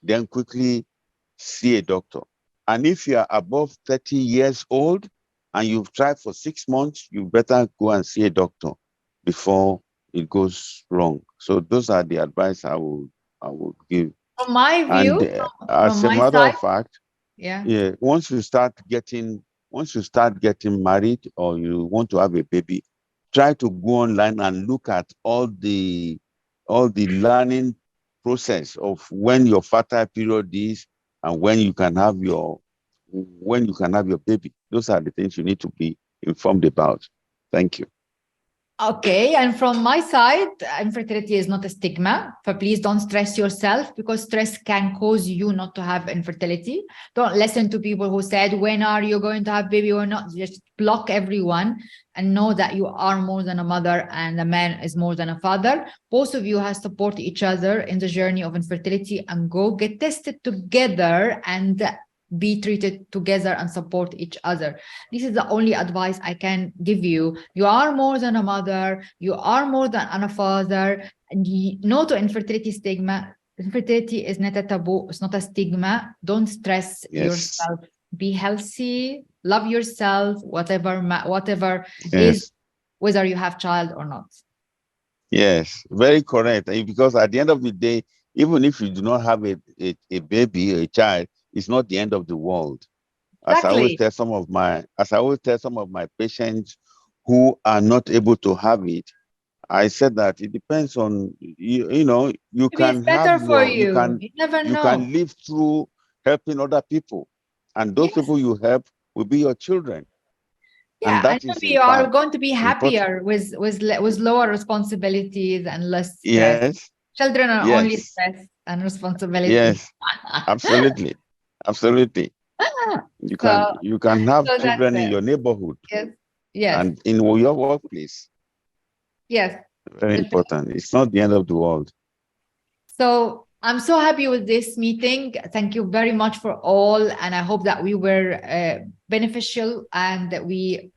then quickly see a doctor. And if you are above 30 years old and you've tried for 6 months, you better go and see a doctor before it goes wrong. So those are the advice I would give. From my view, and as a matter of fact, yeah, once you start getting married or you want to have a baby, try to go online and look at all the learning process of when your fertile period is and when you can have your baby. Those are the things you need to be informed about. Thank you. Okay, and from my side, infertility is not a stigma. So please don't stress yourself, because stress can cause you not to have infertility. Don't listen to people who said, when are you going to have baby or not? Just block everyone and know that you are more than a mother and a man is more than a father. Both of you have support each other in the journey of infertility, and go get tested together and be treated together and support each other. This is the only advice I can give you. You are more than a mother, you are more than a father, and no to infertility stigma. Infertility is not a taboo, it's not a stigma. Don't stress yourself. Be healthy, love yourself, whatever is, whether you have child or not. Yes, very correct. Because at the end of the day, even if you do not have a baby, a child, it's not the end of the world. As I always tell some of my patients who are not able to have it, I said that it depends on you know, you can have you can live through helping other people, and those people you help will be your children. Yeah, and maybe you are going to be happier with lower responsibilities and less stress. Yes. Children are only stress and responsibility. Yes, absolutely. Absolutely. You can have children in your neighborhood. Yes. And in your workplace. Yes. Very important. It's not the end of the world. So I'm so happy with this meeting. Thank you very much for all. And I hope that we were beneficial and that we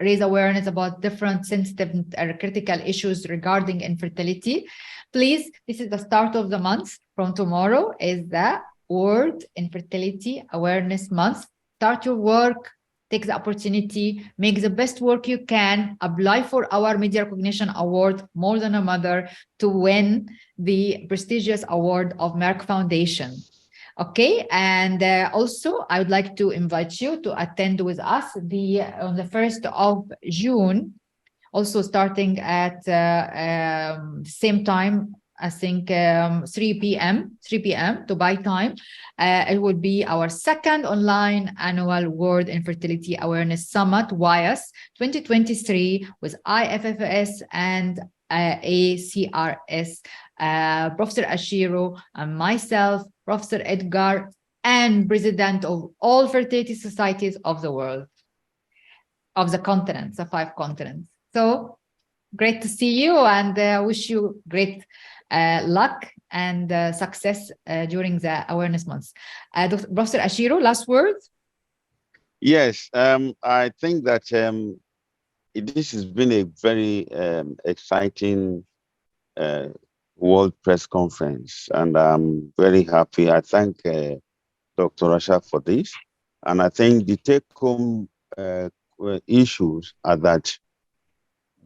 raise awareness about different sensitive and critical issues regarding infertility. Please, this is the start of the month. From tomorrow is the World Infertility Awareness Month. Start your work, take the opportunity, make the best work you can, apply for our Media Recognition Award, More Than a Mother, to win the prestigious award of Merck Foundation. Okay, and also I would like to invite you to attend with us on the 1st of June, also starting at same time, I think 3 p.m. Dubai time. It will be our second online annual World Infertility Awareness Summit, WIAS 2023, with IFFS and ARCS, Professor Ashiro and myself, Professor Edgar, and President of all fertility societies of the world, of the continents, the 5 continents. So great to see you, and wish you great luck and success during the awareness months. Professor Ashiro, last words? Yes, I think that this has been a very exciting World Press Conference, and I'm very happy. I thank Dr. Rasha for this, and I think the take-home issues are that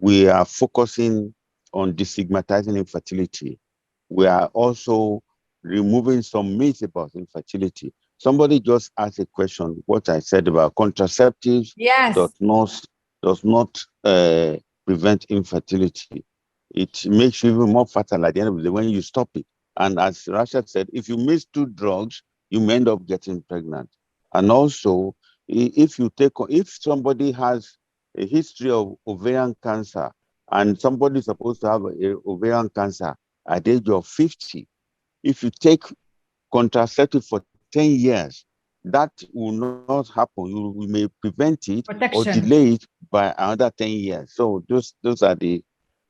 we are focusing on destigmatizing infertility. We are also removing some myths about infertility. Somebody just asked a question, what I said about contraceptives does not prevent infertility. It makes you even more fertile at the end of the day when you stop it. And as Rasha said, if you miss 2 drugs, you may end up getting pregnant. And also, if somebody has a history of ovarian cancer, and somebody is supposed to have ovarian cancer at the age of 50, if you take contraceptive for 10 years, that will not happen. You may prevent it or delay it by another 10 years. So those are the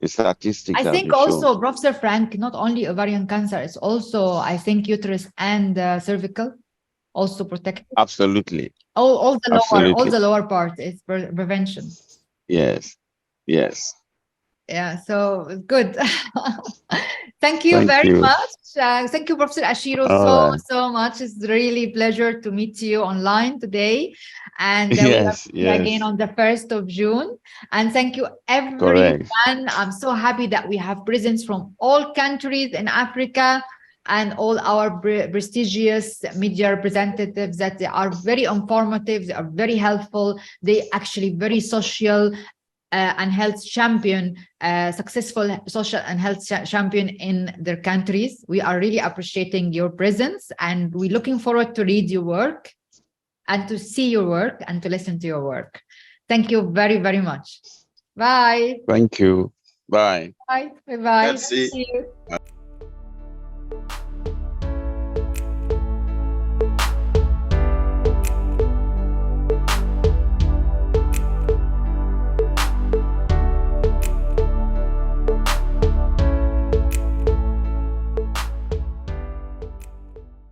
statistics. I think also, Professor Frank, not only ovarian cancer, it's also, I think, uterus and cervical also protected. Absolutely. All the lower part is prevention. Yes. Yeah, so good. Thank you very much. Thank you, Professor Ashiro, so much. It's really a pleasure to meet you online today. And we will see you again on the 1st of June. And thank you, everyone. I'm so happy that we have presence from all countries in Africa and all our prestigious media representatives that they are very informative, they are very helpful, they actually very social and health champion, successful social and health champion in their countries. We are really appreciating your presence, and we're looking forward to read your work and to see your work and to listen to your work. Thank you very, very much. Bye. Thank you. Bye. Bye. Bye. Merci. See you.